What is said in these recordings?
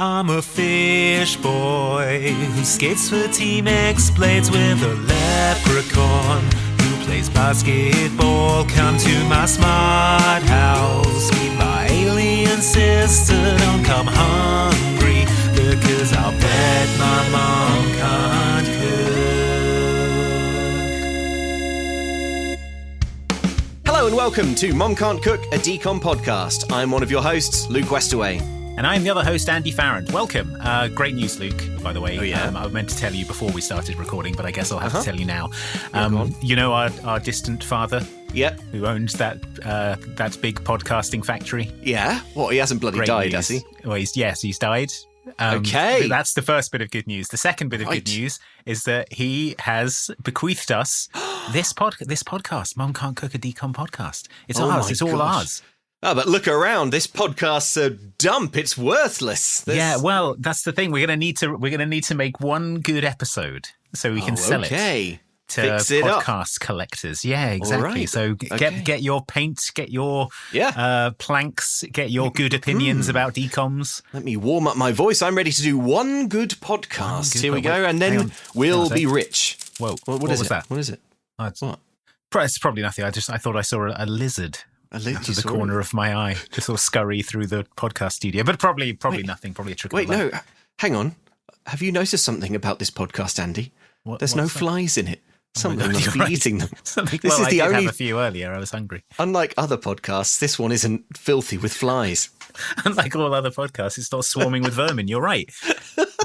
I'm a fish boy who skates for Team X Blades with a leprechaun who plays basketball. Come to my smart house, meet my alien sister. Don't come hungry, because I'll bet my mom can't cook. Hello and welcome to Mom Can't Cook, a Decom podcast. I'm one of your hosts, Luke Westaway. And I'm the other host, Andy Farrand. Welcome. Great news, Luke, by the way. Oh, yeah? I meant to tell you before we started recording, but I guess I'll have to tell you now. On. You know our distant father? Yep. Who owns that big podcasting factory? Yeah? What, he hasn't bloody Great died, news. has he? Well, he's died. Okay. That's the first bit of good news. The second bit of good news is that he has bequeathed us this podcast, Mom Can't Cook, a Decom podcast. It's ours. It's all ours. Oh, but look around. This podcast's a dump. It's worthless. Yeah, well, that's the thing. We're gonna need to make one good episode so we can sell it to Fix it podcast collectors. Yeah, exactly. Right. So get your paint, get your planks, get your good opinions about decoms. Let me warm up my voice. I'm ready to do one good podcast. Here we go, and then we'll be rich. Whoa! What is that? What is it? What? It's probably nothing. I thought I saw a lizard. Out of the corner of my eye, just sort of scurry through the podcast studio, but probably nothing. Probably a trick. Wait, no, hang on. Have you noticed something about this podcast, Andy? There's no flies in it. Something must be eating them. I did have a few earlier. I was hungry. Unlike other podcasts, this one isn't filthy with flies. Unlike all other podcasts, it's not swarming with vermin. You're right.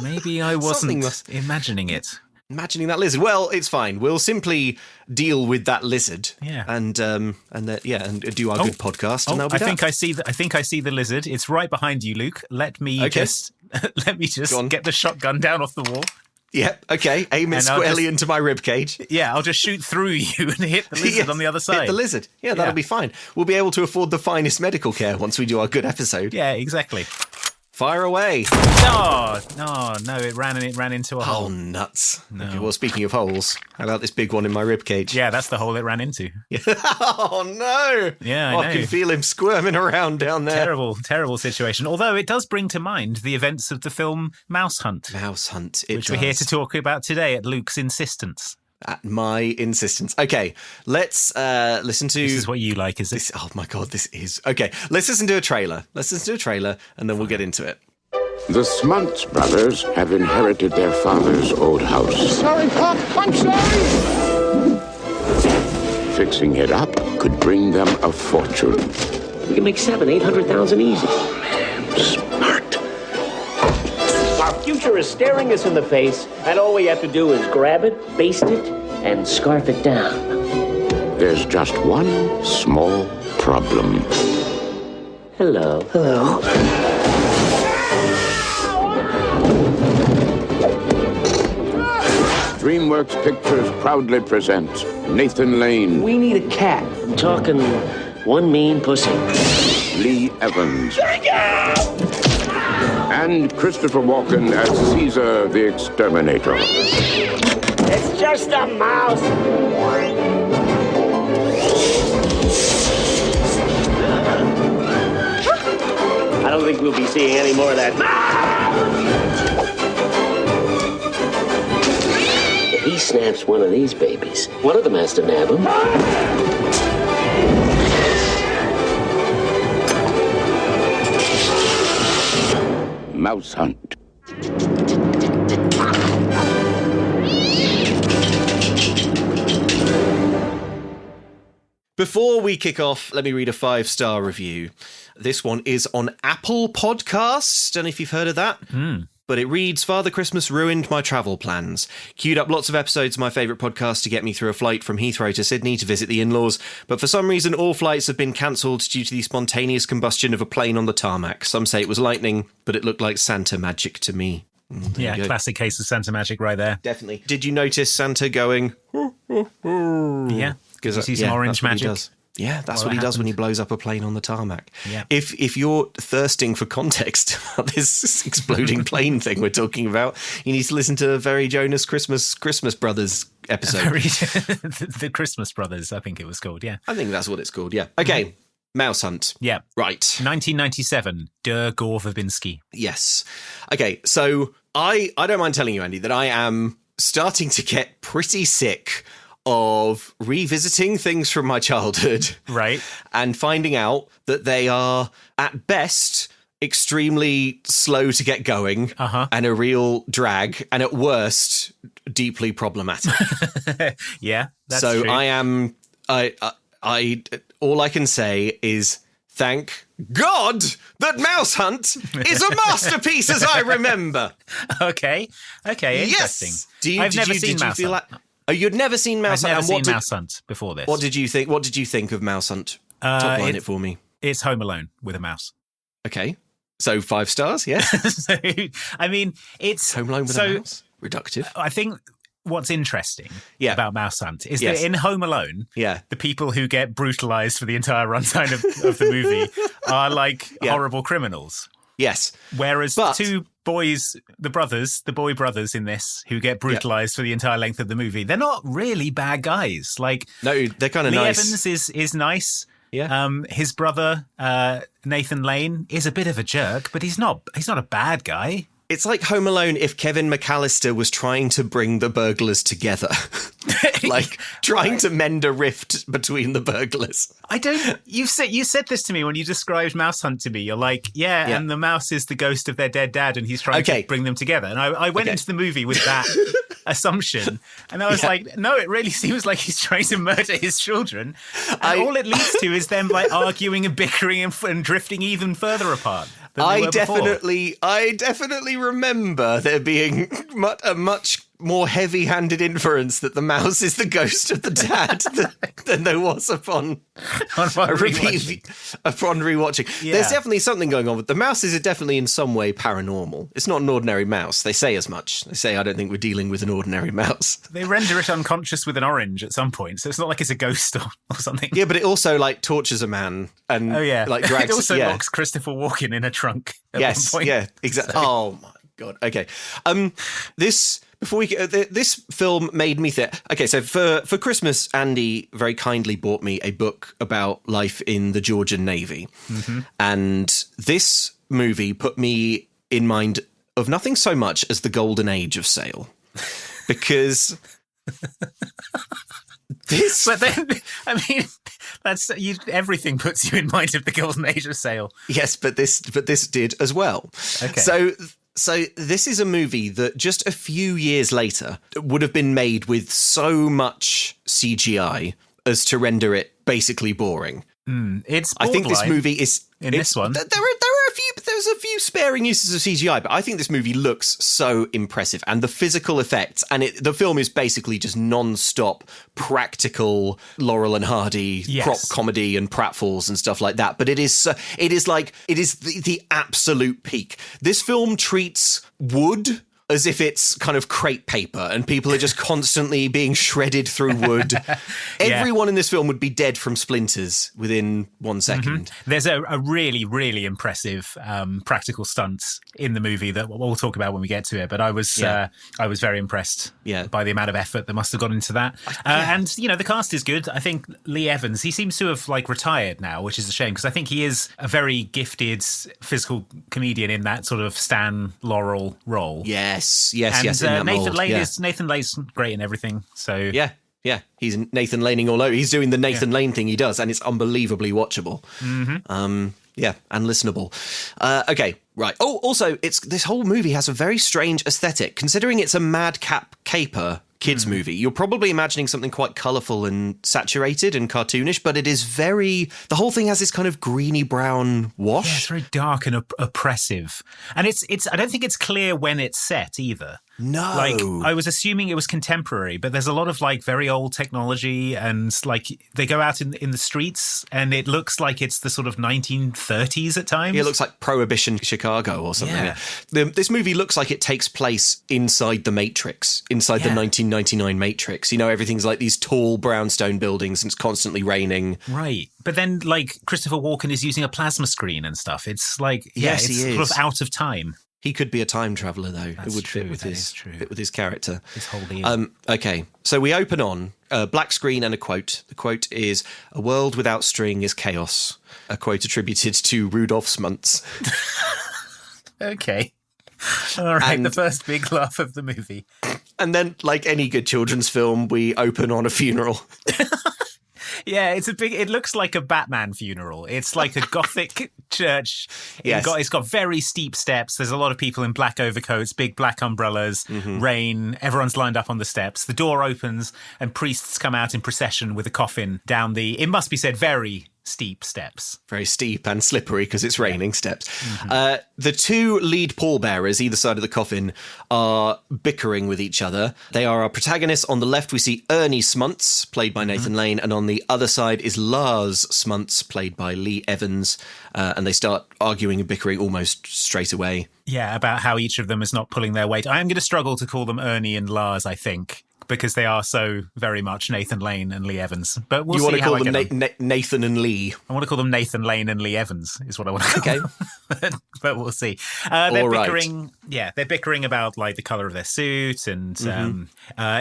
Maybe I wasn't imagining it. Imagining that lizard. Well, it's fine. We'll simply deal with that lizard. Yeah. And do our good podcast. And that'll be I think I see the lizard. It's right behind you, Luke. Let me just get the shotgun down off the wall. Yep. Okay. Aim it squarely into my ribcage. Yeah, I'll just shoot through you and hit the lizard on the other side. Hit the lizard. Yeah, that'll be fine. We'll be able to afford the finest medical care once we do our good episode. Yeah, exactly. Fire away. No, it ran into a hole. Oh, nuts. No. Okay, well, speaking of holes, how about this big one in my ribcage? Yeah, that's the hole it ran into. Oh, no. Yeah, I can feel him squirming around down there. Terrible situation. Although it does bring to mind the events of the film Mouse Hunt. Which we're here to talk about today at Luke's insistence. At my insistence. Okay, let's listen to... This is what you like, is it? Oh, my God, this is... Okay, let's listen to a trailer. And then we'll get into it. The Smuntz brothers have inherited their father's old house. Sorry, Pop, I'm sorry! Fixing it up could bring them a fortune. We can make $700,000 easy. Smart. Our future is staring us in the face, and all we have to do is grab it, baste it, and scarf it down. There's just one small problem. Hello. DreamWorks Pictures proudly presents Nathan Lane. We need a cat. I'm talking one mean pussy. Lee Evans. And Christopher Walken as Caesar the Exterminator. It's just a mouse. I don't think we'll be seeing any more of that. If he snaps one of these babies, one of them has to nab him. Mouse Hunt. Before we kick off, let me read a 5-star review. This one is on Apple Podcasts. Don't know if you've heard of that. But it reads, Father Christmas ruined my travel plans. Queued up lots of episodes of my favourite podcast to get me through a flight from Heathrow to Sydney to visit the in-laws, but for some reason all flights have been cancelled due to the spontaneous combustion of a plane on the tarmac. Some say it was lightning, but it looked like Santa magic to me. Yeah, classic case of Santa magic right there. Definitely. Did you notice Santa going... Yeah. Did you see some orange magic? Yeah, that's what he does when he blows up a plane on the tarmac. Yeah. If you're thirsting for context about this exploding plane thing we're talking about, you need to listen to a Very Jonas Christmas Brothers episode. The Christmas Brothers, I think it was called, yeah. I think that's what it's called, yeah. Okay, Mouse Hunt. Yeah. Right. 1997, Der Gore Verbinski. Yes. Okay, so I don't mind telling you, Andy, that I am starting to get pretty sick of revisiting things from my childhood. Right. And finding out that they are, at best, extremely slow to get going and a real drag, and at worst, deeply problematic. Yeah, that's so true. I am... I all I can say is thank God that Mouse Hunt is a masterpiece as I remember. Okay, interesting. Yes. I've never seen Mouse Hunt. Oh, you'd never seen Mouse Hunt? I've never seen Mouse Hunt before this. What did you think? What did you think of Mouse Hunt? Top line it for me. It's Home Alone with a mouse. Okay. So 5 stars, yes? So, I mean, it's... Home Alone with a mouse? Reductive. I think what's interesting about Mouse Hunt is that in Home Alone, the people who get brutalized for the entire runtime of the movie are like horrible criminals. Yes. Whereas the two boys, the boy brothers in this, who get brutalized for the entire length of the movie, they're not really bad guys. Like, no, they're kind of nice. Lee Evans is nice. Yeah. His brother, Nathan Lane, is a bit of a jerk, but he's not a bad guy. It's like Home Alone if Kevin McCallister was trying to bring the burglars together. Like trying to mend a rift between the burglars. You said this to me when you described Mouse Hunt to me. You're like, and the mouse is the ghost of their dead dad and he's trying to bring them together. And I went into the movie with that assumption. And I was like, no, it really seems like he's trying to murder his children. And all it leads to is them like arguing and bickering and drifting even further apart. I definitely remember there being a much more heavy-handed inference that the mouse is the ghost of the dad than there was upon rewatching. Yeah. There's definitely something going on with the mouse. Is definitely in some way paranormal. It's not an ordinary mouse. They say as much. They say, I don't think we're dealing with an ordinary mouse. They render it unconscious with an orange at some point, so it's not like it's a ghost or something. Yeah, but it also like tortures a man and like drags. It also locks Christopher Walken in a trunk at one point. Yeah, exactly. So. Oh my God. Okay. Before we get this film made me think. Okay, so for Christmas, Andy very kindly bought me a book about life in the Georgian Navy, and this movie put me in mind of nothing so much as the golden age of sail, because this. But then, I mean, everything puts you in mind of the golden age of sail. Yes, but this did as well. Okay, So this is a movie that just a few years later would have been made with so much CGI as to render it basically boring. It's I think this movie is... this one. There's a few sparing uses of CGI, but I think this movie looks so impressive. And the physical effects, and the film is basically just non-stop practical Laurel and Hardy prop comedy and pratfalls and stuff like that. But it is the absolute peak. This film treats wood as if it's kind of crepe paper and people are just constantly being shredded through wood. Everyone in this film would be dead from splinters within 1 second. There's a really, really impressive practical stunts in the movie that we'll talk about when we get to it. But I was very impressed by the amount of effort that must have gone into that. And, the cast is good. I think Lee Evans, he seems to have retired now, which is a shame because I think he is a very gifted physical comedian in that sort of Stan Laurel role. Yes. And Nathan Lane's great in everything. So yeah, he's Nathan Laning all over. He's doing the Nathan Lane thing he does, and it's unbelievably watchable. And listenable. Okay, right. Oh, also, this whole movie has a very strange aesthetic, considering it's a madcap caper kids movie. You're probably imagining something quite colourful and saturated and cartoonish, but it is the whole thing has this kind of greeny brown wash. Yeah, it's very dark and oppressive. And it's I don't think it's clear when it's set either. No. I was assuming it was contemporary, but there's a lot of very old technology and they go out in the streets and it looks like it's the sort of 1930s at times. Yeah, it looks like Prohibition Chicago or something. Yeah. This movie looks like it takes place inside the Matrix, inside the 1999 Matrix. Everything's like these tall brownstone buildings and it's constantly raining. Right. But then Christopher Walken is using a plasma screen and stuff. It's yes, it's sort of out of time. He could be a time traveller, though. That's it would true, fit with his character. His whole deal. Okay, so we open on a black screen and a quote. The quote is, "A world without string is chaos." A quote attributed to Rudolf Smuntz. Okay. All right, the first big laugh of the movie. And then, like any good children's film, we open on a funeral. Yeah, it looks like a Batman funeral. It's like a Gothic church. Yes. It's got very steep steps. There's a lot of people in black overcoats, big black umbrellas, rain. Everyone's lined up on the steps. The door opens and priests come out in procession with a coffin down it must be said, very steep steps. Very steep and slippery because it's raining steps. The two lead pallbearers either side of the coffin are bickering with each other. They are our protagonists. On the left, we see Ernie Smuntz, played by Nathan Lane, and on the other side is Lars Smuntz, played by Lee Evans, and they start arguing and bickering almost straight away. Yeah, about how each of them is not pulling their weight. I am going to struggle to call them Ernie and Lars, I think, because they are so very much Nathan Lane and Lee Evans. But we'll see how I get on. You want to call them Nathan and Lee? I want to call them Nathan Lane and Lee Evans is what I want to call them. But we'll see. They're bickering. Yeah, they're bickering about like the colour of their suit. And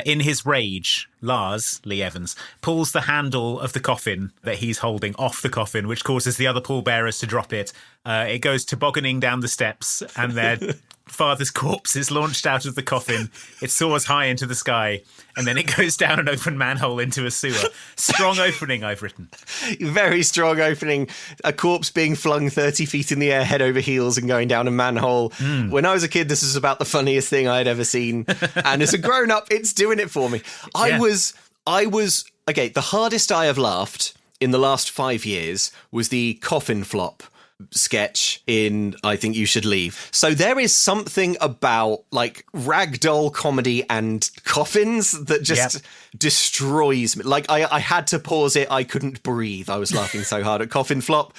in his rage, Lars, Lee Evans, pulls the handle of the coffin that he's holding off the coffin, which causes the other pallbearers to drop it. It goes tobogganing down the steps, and their father's corpse is launched out of the coffin. It soars high into the sky, and then it goes down an open manhole into a sewer. Strong opening, I've written. Very strong opening. A corpse being flung 30 feet in the air, head over heels, and going down a manhole. When I was a kid, this was about the funniest thing I'd ever seen. And as a grown-up, it's doing it for me. I was okay, the hardest I have laughed in the last 5 years was the coffin flop sketch in I Think You Should Leave. So there is something about like ragdoll comedy and coffins that just destroys me. Like I had to pause it. I couldn't breathe. I was laughing so hard at coffin flop.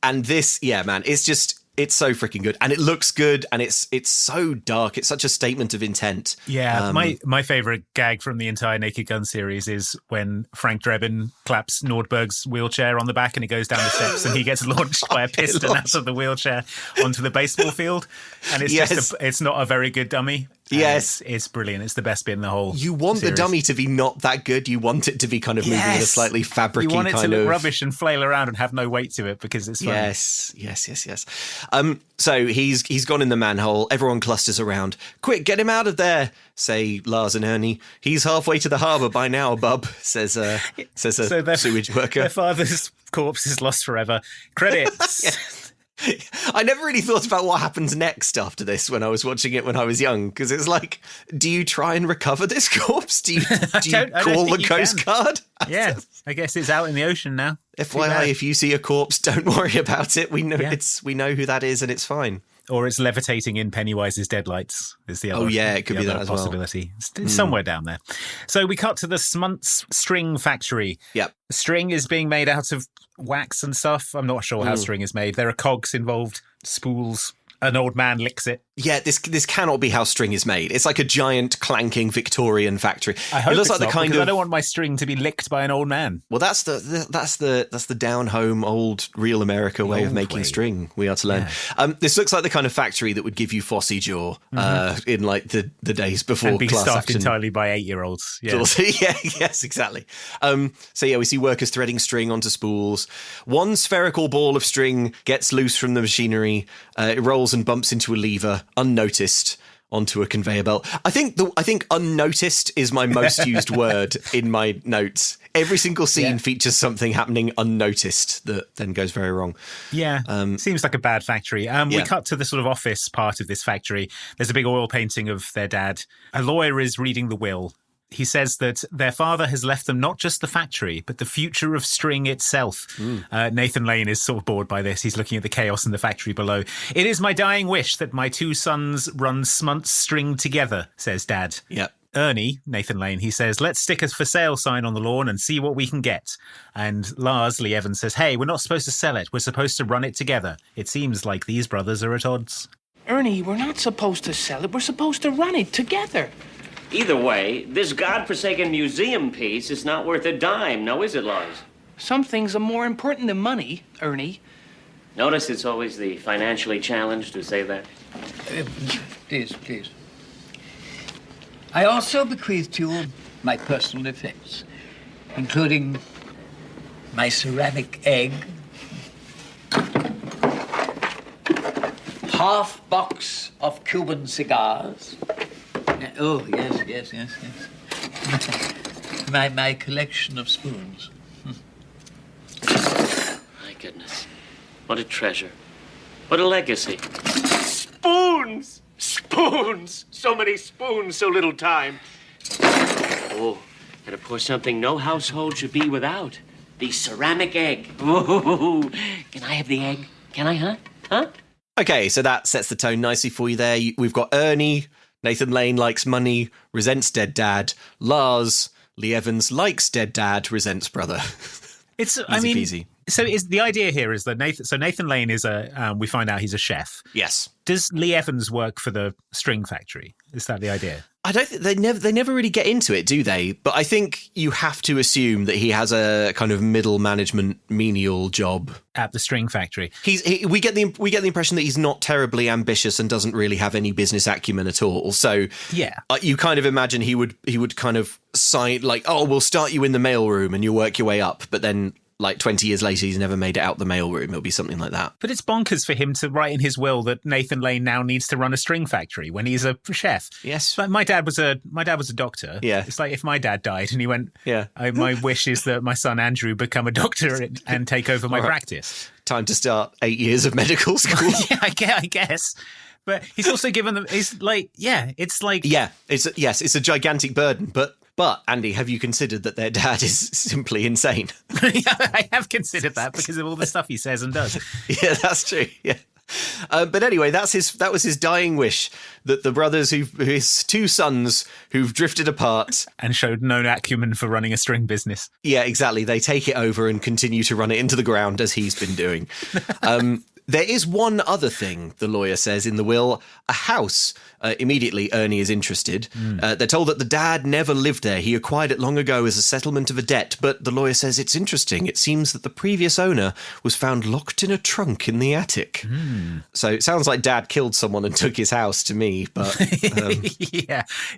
And this, yeah, man, it's so freaking good, and it looks good, and it's so dark. It's such a statement of intent. Yeah, my favorite gag from the entire Naked Gun series is when Frank Drebin claps Nordberg's wheelchair on the back, and he goes down the steps, and he gets launched by a piston out of the wheelchair onto the baseball field, and it's it's not a very good dummy. Yes, it's brilliant. It's the best bit in the whole. You want series. The dummy to be not that good. You want it to be kind of moving in a slightly fabricy kind of. You want it to look rubbish and flail around and have no weight to it because it's funny. Yes. So he's gone in the manhole. Everyone clusters around. Quick, get him out of there, say Lars and Ernie. He's halfway to the harbour by now, bub, says a sewage worker. Their father's corpse is lost forever. Credits. I never really thought about what happens next after this when I was watching it when I was young, because it's like, do you try and recover this corpse? Do you call the Coast Guard? Yeah, I guess it's out in the ocean now. FYI, if you see a corpse, don't worry about it. We know we know who that is, and it's fine. Or it's levitating in Pennywise's deadlights is the other. Oh yeah, it could be that as possibility. Well. It's somewhere down there. So we cut to the Smuntz string factory. Yep. String is being made out of wax and stuff. I'm not sure how string is made. There are cogs involved, spools. An old man licks it. Yeah, this cannot be how string is made. It's like a giant clanking Victorian factory. I hope it looks it's like not, because I don't want my string to be licked by an old man. Well, that's the down home old real America way of making string. We are to learn. Yeah. This looks like the kind of factory that would give you Fossey jaw in like the days before and be class staffed action. Entirely by 8-year-olds. Yeah. Yes, exactly. So we see workers threading string onto spools. One spherical ball of string gets loose from the machinery. It rolls and bumps into a lever, unnoticed, onto a conveyor belt. I think unnoticed is my most used word in my notes. Every single scene features something happening unnoticed that then goes very wrong. Yeah, seems like a bad factory. We cut to the sort of office part of this factory. There's a big oil painting of their dad. A lawyer is reading the will. He says that their father has left them not just the factory, but the future of string itself. Nathan Lane is sort of bored by this. He's looking at the chaos in the factory below. It is my dying wish that my two sons run Smuntz string together, says Dad. Yep. Ernie, Nathan Lane, he says, let's stick a for sale sign on the lawn and see what we can get. And Lars, Lee Evans, says, hey, we're not supposed to sell it. We're supposed to run it together. It seems like these brothers are at odds. Ernie, we're not supposed to sell it. We're supposed to run it together. Either way, this godforsaken museum piece is not worth a dime, now is it, Lars? Some things are more important than money, Ernie. Notice it's always the financially challenged who say that. Please. I also bequeath to you my personal effects, including my ceramic egg, half box of Cuban cigars. Oh, yes. My collection of spoons. My goodness. What a treasure. What a legacy. Spoons! Spoons! So many spoons, so little time. Oh, and of course something no household should be without. The ceramic egg. Ooh, can I have the egg? Can I, huh? Okay, so that sets the tone nicely for you there. We've got Ernie, Nathan Lane likes money, resents dead dad. Lars, Lee Evans likes dead dad, resents brother. It's, peasy. So is the idea here is that Nathan Lane is we find out he's a chef. Yes. Does Lee Evans work for the string factory? Is that the idea? I don't think they never really get into it, do they? But I think you have to assume that he has a kind of middle management menial job at the string factory. We get the impression that he's not terribly ambitious and doesn't really have any business acumen at all. So yeah, you kind of imagine he would kind of sign like, oh, we'll start you in the mailroom and you work your way up, but then like 20 years later, he's never made it out the mailroom. It'll be something like that. But it's bonkers for him to write in his will that Nathan Lane now needs to run a string factory when he's a chef. Yes. Like my dad was a doctor. Yeah. It's like if my dad died and he went, yeah, my wish is that my son Andrew become a doctor and take over my practice. Time to start 8 years of medical school. Yeah, I guess. But he's also given them. It's a gigantic burden, But Andy, have you considered that their dad is simply insane? Yeah, I have considered that because of all the stuff he says and does. Yeah, that's true. Yeah. But anyway, that was his dying wish, that the brothers his two sons who've drifted apart and showed no acumen for running a string business. Yeah, exactly. They take it over and continue to run it into the ground as he's been doing. There is one other thing, the lawyer says in the will, a house. Immediately, Ernie is interested. They're told that the dad never lived there. He acquired it long ago as a settlement of a debt. But the lawyer says it's interesting. It seems that the previous owner was found locked in a trunk in the attic. So it sounds like dad killed someone and took his house to me. But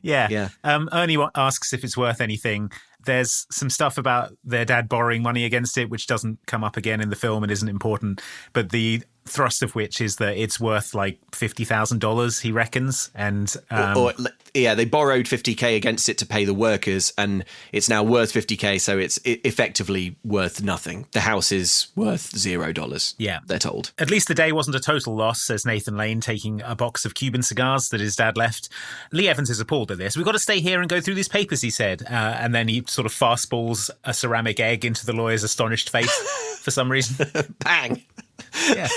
yeah. Ernie asks if it's worth anything. There's some stuff about their dad borrowing money against it, which doesn't come up again in the film and isn't important. But the thrust of which is that it's worth like $50,000, he reckons. And they borrowed $50K against it to pay the workers, and it's now worth $50K, so it's effectively worth nothing. The house is worth $0. Yeah, they're told. At least the day wasn't a total loss, says Nathan Lane, taking a box of Cuban cigars that his dad left. Lee Evans is appalled at this. We've got to stay here and go through these papers, he said. And then he sort of fastballs a ceramic egg into the lawyer's astonished face for some reason. Bang! Yeah.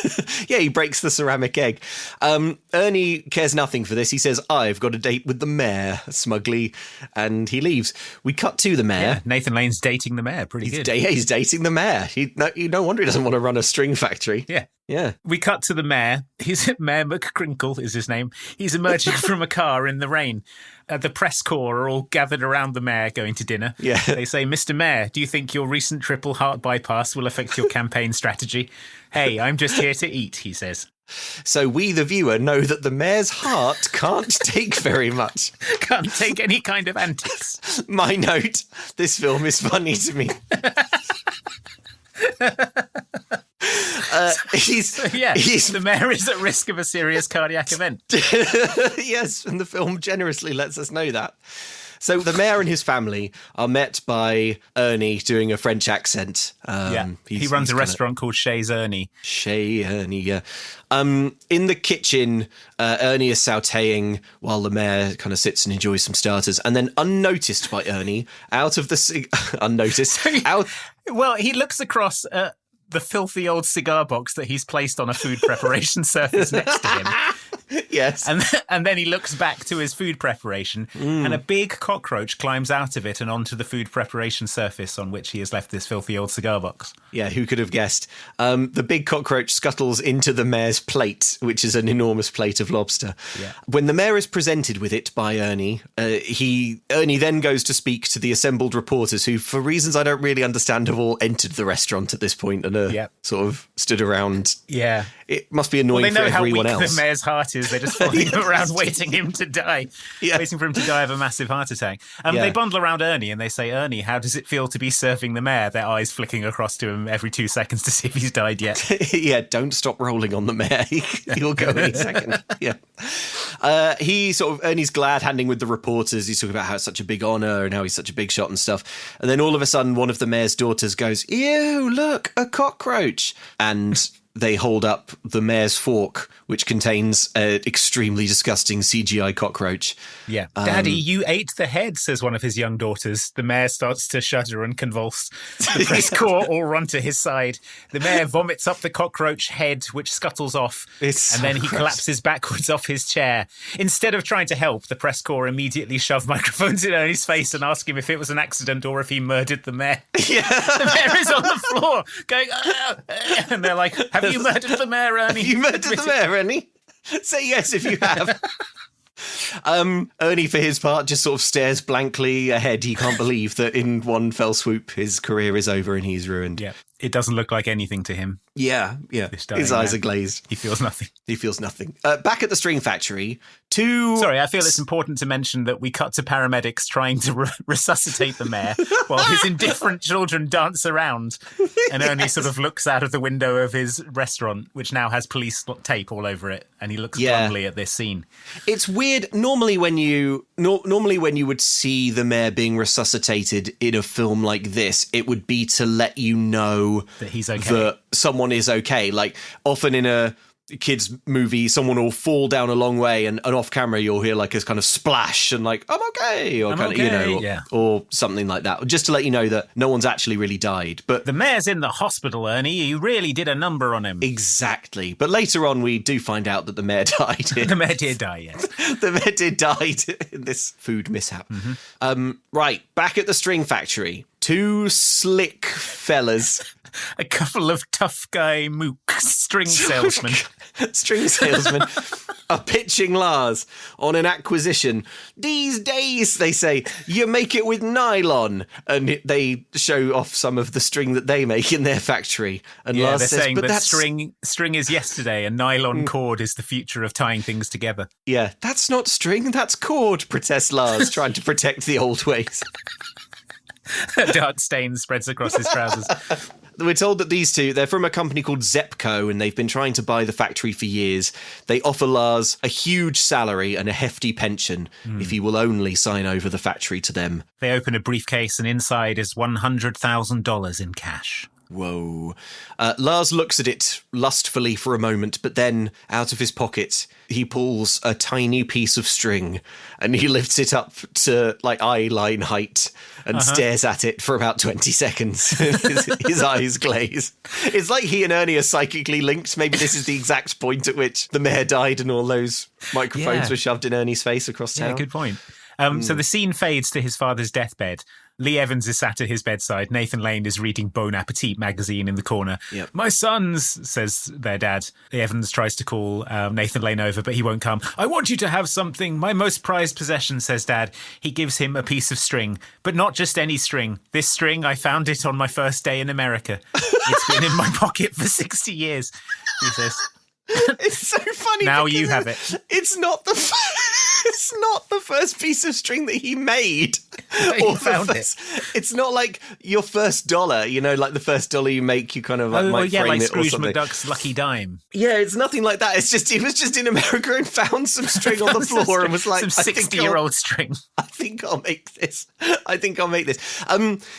Yeah, he breaks the ceramic egg. Ernie cares nothing for this. He says, I've got a date with the mayor, smugly, and he leaves. We cut to the mayor. Yeah, Nathan Lane's dating the mayor. Pretty good. He's dating the mayor. No wonder he doesn't want to run a string factory. Yeah. We cut to the mayor. Mayor McCrinkle is his name. He's emerging from a car in the rain. The press corps are all gathered around the mayor going to dinner. Yeah. They say, Mr. Mayor, do you think your recent triple heart bypass will affect your campaign strategy? Hey, I'm just here to eat, he says. So we, the viewer, know that the mayor's heart can't take very much. Can't take any kind of antics. My note, this film is funny to me. The mayor is at risk of a serious cardiac event. Yes, and the film generously lets us know that. So the mayor and his family are met by Ernie doing a French accent. He runs a restaurant called Chez Ernie. Chez Ernie, yeah. In the kitchen, Ernie is sautéing while the mayor kind of sits and enjoys some starters. And then unnoticed by Ernie, Well, he looks across at the filthy old cigar box that he's placed on a food preparation surface next to him. Yes. And then he looks back to his food preparation and a big cockroach climbs out of it and onto the food preparation surface on which he has left this filthy old cigar box. Yeah, who could have guessed? The big cockroach scuttles into the mayor's plate, which is an enormous plate of lobster. Yeah. When the mayor is presented with it by Ernie, Ernie then goes to speak to the assembled reporters who, for reasons I don't really understand, have all entered the restaurant at this point and are sort of stood around. Yeah. It must be annoying for everyone else. They know how weak the mayor's heart faces. They're just following him around, waiting him to die, waiting for him to die of a massive heart attack. They bundle around Ernie and they say, Ernie, how does it feel to be serving the mayor? Their eyes flicking across to him every 2 seconds to see if he's died yet. Yeah, don't stop rolling on the mayor. He'll go any second. Yeah. Ernie's glad handing with the reporters. He's talking about how it's such a big honour and how he's such a big shot and stuff. And then all of a sudden, one of the mayor's daughters goes, ew, look, a cockroach. And they hold up the mayor's fork, which contains an extremely disgusting CGI cockroach. Yeah. Daddy, you ate the head, says one of his young daughters. The mayor starts to shudder and convulse. The press corps all run to his side. The mayor vomits up the cockroach head, which scuttles off. Then he collapses backwards off his chair. Instead of trying to help, the press corps immediately shove microphones in Ernie's face and ask him if it was an accident or if he murdered the mayor. Yeah. The mayor is on the floor going, and they're like, have you murdered the mayor, Ernie? Have you murdered the mayor, Ernie? Say yes if you have. Ernie, for his part, just sort of stares blankly ahead. He can't believe that in one fell swoop his career is over and he's ruined. Yeah, it doesn't look like anything to him. Yeah. His eyes are glazed. He feels nothing. Back at the string factory, Sorry, I feel it's important to mention that we cut to paramedics trying to resuscitate the mayor while his indifferent children dance around. And Ernie sort of looks out of the window of his restaurant, which now has police tape all over it, and he looks glumly at this scene. It's weird. Normally when you would see the mayor being resuscitated in a film like this, it would be to let you know that he's okay. That someone is okay. Like often in a kids movie, someone will fall down a long way and off camera you'll hear like a kind of splash and like, I'm okay, or or something like that, just to let you know that no one's actually really died. But the mayor's in the hospital, Ernie. You really did a number on him. Exactly. But later on we do find out that the mayor died. The mayor did die, yes. The mayor did die in this food mishap. Mm-hmm. Right, back at the string factory. 2 slick fellas. A couple of tough guy mooks, string salesmen. Are pitching Lars on an acquisition. These days, they say, you make it with nylon. And they show off some of the string that they make in their factory. And Lars they're says, saying that string is yesterday and nylon cord is the future of tying things together. Yeah, that's not string, that's cord, protests Lars, trying to protect the old ways. A dark stain spreads across his trousers. We're told that these two, they're from a company called Zepco, and they've been trying to buy the factory for years. They offer Lars a huge salary and a hefty pension if he will only sign over the factory to them. They open a briefcase, and inside is $100,000 in cash. Whoa. Lars looks at it lustfully for a moment, but then out of his pocket, he pulls a tiny piece of string and he lifts it up to like eye line height and stares at it for about 20 seconds. his eyes glaze. It's like he and Ernie are psychically linked. Maybe this is the exact point at which the mayor died and all those microphones were shoved in Ernie's face across town. Yeah, good point. So the scene fades to his father's deathbed. Lee Evans is sat at his bedside. Nathan Lane is reading Bon Appetit magazine in the corner. Yep. My sons, says their dad. Lee Evans tries to call Nathan Lane over, but he won't come. I want you to have something. My most prized possession, says Dad. He gives him a piece of string, but not just any string. This string, I found it on my first day in America. It's been in my pocket for 60 years, he says. It's so funny. Now you have it. It's not the first piece of string that he made. He found it. It's not like your first dollar, you know, like the first dollar you make, you kind of like might frame like it Scrooge or something. McDuck's Lucky Dime. Yeah, it's nothing like that. It's just he was just in America and found some string on the floor and was like, some 60-year-old string. I think I'll make this.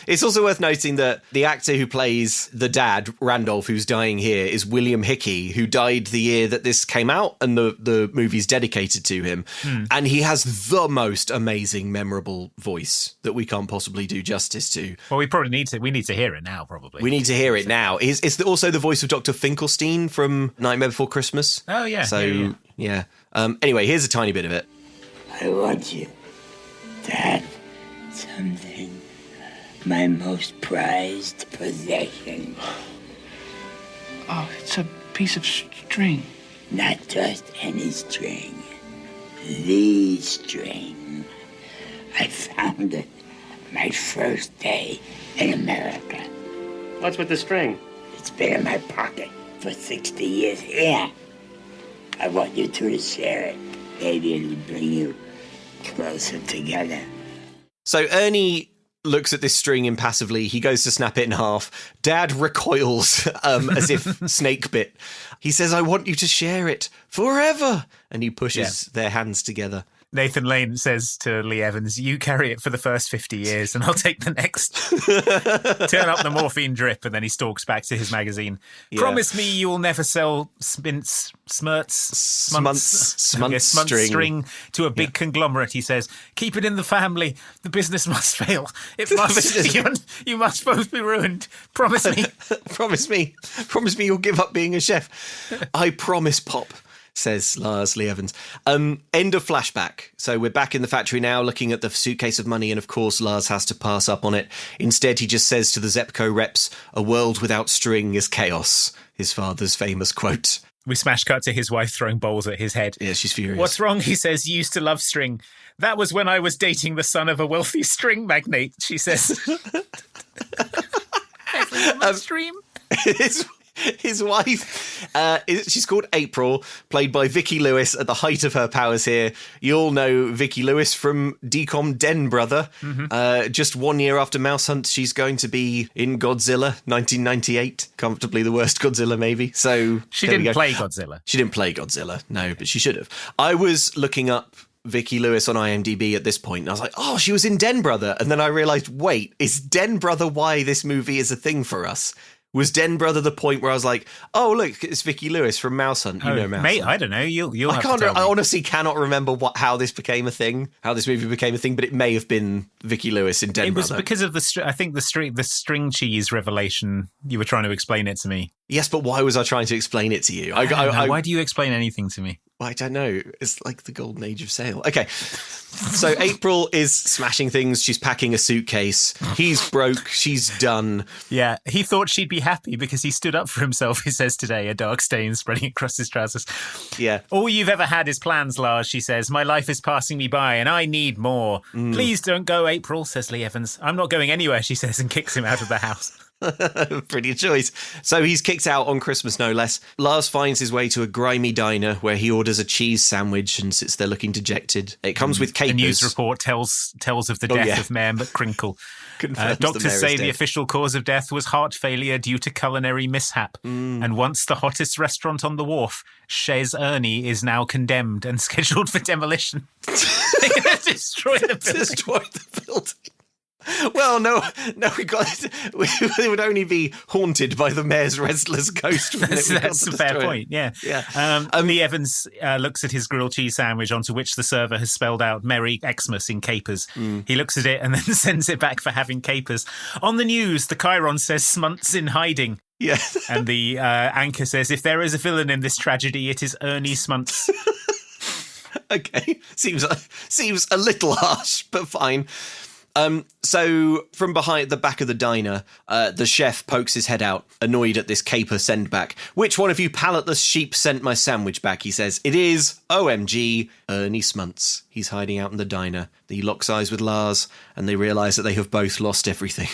It's also worth noting that the actor who plays the dad, Randolph, who's dying here, is William Hickey, who died the year that this came out and the movie's dedicated to him. And he has the most amazing, memorable voice that we can't possibly do justice to. Well, we need to hear it now, probably. We need to hear it now. It's also the voice of Dr. Finkelstein from Nightmare Before Christmas. Oh, yeah. So, yeah. Anyway, here's a tiny bit of it. I want you to have something, my most prized possession. Oh, it's a piece of string. Not just any string. The string. I found it my first day in America. What's with the string? It's been in my pocket for 60 years. Yeah. I want you two to share it. Maybe it'll bring you closer together. So Ernie looks at this string impassively. He goes to snap it in half. Dad recoils as if snake bit. He says, I want you to share it forever. And he pushes their hands together. Nathan Lane says to Lee Evans, you carry it for the first 50 years and I'll take the next. Turn up the morphine drip, and then he stalks back to his magazine. Yeah. Promise me you will never sell Smuntz string to a big conglomerate, he says. Keep it in the family. The business must fail. It must. You must both be ruined. Promise me. Promise me. Promise me you'll give up being a chef. I promise, Pop, says Lars Lee Evans. End of flashback. So we're back in the factory now, looking at the suitcase of money, and of course Lars has to pass up on it. Instead, he just says to the Zepco reps, a world without string is chaos, his father's famous quote. We smash cut to his wife throwing bowls at his head. Yeah, she's furious. What's wrong, he says. You used to love string. That was when I was dating the son of a wealthy string magnate, she says. Everyone's dream. His wife, she's called April, played by Vicky Lewis at the height of her powers here. You all know Vicky Lewis from DCOM Den Brother. Mm-hmm. Just 1 year after Mouse Hunt, she's going to be in Godzilla 1998. Comfortably the worst Godzilla, maybe. So she didn't play Godzilla. She didn't play Godzilla, no, but she should have. I was looking up Vicky Lewis on IMDb at this point, and I was like, oh, she was in Den Brother. And then I realised, wait, is Den Brother why this movie is a thing for us? Was Den Brother the point where I was like, oh, look, it's Vicky Lewis from Mouse Hunt. You know Mouse Hunt. I don't know. You'll have to tell me. I honestly cannot remember how this became a thing, how this movie became a thing, but it may have been Vicky Lewis in Den Brother. It was because of the string cheese revelation. You were trying to explain it to me. Yes, but why was I trying to explain it to you? Why do you explain anything to me? I don't know. It's like the golden age of sale. Okay. So April is smashing things. She's packing a suitcase. He's broke. She's done. Yeah. He thought she'd be happy because he stood up for himself, he says today, a dark stain spreading across his trousers. Yeah. All you've ever had is plans, Lars, she says. My life is passing me by and I need more. Please don't go, April, says Lee Evans. I'm not going anywhere, she says, and kicks him out of the house. Pretty choice. So he's kicked out on Christmas, no less. Lars finds his way to a grimy diner where he orders a cheese sandwich and sits there looking dejected. It comes with capers. The news report tells of the death of Mayor McCrinkle. Doctors say the official cause of death was heart failure due to culinary mishap. And once the hottest restaurant on the wharf, Chez Ernie, is now condemned and scheduled for demolition. They're going to destroy the building. Destroy the building. Well, no, we got it. It would only be haunted by the mayor's restless ghost. That's a fair point. Yeah. Lee Evans looks at his grilled cheese sandwich, onto which the server has spelled out "Merry Xmas" in capers. He looks at it and then sends it back for having capers. On the news, the Chiron says Smuntz in hiding. Yeah, and the anchor says, "If there is a villain in this tragedy, it is Ernie Smuntz." Okay, seems a little harsh, but fine. So from behind the back of the diner, the chef pokes his head out, annoyed at this caper send back. Which one of you palletless sheep sent my sandwich back, he says. It is, OMG, Ernie Smuntz. He's hiding out in the diner. He locks eyes with Lars, and they realise that they have both lost everything.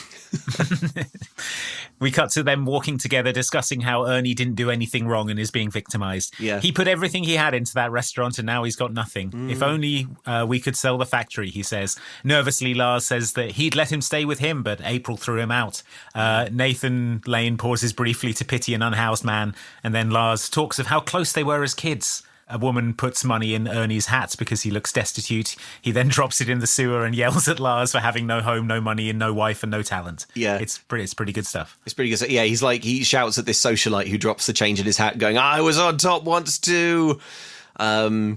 We cut to them walking together, discussing how Ernie didn't do anything wrong and is being victimised. Yeah. He put everything he had into that restaurant and now he's got nothing. If only we could sell the factory, he says. Nervously, Lars says that he'd let him stay with him, but April threw him out. Nathan Lane pauses briefly to pity an unhoused man, and then Lars talks of how close they were as kids. A woman puts money in Ernie's hat because he looks destitute. He then drops it in the sewer and yells at Lars for having no home, no money, and no wife and no talent. Yeah. It's pretty good stuff. It's pretty good. Yeah, he shouts at this socialite who drops the change in his hat going, I was on top once too. So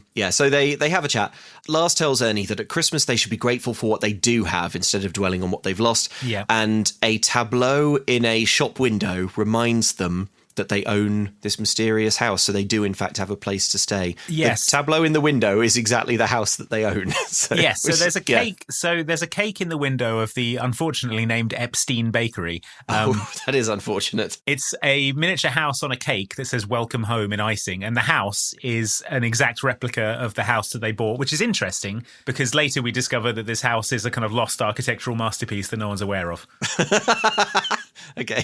they have a chat. Lars tells Ernie that at Christmas they should be grateful for what they do have instead of dwelling on what they've lost. Yeah. And a tableau in a shop window reminds them that they own this mysterious house, so they do in fact have a place to stay. Yes, the tableau in the window is exactly the house that they own. So there's a cake. Yeah. So there's a cake in the window of the unfortunately named Epstein Bakery. That is unfortunate. It's a miniature house on a cake that says "Welcome Home" in icing, and the house is an exact replica of the house that they bought, which is interesting because later we discover that this house is a kind of lost architectural masterpiece that no one's aware of. Okay.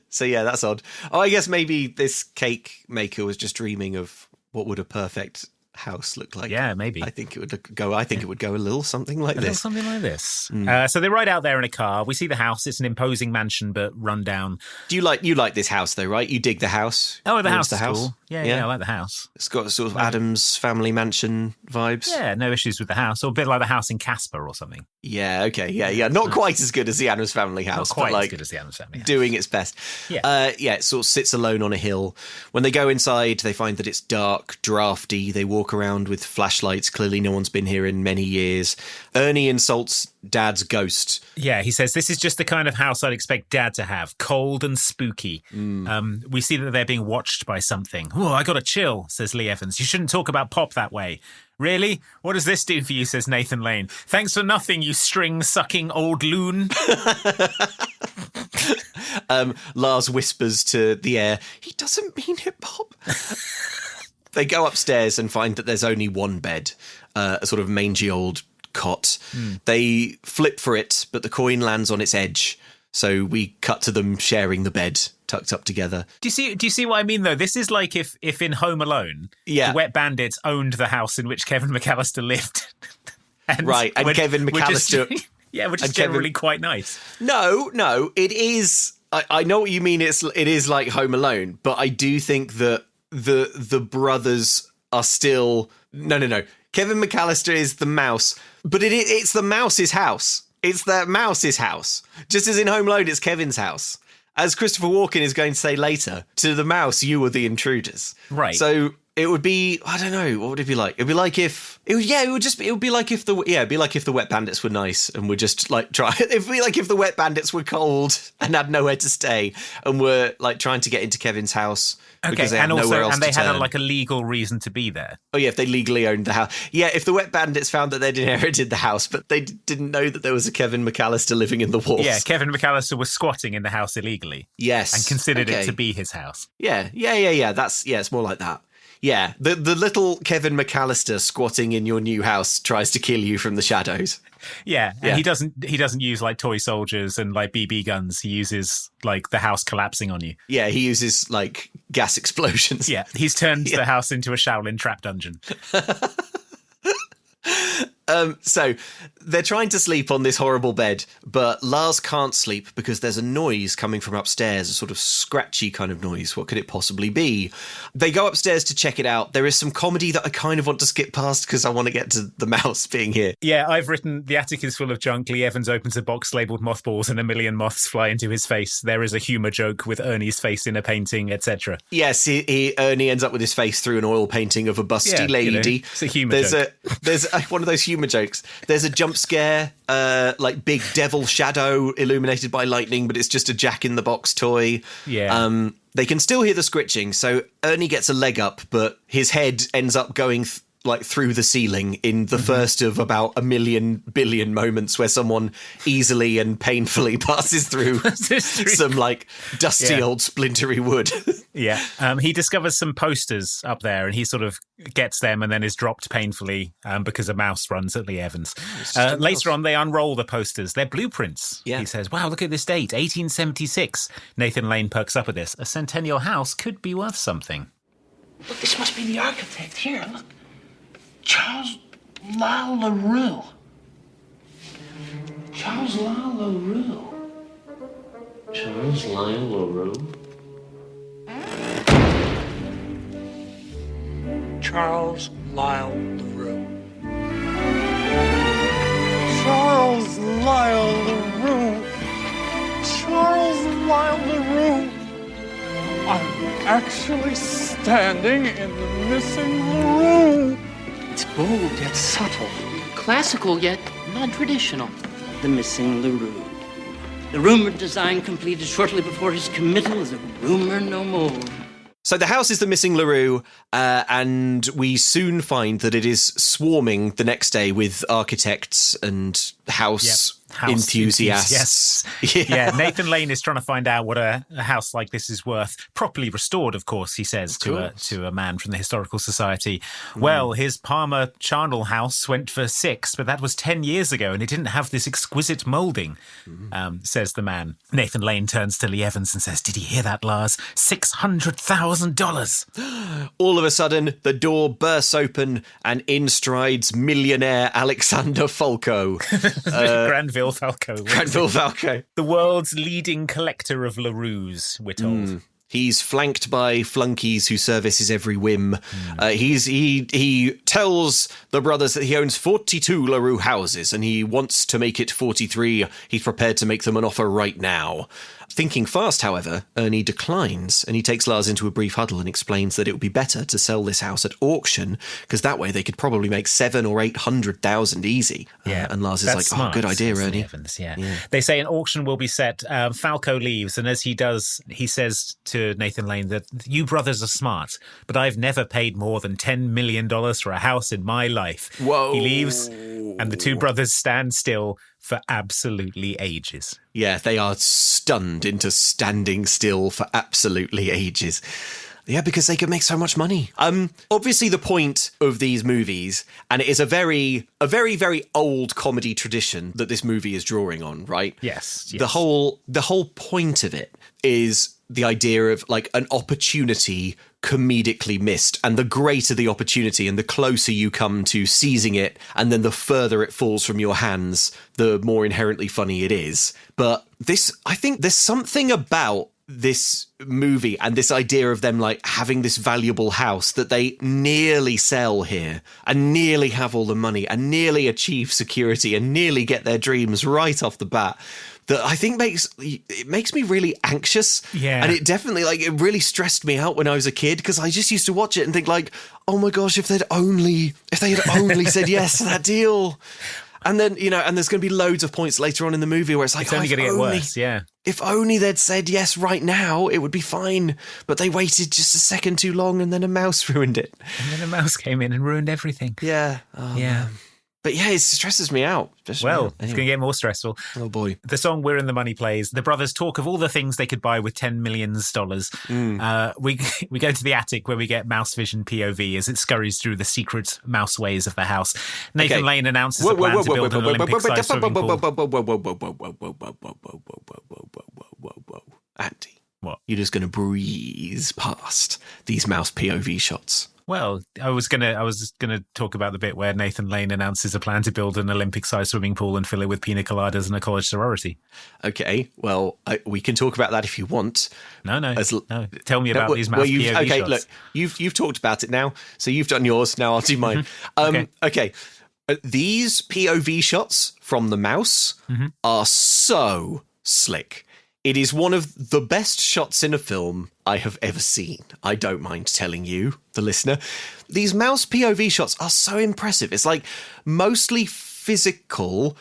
So yeah, that's odd. Oh, I guess maybe this cake maker was just dreaming of what would a perfect house look like? Yeah, maybe. I think it would go a little something like this. Something like this. So they ride out there in a car. We see the house. It's an imposing mansion, but run down. Do you like this house though, right? You dig the house? Oh, the house is cool. Yeah, I like the house. It's got sort of Addams Family Mansion vibes. Yeah, no issues with the house. Or a bit like the house in Casper or something. Yeah, okay. Yeah. Not quite as good as the Addams Family house. Not quite but as good as the Addams Family house. Doing its best. Yeah. It sort of sits alone on a hill. When they go inside, they find that it's dark, drafty. They walk around with flashlights. Clearly no one's been here in many years. Ernie insults Dad's ghost. Yeah, he says, this is just the kind of house I'd expect Dad to have. Cold and spooky. We see that they're being watched by something. Oh, I got a chill, says Lee Evans. You shouldn't talk about Pop that way. Really? What does this do for you, says Nathan Lane. Thanks for nothing, you string-sucking old loon. Lars whispers to the air, he doesn't mean it, Pop. They go upstairs and find that there's only one bed, a sort of mangy old cot. They flip for it, but the coin lands on its edge. So we cut to them sharing the bed, tucked up together. Do you see what I mean, though? This is like if in Home Alone, the Wet Bandits owned the house in which Kevin McCallister lived. and Kevin McCallister... which is generally quite nice. No, it is... I know what you mean, it is like Home Alone, but I do think that the brothers are still... No. Kevin McCallister is the mouse, but it's the mouse's house. It's the mouse's house. Just as in Home Alone, it's Kevin's house. As Christopher Walken is going to say later, to the mouse, you were the intruders. Right. So it would be, I don't know, what would it be like? It'd be like if the Wet Bandits were nice and were just like it'd be like if the Wet Bandits were cold and had nowhere to stay and were like trying to get into Kevin's house. Because they had nowhere else to turn. Had a legal reason to be there. Oh yeah, if they legally owned the house. Yeah, if the Wet Bandits found that they'd inherited the house, but they didn't know that there was a Kevin McCallister living in the walls. Yeah, Kevin McCallister was squatting in the house illegally. Yes. And considered it to be his house. Yeah. It's more like that. Yeah, the little Kevin McCallister squatting in your new house tries to kill you from the shadows. Yeah, and he doesn't use like toy soldiers and like BB guns. He uses like the house collapsing on you. Yeah, he uses like gas explosions. Yeah, he's turned the house into a Shaolin trap dungeon. So they're trying to sleep on this horrible bed, but Lars can't sleep because there's a noise coming from upstairs, a sort of scratchy kind of noise. What could it possibly be? They go upstairs to check it out. There is some comedy that I kind of want to skip past because I want to get to the mouse being here. Yeah, I've written, the attic is full of junk. Lee Evans opens a box labelled mothballs and a million moths fly into his face. There is a humour joke with Ernie's face in a painting, etc. Yes, Ernie ends up with his face through an oil painting of a busty lady. It's a humour joke. There's one of those humour jokes. There's a jump scare, like big devil shadow illuminated by lightning, but it's just a Jack-in-the-Box toy. Yeah. They can still hear the scritching, so Ernie gets a leg up, but his head ends up going through the ceiling in the first of about a billion moments where someone easily and painfully passes through some like dusty old splintery wood. Yeah. He discovers some posters up there and he sort of gets them and then is dropped painfully because a mouse runs at Lee Evans. Later on, they unroll the posters. They're blueprints. Yeah. He says, wow, look at this date, 1876. Nathan Lane perks up at this. A centennial house could be worth something. Look, this must be the architect. Here, look. Charles Lyle LaRue. Charles Lyle LaRue. Charles Lyle LaRue? Charles Lyle LaRue. Charles Lyle LaRue. Charles Lyle LaRue. I'm actually standing in the missing LaRue. It's bold yet subtle. Classical yet non-traditional. The missing LaRue. The rumored design completed shortly before his committal is a rumor no more. So the house is the missing LaRue, and we soon find that it is swarming the next day with architects and house enthusiasts. Yeah, Nathan Lane is trying to find out what a house like this is worth. Properly restored, of course, he says to a man from the Historical Society. Well, his Parma charnel house went for 6, but that was 10 years ago, and it didn't have this exquisite moulding, says the man. Nathan Lane turns to Lee Evans and says, "Did you hear that, Lars? $600,000. All of a sudden, the door bursts open and in strides millionaire Alexander Falco. Granville Falco. Granville Falco. The world's leading collector of LaRues, we're told. He's flanked by flunkies who service his every whim. He tells the brothers that he owns 42 LaRue houses and he wants to make it 43. He's prepared to make them an offer right now. Thinking fast, however, Ernie declines, and he takes Lars into a brief huddle and explains that it would be better to sell this house at auction, because that way they could probably make 700,000 or 800,000 easy. And Lars is like, smart, good idea, Ernie. Evans, They say an auction will be set. Falco leaves, and as he does, he says to Nathan Lane that you brothers are smart, but I've never paid more than $10 million for a house in my life. Whoa. He leaves, and the two brothers stand still for absolutely ages. Yeah, they are stunned into standing still for absolutely ages. Yeah, because they could make so much money. Obviously, the point of these movies, and it is a very, very old comedy tradition that this movie is drawing on, right? Yes. The whole point of it is the idea of like an opportunity comedically missed, and the greater the opportunity and the closer you come to seizing it, and then the further it falls from your hands, the more inherently funny it is. But I think there's something about this movie and this idea of them like having this valuable house that they nearly sell here and nearly have all the money and nearly achieve security and nearly get their dreams right off the bat, that I think makes me really anxious. Yeah. And it definitely, like, it really stressed me out when I was a kid, because I just used to watch it and think like, oh my gosh, if they had only said yes to that deal. And then, you know, and there's going to be loads of points later on in the movie where it's like, it's only going to get worse, yeah. If only they'd said yes right now, it would be fine. But they waited just a second too long, and then a mouse ruined it. And then a mouse came in and ruined everything. Yeah. Oh, yeah. Man. But yeah, it stresses me out. It's going to get more stressful. Oh boy. The song We're in the Money plays. The brothers talk of all the things they could buy with $10 million. We go to the attic where we get mouse vision POV as it scurries through the secret mouse ways of the house. Nathan Lane announces a plan to build an Olympic-sized swimming pool. Andy, what? You're just going to breeze past these mouse POV shots. Well, I was gonna talk about the bit where Nathan Lane announces a plan to build an Olympic-sized swimming pool and fill it with pina coladas and a college sorority. Okay, well, we can talk about that if you want. No. Tell me about these mouse POV shots. Okay, look, you've talked about it now, so you've done yours. Now I'll do mine. Okay. These POV shots from the mouse are so slick. It is one of the best shots in a film I have ever seen. I don't mind telling you, the listener. These mouse POV shots are so impressive. It's like mostly physical,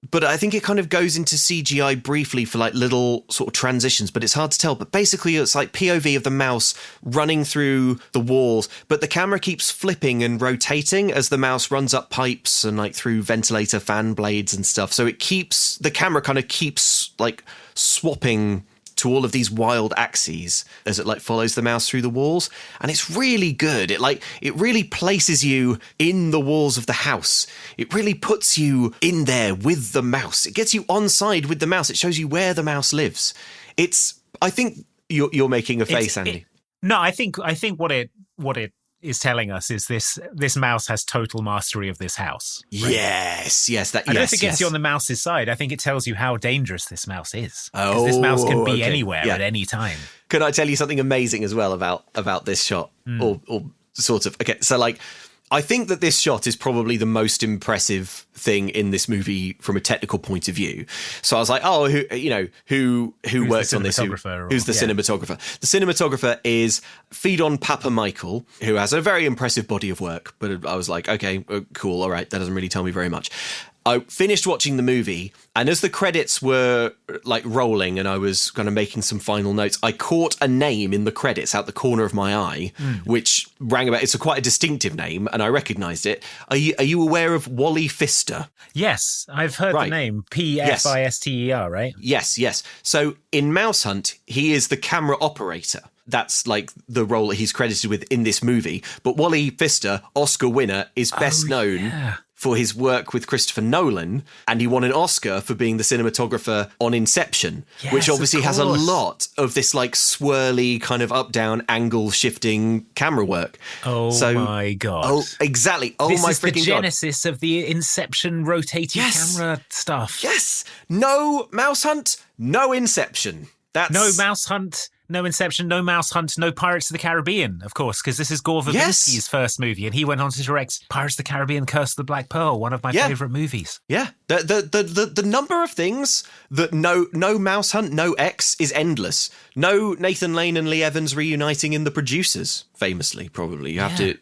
but I think it kind of goes into CGI briefly for like little sort of transitions, but it's hard to tell. But basically it's like POV of the mouse running through the walls, but the camera keeps flipping and rotating as the mouse runs up pipes and like through ventilator fan blades and stuff. So the camera kind of keeps like swapping to all of these wild axes as it like follows the mouse through the walls, and it's really good. It really places you in the walls of the house. It really puts you in there with the mouse. It gets you on side with the mouse. It shows you where the mouse lives. I think you're making a face, Andy. I think what it is telling us is this mouse has total mastery of this house. Right? Yes. I don't think it gets you on the mouse's side. I think it tells you how dangerous this mouse is. Oh, this mouse can be anywhere at any time. Can I tell you something amazing as well about this shot? Or sort of. Okay, so like, I think that this shot is probably the most impressive thing in this movie from a technical point of view. So I was like, who works on this? Who's the cinematographer? The cinematographer is Fedon Papa-Michael, who has a very impressive body of work. But I was like, okay, cool, all right, that doesn't really tell me very much. I finished watching the movie, and as the credits were like rolling and I was kind of making some final notes, I caught a name in the credits out the corner of my eye, which rang about. It's quite a distinctive name, and I recognised it. Are you aware of Wally Pfister? Yes, I've heard the name. Pfister, right? Yes. So in Mouse Hunt, he is the camera operator. That's like the role that he's credited with in this movie. But Wally Pfister, Oscar winner, is best known for his work with Christopher Nolan, and he won an Oscar for being the cinematographer on Inception, which obviously has a lot of this like swirly kind of up-down angle shifting camera work. My God. Oh, exactly. Oh, this my is freaking God. the genesis of the Inception rotating camera stuff. Yes. No Mouse Hunt, no Inception. That's... No Mouse Hunt, no Inception, no Mouse Hunt, no Pirates of the Caribbean, of course, because this is Gore Verbinski's first movie, and he went on to direct Pirates of the Caribbean, Curse of the Black Pearl, one of my favourite movies. Yeah, the number of things that no Mouse Hunt, no X is endless. No Nathan Lane and Lee Evans reuniting in The Producers, famously, probably. You have to,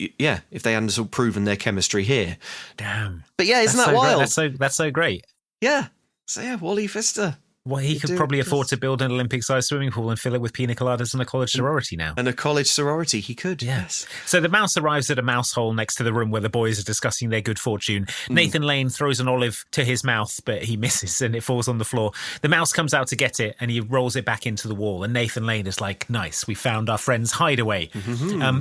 if they hadn't sort of proven their chemistry here. Damn. But yeah, isn't that wild? That's so great. Yeah. So yeah, Wally Pfister. Well, he could probably afford to build an Olympic-sized swimming pool and fill it with pina coladas and a college sorority now. And a college sorority, he could. Yes. So the mouse arrives at a mouse hole next to the room where the boys are discussing their good fortune. Nathan Lane throws an olive to his mouth, but he misses and it falls on the floor. The mouse comes out to get it and he rolls it back into the wall. And Nathan Lane is like, nice, we found our friend's hideaway.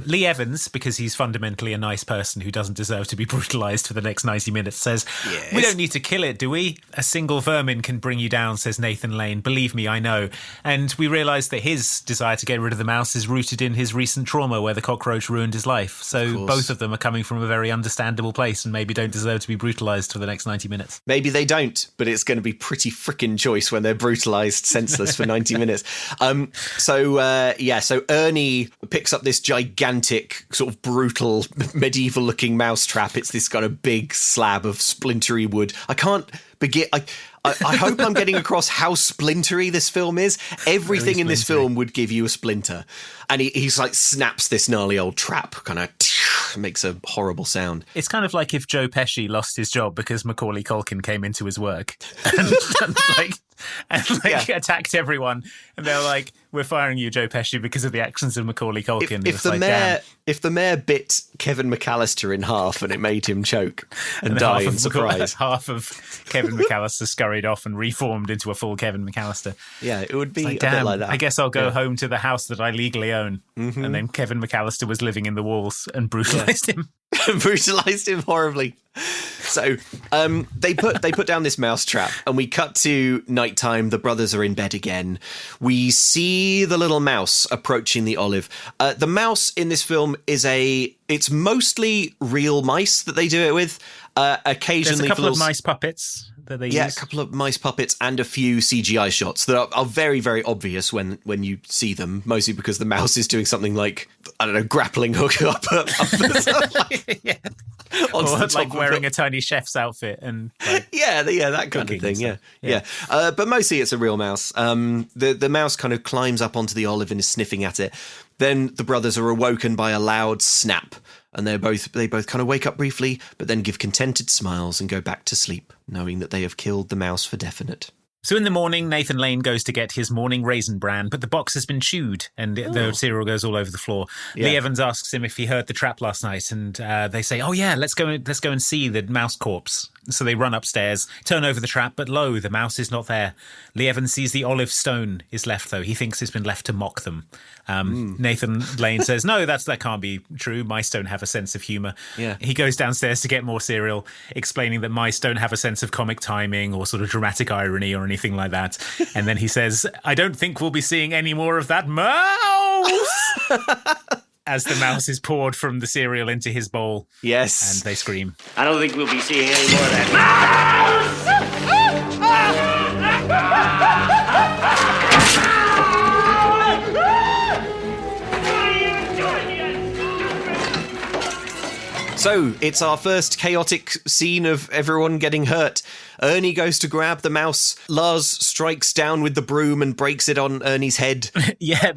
Lee Evans, because he's fundamentally a nice person who doesn't deserve to be brutalised for the next 90 minutes, says, we don't need to kill it, do we? A single vermin can bring you down, says Nathan Lane. Believe me, I know. And we realise that his desire to get rid of the mouse is rooted in his recent trauma where the cockroach ruined his life. So both of them are coming from a very understandable place and maybe don't deserve to be brutalised for the next 90 minutes. Maybe they don't, but it's going to be pretty frickin' choice when they're brutalised senseless for 90 minutes. So Ernie picks up this gigantic, sort of brutal, medieval-looking mousetrap. It's this kind of big slab of splintery wood. I can't begin... I hope I'm getting across how splintery this film is. Everything in this film would give you a splinter. And he's like snaps this gnarly old trap, kind of makes a horrible sound. It's kind of like if Joe Pesci lost his job because Macaulay Culkin came into his work and attacked everyone. And they're like, we're firing you, Joe Pesci, because of the actions of Macaulay Culkin. If the mayor bit Kevin McCallister in half and it made him choke and die in surprise. Half of Kevin McCallister scurried off and reformed into a full Kevin McCallister. Yeah, it would be a bit like that. I guess I'll go home to the house that I legally own. And then Kevin McCallister was living in the walls and brutalised him. Brutalised him horribly. So they put down this mouse trap and we cut to nighttime. The brothers are in bed again. We see the little mouse approaching the olive. The mouse in this film it's mostly real mice that they do it with. Occasionally, there's a couple of mice puppets that they use. Yeah, a couple of mice puppets and a few CGI shots that are very, very obvious when you see them, mostly because the mouse is doing something like, I don't know, grappling hook up or like wearing a tiny chef's outfit and like, that kind of thing. Yeah. But mostly it's a real mouse. The mouse kind of climbs up onto the olive and is sniffing at it. Then the brothers are awoken by a loud snap. And they both kind of wake up briefly, but then give contented smiles and go back to sleep, knowing that they have killed the mouse for definite. So in the morning, Nathan Lane goes to get his morning raisin bran, but the box has been chewed and the cereal goes all over the floor. Yeah. Lee Evans asks him if he heard the trap last night, and they say, "Oh yeah, let's go and see the mouse corpse." So they run upstairs, turn over the trap, but lo, the mouse is not there. Lee Evans sees the olive stone is left, though. He thinks it's been left to mock them. Nathan Lane says, no, that can't be true. Mice don't have a sense of humour. Yeah. He goes downstairs to get more cereal, explaining that mice don't have a sense of comic timing or sort of dramatic irony or anything like that. And then he says, I don't think we'll be seeing any more of that mouse! As the mouse is poured from the cereal into his bowl. Yes. And they scream. I don't think we'll be seeing any more of that. So it's our first chaotic scene of everyone getting hurt. Ernie goes to grab the mouse. Lars strikes down with the broom and breaks it on Ernie's head. Yeah,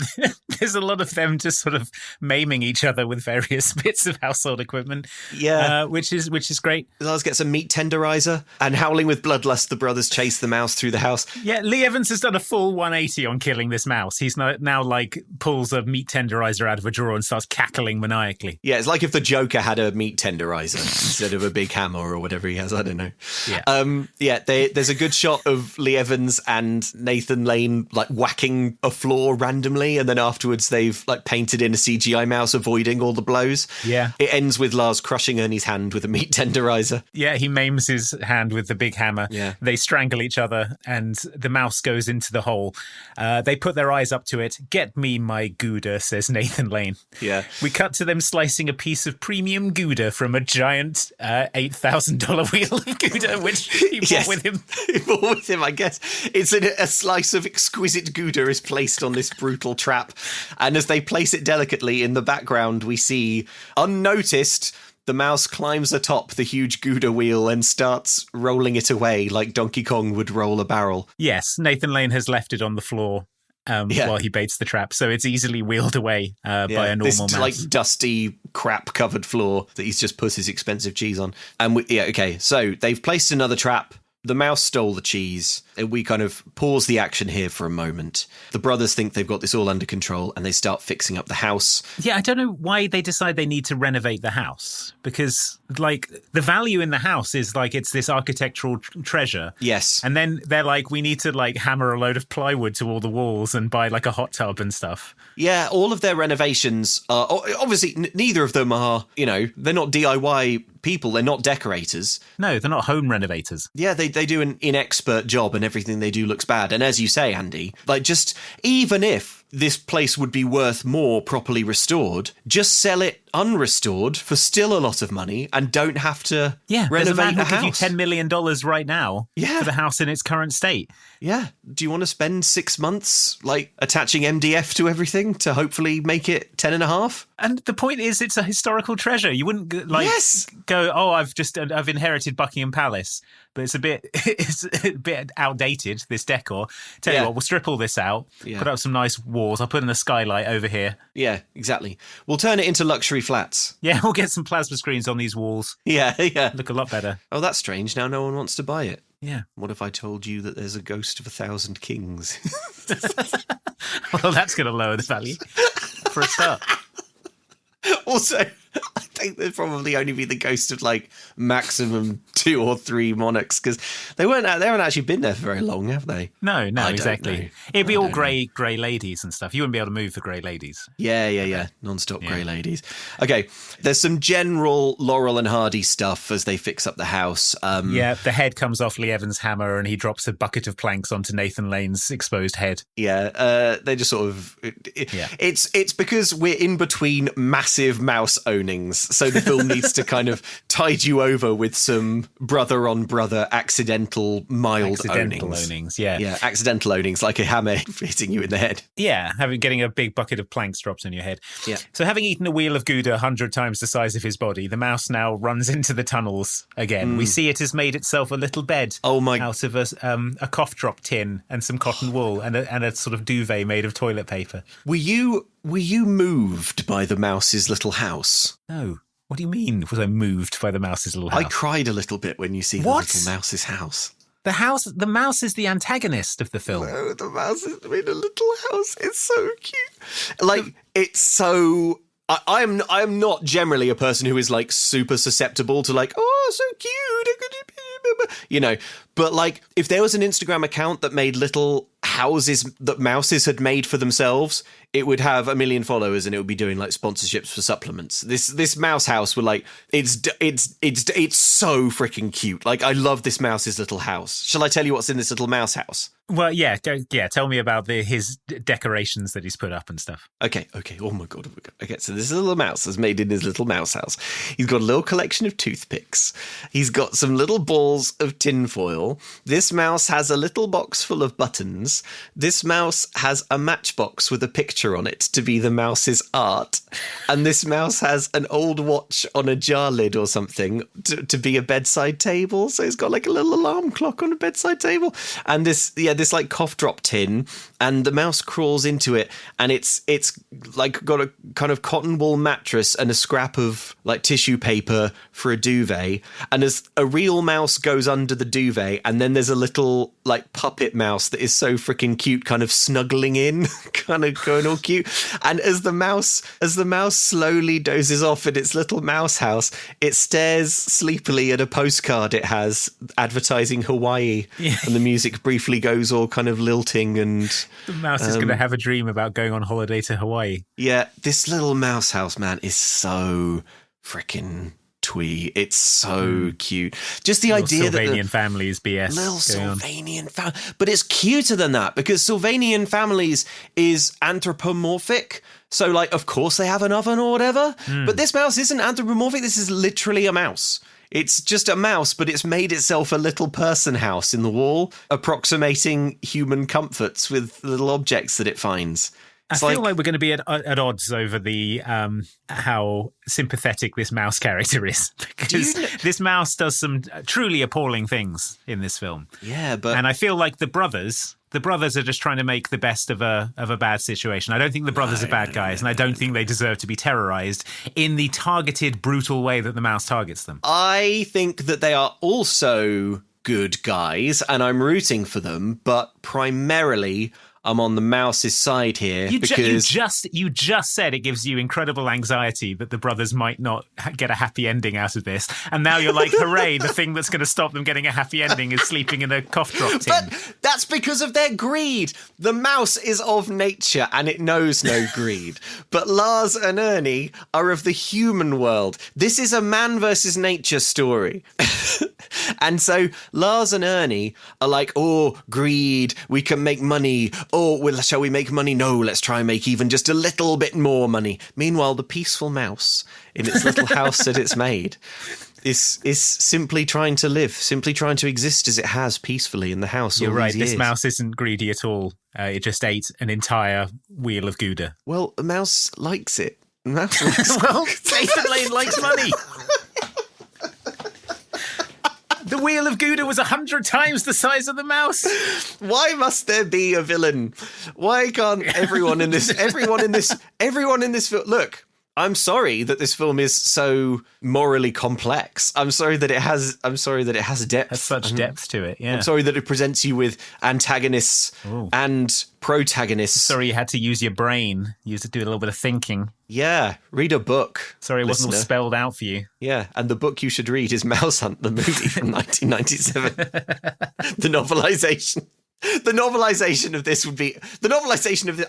there's a lot of them just sort of maiming each other with various bits of household equipment. Yeah. Which is great. Lars gets a meat tenderizer, and howling with bloodlust, the brothers chase the mouse through the house. Yeah, Lee Evans has done a full 180 on killing this mouse. He's now like pulls a meat tenderizer out of a drawer and starts cackling maniacally. Yeah, it's like if the Joker had a meat tenderizer instead of a big hammer or whatever he has. I don't know. Yeah. There's a good shot of Lee Evans and Nathan Lane like whacking a floor randomly, and then afterwards they've like painted in a CGI mouse avoiding all the blows. Yeah. It ends with Lars crushing Ernie's hand with a meat tenderizer. Yeah, he maims his hand with the big hammer. Yeah. They strangle each other and the mouse goes into the hole. They put their eyes up to it. Get me my Gouda, says Nathan Lane. Yeah. We cut to them slicing a piece of premium Gouda from a giant $8,000 wheel of Gouda, which he brought with him. He brought with him, I guess. It's a slice of exquisite Gouda is placed on this brutal trap. And as they place it delicately in the background, we see, unnoticed, the mouse climbs atop the huge Gouda wheel and starts rolling it away like Donkey Kong would roll a barrel. Yes, Nathan Lane has left it on the floor while he baits the trap, so it's easily wheeled away by a normal mouse. This like dusty, crap-covered floor that he's just put his expensive cheese on. And so they've placed another trap. The mouse stole the cheese. We kind of pause the action here for a moment. The brothers think they've got this all under control and they start fixing up the house. Yeah, I don't know why they decide they need to renovate the house, because like the value in the house is like it's this architectural treasure. Yes. And then they're like, we need to like hammer a load of plywood to all the walls and buy like a hot tub and stuff. Yeah, all of their renovations are obviously neither of them are, they're not DIY people. They're not decorators. No, they're not home renovators. Yeah, they do an inexpert job and everything they do looks bad. And as you say, Andy, like just even if this place would be worth more properly restored, just sell it unrestored for still a lot of money and don't have to renovate the house. Give you $10 million right now for the house in its current state. Yeah. Do you want to spend 6 months like attaching MDF to everything to hopefully make it 10.5? And the point is, it's a historical treasure. You wouldn't go, oh, I've inherited Buckingham Palace, but it's a bit outdated, this decor. Tell you what, we'll strip all this out, put up some nice walls. I'll put in a skylight over here. Yeah, exactly. We'll turn it into luxury flats. Yeah, we'll get some plasma screens on these walls. Yeah. Look a lot better. Oh, that's strange. Now no one wants to buy it. Yeah. What if I told you that there's a ghost of 1,000 kings? Well, that's going to lower the value for a start. Also, I think there'd probably only be the ghost of like maximum 2 or 3 monarchs, because they haven't actually been there for very long, have they? No, exactly. It'd be all grey ladies and stuff. You wouldn't be able to move the grey ladies. Yeah. Non-stop grey ladies. Okay, there's some general Laurel and Hardy stuff as they fix up the house. The head comes off Lee Evans' hammer and he drops a bucket of planks onto Nathan Lane's exposed head. Yeah, they just sort of... It's because we're in between massive mouse ownings, so the film needs to kind of tide you over with some brother-on-brother accidental ownings. Yeah, accidental ownings, like a hammer hitting you in the head. Yeah, getting a big bucket of planks dropped on your head. Yeah. So having eaten a wheel of Gouda 100 times the size of his body, the mouse now runs into the tunnels again. We see it has made itself a little bed out of a cough drop tin and some cotton wool and a sort of duvet made of toilet paper. Were you moved by the mouse's little house? No. What do you mean, was I moved by the mouse's little house? I cried a little bit when you see the little mouse's house. The mouse is the antagonist of the film. No, the mouse is in a little house. It's so cute. Like, it's so... I am not generally a person who is, like, super susceptible to, like, oh, so cute. But, like, if there was an Instagram account that made little houses that mouses had made for themselves, it would have 1 million followers and it would be doing like sponsorships for supplements. This mouse house were like, it's so freaking cute. Like, I love this mouse's little house. Shall I tell you what's in this little mouse house? Well, yeah, tell me about his decorations that he's put up and stuff. Okay. Oh my god. Okay, so this little mouse is made in his little mouse house. He's got a little collection of toothpicks. He's got some little balls of tinfoil. This mouse has a little box full of buttons. This mouse has a matchbox with a picture on it to be the mouse's art. And this mouse has an old watch on a jar lid or something to be a bedside table. So he's got like a little alarm clock on a bedside table. And this like cough drop tin, and the mouse crawls into it, and it's like got a kind of cotton wool mattress and a scrap of like tissue paper for a duvet, and as a real mouse goes under the duvet, and then there's a little like puppet mouse that is so freaking cute, kind of snuggling in, kind of going all cute. And as the mouse slowly dozes off in its little mouse house, it stares sleepily at a postcard it has advertising Hawaii, and the music briefly goes all kind of lilting, and the mouse is going to have a dream about going on holiday to Hawaii. Yeah, this little mouse house, man, is so freaking twee. It's so cute. Just the idea that Sylvanian Families BS. Little Sylvanian family. But it's cuter than that, because Sylvanian Families is anthropomorphic. So, like, of course they have an oven or whatever. But this mouse isn't anthropomorphic. This is literally a mouse. It's just a mouse, but it's made itself a little person house in the wall, approximating human comforts with little objects that it finds. I feel like we're going to be at odds over the how sympathetic this mouse character is, because this mouse does some truly appalling things in this film. Yeah, and I feel like the brothers are just trying to make the best of a bad situation. I don't think the brothers are bad guys, and I don't think they deserve to be terrorized in the targeted, brutal way that the mouse targets them. I think that they are also good guys, and I'm rooting for them, but primarily I'm on the mouse's side here because you just said it gives you incredible anxiety that the brothers might not get a happy ending out of this, and now you're like, hooray, the thing that's going to stop them getting a happy ending is sleeping in a cough drop tin. But that's because of their greed. The mouse is of nature and it knows no greed. But Lars and Ernie are of the human world. This is a man versus nature story. And so Lars and Ernie are like, oh, greed, we can make money. Oh, well, shall we make money? No, let's try and make even just a little bit more money. Meanwhile, the peaceful mouse in its little house that it's made is simply trying to live, simply trying to exist as it has peacefully in the house. You're right, this mouse isn't greedy at all. It just ate an entire wheel of Gouda. Well, a mouse likes it. Mouse likes well, Nathan Lane likes money. The wheel of Gouda was 100 times the size of the mouse. Why must there be a villain? Why can't everyone in this film? Look, I'm sorry that this film is so morally complex. I'm sorry that it has depth. Has such depth to it, yeah. I'm sorry that it presents you with antagonists and protagonists. Sorry you had to use your brain. You had to do a little bit of thinking. Yeah, read a book. Sorry it wasn't all spelled out for you. Yeah, and the book you should read is Mouse Hunt, the movie from 1997. The novelization. The novelization of this would be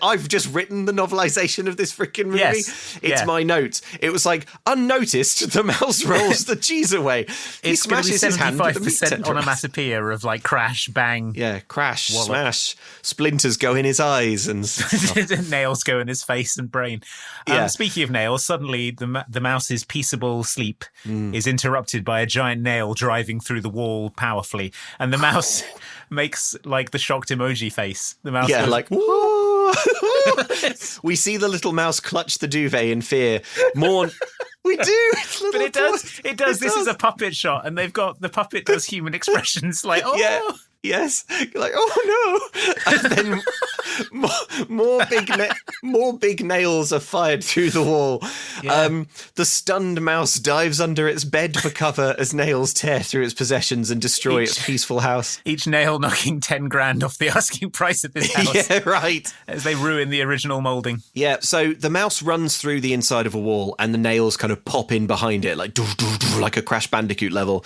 I've just written the novelization of this freaking movie. Yes. It's my notes. It was like, unnoticed, the mouse rolls the cheese away. He smashes his hand with the meat 75% onomatopoeia of like crash, bang. Yeah, crash, wallop, smash, splinters go in his eyes and nails go in his face and brain. Speaking of nails, suddenly the mouse's peaceable sleep is interrupted by a giant nail driving through the wall powerfully, and the mouse makes like the shocked emoji face. The mouse goes, like we see the little mouse clutch the duvet in fear. More we do, but it does. This is a puppet shot, and the puppet does human expressions like, oh yeah. Yes, you're like, oh no, and then more big nails are fired through the wall. Yeah. The stunned mouse dives under its bed for cover as nails tear through its possessions and destroy its peaceful house. Each nail knocking 10 grand off the asking price of this house. Yeah, right. As they ruin the original moulding. Yeah, so the mouse runs through the inside of a wall, and the nails kind of pop in behind it, like a Crash Bandicoot level.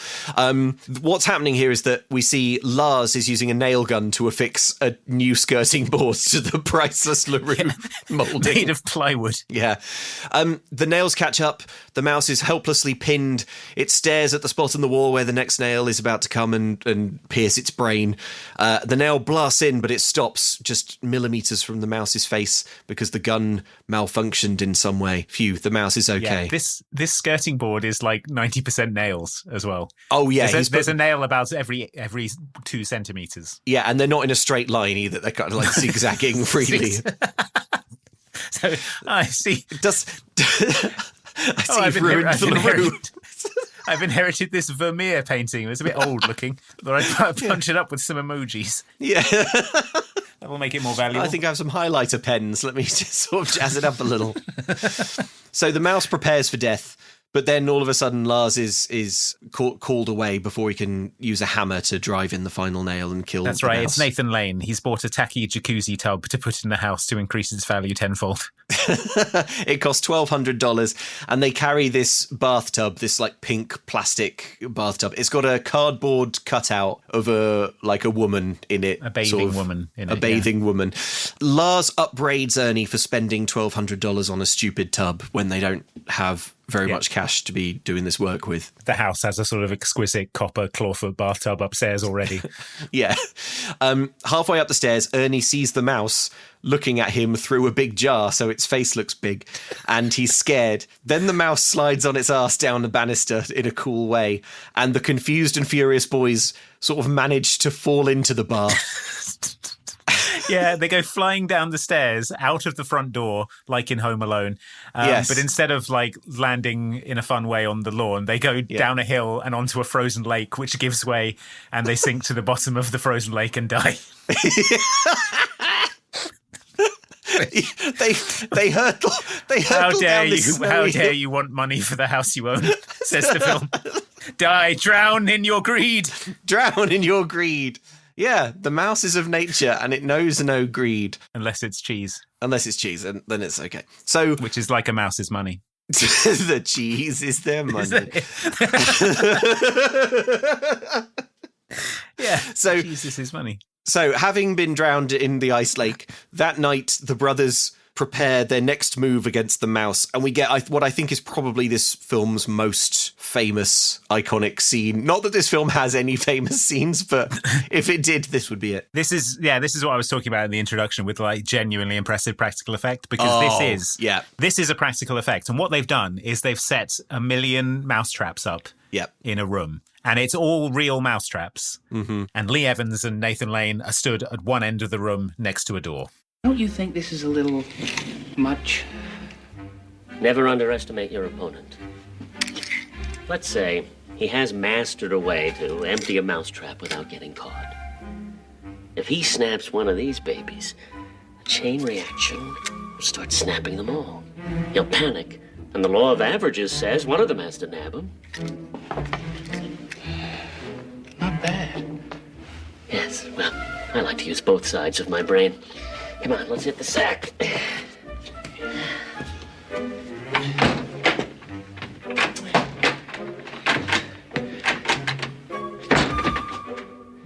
What's happening here is that we see Lars is using a nail gun to affix a new skirting board doors to the priceless LaRue moulding. Made of plywood. Yeah. The nails catch up. The mouse is helplessly pinned. It stares at the spot on the wall where the next nail is about to come and pierce its brain. The nail blasts in, but it stops just millimeters from the mouse's face because the gun malfunctioned in some way. Phew, the mouse is okay. Yeah, this skirting board is like 90% nails as well. Oh, yeah. There's a nail about every 2 centimeters. Yeah, and they're not in a straight line either. They're kind of like zigzagging freely. So I see. I've inherited this Vermeer painting. It's a bit old looking. But I punch it up with some emojis. Yeah. That will make it more valuable. I think I have some highlighter pens. Let me just sort of jazz it up a little. So the mouse prepares for death, but then all of a sudden Lars is called away before he can use a hammer to drive in the final nail and kill That's the right. mouse. It's Nathan Lane. He's bought a tacky jacuzzi tub to put in the house to increase its value tenfold. It costs $1,200, and they carry this bathtub, this like pink plastic bathtub. It's got a cardboard cutout of a woman in it, a bathing woman in it. A bathing woman. Lars upbraids Ernie for spending $1,200 on a stupid tub when they don't have very much cash to be doing this work with. The house has a sort of exquisite copper clawfoot bathtub upstairs already. Yeah. Halfway up the stairs, Ernie sees the mouse looking at him through a big jar, so its face looks big, and he's scared. Then the mouse slides on its ass down the banister in a cool way, and the confused and furious boys sort of manage to fall into the bath. Yeah, they go flying down the stairs out of the front door, like in Home Alone. Yes. But instead of like landing in a fun way on the lawn, they go down a hill and onto a frozen lake, which gives way, and they sink to the bottom of the frozen lake and die. They hurtle. How dare down you? How dare you want money for the house you own? Says the film. Die, drown in your greed. Drown in your greed. Yeah, the mouse is of nature and it knows no greed. Unless it's cheese. Unless it's cheese, and then it's okay. So, which is like a mouse's money. The cheese is their money. Yeah, so cheese is his money. So, having been drowned in the ice lake, that night the brothers prepare their next move against the mouse, and we get what I think is probably this film's most famous, iconic scene. Not that this film has any famous scenes, but if it did, this would be it. This is what I was talking about in the introduction with like genuinely impressive practical effect, because this is a practical effect, and what they've done is they've set 1 million mouse traps up in a room. And it's all real mouse traps. Mm-hmm. And Lee Evans and Nathan Lane are stood at one end of the room next to a door. Don't you think this is a little much? Never underestimate your opponent. Let's say he has mastered a way to empty a mousetrap without getting caught. If he snaps one of these babies, a chain reaction will start snapping them all. He'll panic, and the law of averages says one of them has to nab him. Not bad. Yes, well, I like to use both sides of my brain. Come on, let's hit the sack.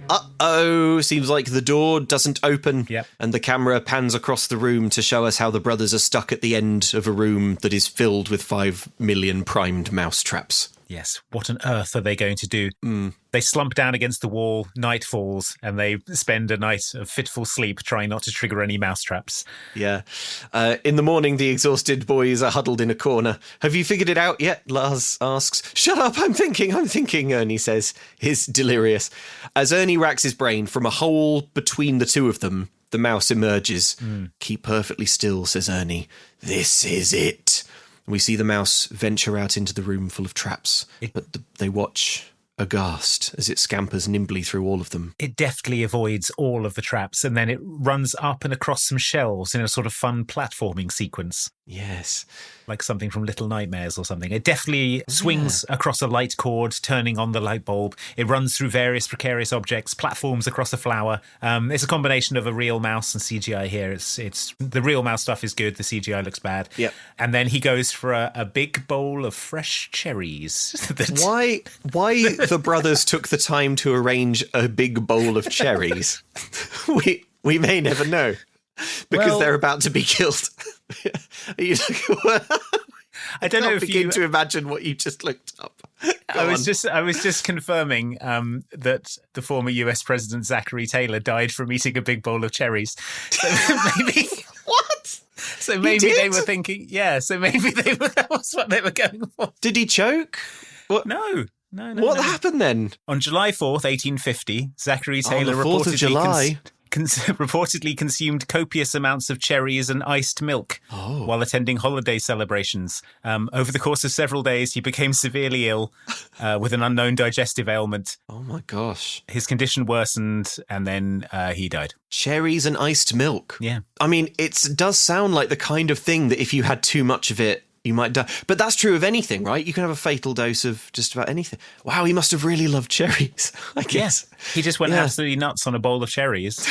Uh-oh, seems like the door doesn't open. Yep. And the camera pans across the room to show us how the brothers are stuck at the end of a room that is filled with 5 million primed mouse traps. Yes, what on earth are they going to do? They slump down against the wall, night falls, and they spend a night of fitful sleep trying not to trigger any mouse traps. Yeah. In the morning, the exhausted boys are huddled in a corner. Have you figured it out yet? Lars asks. Shut up, I'm thinking, Ernie says. He's delirious. As Ernie racks his brain, from a hole between the two of them, the mouse emerges. Keep perfectly still, says Ernie. This is it. We see the mouse venture out into the room full of traps, but they watch aghast as it scampers nimbly through all of them. It deftly avoids all of the traps, and then it runs up and across some shelves in a sort of fun platforming sequence. Yes. Like something from Little Nightmares or something. It deftly swings across a light cord, turning on the light bulb. It runs through various precarious objects, platforms across a flower. It's a combination of a real mouse and CGI here. It's the real mouse stuff is good. The CGI looks bad. Yep. And then he goes for a big bowl of fresh cherries. Why the brothers took the time to arrange a big bowl of cherries? We may never know. because they're about to be killed. I don't know if begin to imagine what you just looked up. I was just confirming that the former US President Zachary Taylor died from eating a big bowl of cherries. So maybe what? So maybe they were thinking, so maybe that was what they were going for. Did he choke? What? No. What happened then? On July 4th, 1850, Zachary Taylor the 4th of July. reportedly consumed copious amounts of cherries and iced milk while attending holiday celebrations. Over the course of several days, he became severely ill with an unknown digestive ailment. Oh my gosh. His condition worsened and then he died. Cherries and iced milk. Yeah. I mean, it does sound like the kind of thing that if you had too much of it, you might die. But that's true of anything, right? You can have a fatal dose of just about anything. Wow, he must have really loved cherries, I guess. Yeah. He just went absolutely nuts on a bowl of cherries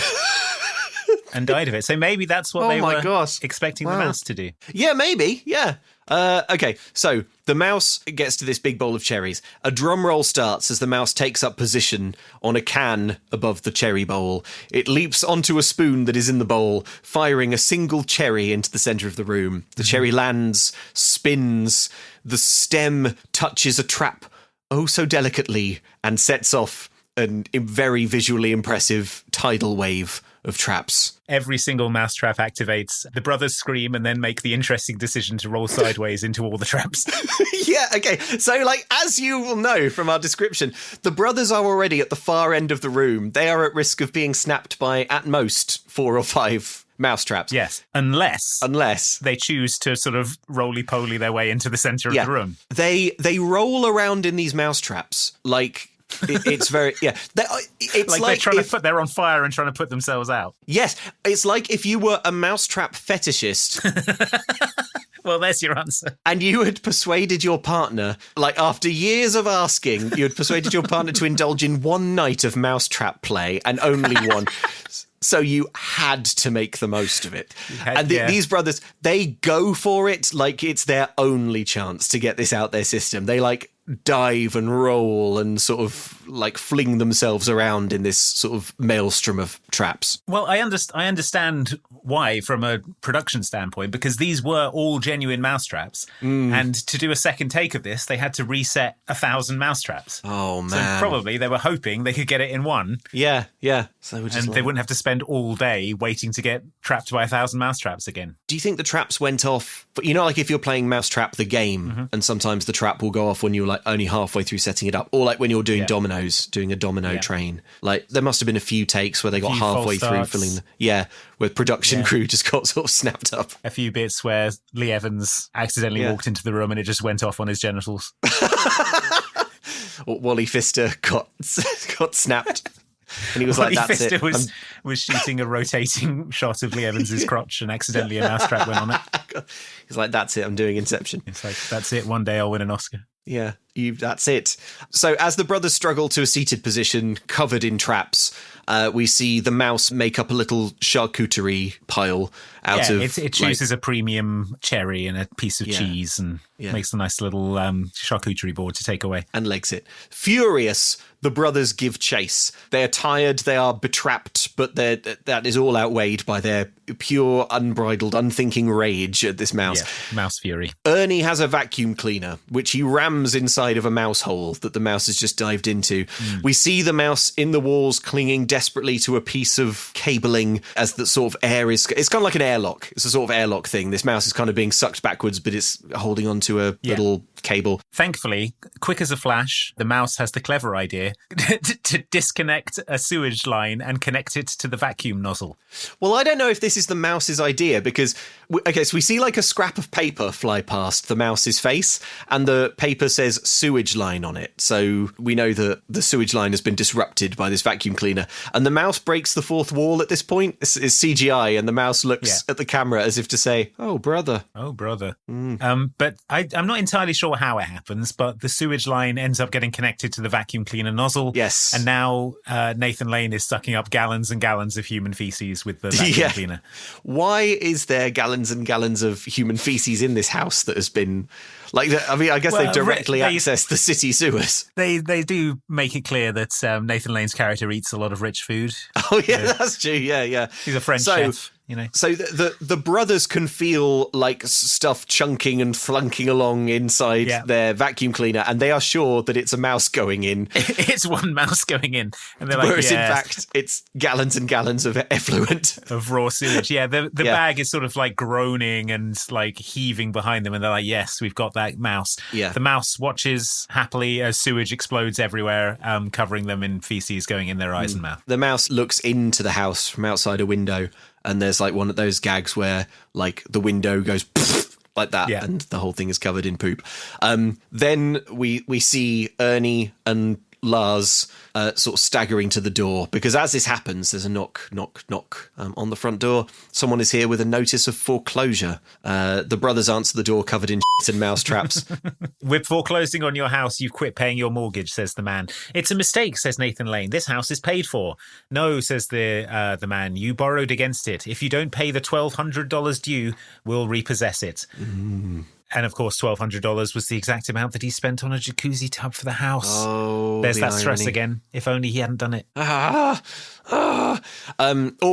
and died of it. So maybe that's what they were expecting the mouse to do. Yeah, maybe. Yeah. Okay, so the mouse gets to this big bowl of cherries. A drum roll starts as the mouse takes up position on a can above the cherry bowl. It leaps onto a spoon that is in the bowl, firing a single cherry into the centre of the room. The cherry lands, spins, the stem touches a trap oh so delicately and sets off a very visually impressive tidal wave of traps. Every single mousetrap activates. The brothers scream and then make the interesting decision to roll sideways into all the traps. Yeah, okay. So, as you will know from our description, the brothers are already at the far end of the room. They are at risk of being snapped by, at most, 4 or 5 mousetraps. Yes, unless they choose to sort of roly-poly their way into the centre of the room. They roll around in these mousetraps it's very it's like they're on fire and trying to put themselves out. Yes, it's like if you were a mousetrap fetishist. Well, there's your answer. And you had persuaded your partner, after years of asking, you had persuaded your partner to indulge in one night of mousetrap play and only one. So you had to make the most of it. These brothers, they go for it like it's their only chance to get this out their system. They dive and roll and sort of fling themselves around in this sort of maelstrom of traps. Well, I understand why from a production standpoint, because these were all genuine mousetraps. And to do a second take of this, they had to reset 1,000 mousetraps. Oh, man. So probably they were hoping they could get it in one. Yeah. So they wouldn't have to spend all day waiting to get trapped by 1,000 mousetraps again. Do you think the traps went off? But if you're playing Mousetrap the game, and sometimes the trap will go off when you're only halfway through setting it up, or when you're doing dominoes, doing a domino train. There must have been a few takes where they got halfway through filling where production crew just got sort of snapped up. A few bits where Lee Evans accidentally walked into the room and it just went off on his genitals. Or Wally Pfister got snapped. And he was Wally that's Pfister it. was shooting a rotating shot of Lee Evans's crotch and accidentally a mousetrap went on it. He's that's it, I'm doing Inception. It's that's it, one day I'll win an Oscar. Yeah, that's it. So as the brothers struggle to a seated position, covered in traps, we see the mouse make up a little charcuterie pile out of... It chooses a premium cherry and a piece of cheese and makes a nice little charcuterie board to take away. And legs it. Furious, the brothers give chase. They are tired, they are betrapped, but that is all outweighed by their pure, unbridled, unthinking rage at this mouse. Yeah, mouse fury. Ernie has a vacuum cleaner, which he rams inside of a mouse hole that the mouse has just dived into. We see the mouse in the walls clinging desperately to a piece of cabling as the sort of air is... It's kind of like an airlock. It's a sort of airlock thing. This mouse is kind of being sucked backwards, but it's holding onto a little cable. Thankfully, quick as a flash, the mouse has the clever idea to disconnect a sewage line and connect it to the vacuum nozzle. Well, I don't know if this is the mouse's idea because, so we see a scrap of paper fly past the mouse's face and the paper says sewage line on it. So we know that the sewage line has been disrupted by this vacuum cleaner and the mouse breaks the fourth wall at this point. It's CGI and the mouse looks at the camera as if to say, oh, brother. Oh, brother. But I'm not entirely sure how it happens, but the sewage line ends up getting connected to the vacuum cleaner nozzle. Yes. And now Nathan Lane is sucking up gallons and gallons of human feces with the vacuum cleaner. Why is there gallons and gallons of human feces in this house that has been... I guess they've directly accessed the city sewers. They do make it clear that Nathan Lane's character eats a lot of rich food. Oh, yeah, that's true. Yeah. He's a French chef. you know. So the brothers can feel like stuff chunking and flunking along inside their vacuum cleaner, and they are sure that it's a mouse going in. It's one mouse going in, and they're like, whereas in fact it's gallons and gallons of effluent, of raw sewage. Yeah, the bag is sort of like groaning and like heaving behind them, and they're like, yes, we've got that mouse. Yeah. The mouse watches happily as sewage explodes everywhere, covering them in feces going in their eyes and mouth. The mouse looks into the house from outside a window, and there's like one of those gags where like the window goes like that, and the whole thing is covered in poop. Then we see Ernie and Lars sort of staggering to the door, because as this happens, there's a knock on the front door. Someone is here with a notice of foreclosure. The brothers answer the door covered in shit and mouse traps. We're foreclosing on your house. You've quit paying your mortgage, says the man. It's a mistake, says Nathan Lane. This house is paid for. No, says the man. You borrowed against it. If you don't pay the $1,200 due, we'll repossess it. And of course, $1,200 was the exact amount that he spent on a jacuzzi tub for the house. Oh, there's that stress again. If only he hadn't done it. Or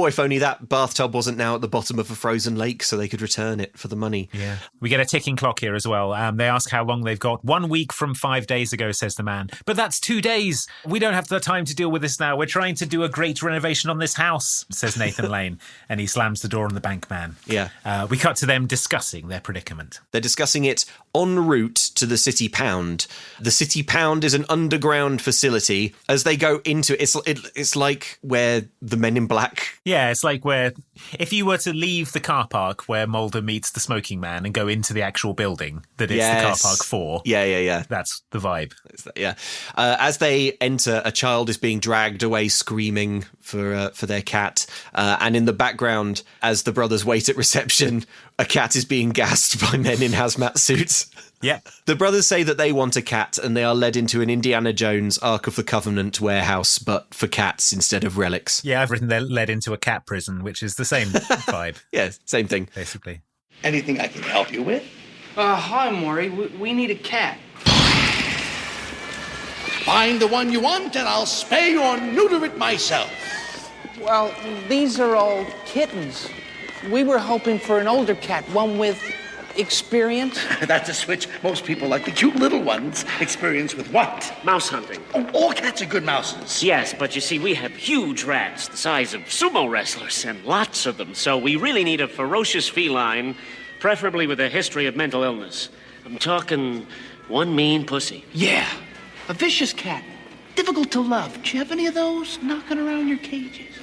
if only that bathtub wasn't now at the bottom of a frozen lake, so they could return it for the money. Yeah. We get a ticking clock here as well. They ask how long they've got. 1 week from 5 days ago, says the man. But that's 2 days. We don't have the time to deal with this now. We're trying to do a great renovation on this house, says Nathan Lane. And he slams the door on the bank man. Yeah. We cut to them discussing their predicament. They're discussing it en route to the City Pound. The City Pound is an underground facility. As they go into it, it's like where the Men in Black... Yeah, it's like where... If you were to leave the car park where Mulder meets the smoking man and go into the actual building that it's the car park for... Yeah. That's the vibe. Yeah. As they enter, a child is being dragged away screaming for their cat. And in the background, as the brothers wait at reception, a cat is being gassed by men in hazmat suits. Yeah. The brothers say that they want a cat, and they are led into an Indiana Jones Ark of the Covenant warehouse, but for cats instead of relics. Yeah, I've written they're led into a cat prison, which is the same vibe. Yeah, same thing. Basically. Anything I can help you with? Hi, Maury. We need a cat. Find the one you want, and I'll spay or neuter it myself. Well, these are all kittens. We were hoping for an older cat, one with experience. That's a switch. Most people like the cute little ones. Experience with what? Mouse hunting. Oh, all cats are good mouses. Yes, but you see, we have huge rats the size of sumo wrestlers, and lots of them. So we really need a ferocious feline, preferably with a history of mental illness. I'm talking one mean pussy. Yeah, a vicious cat. Difficult to love. Do you have any of those knocking around your cages?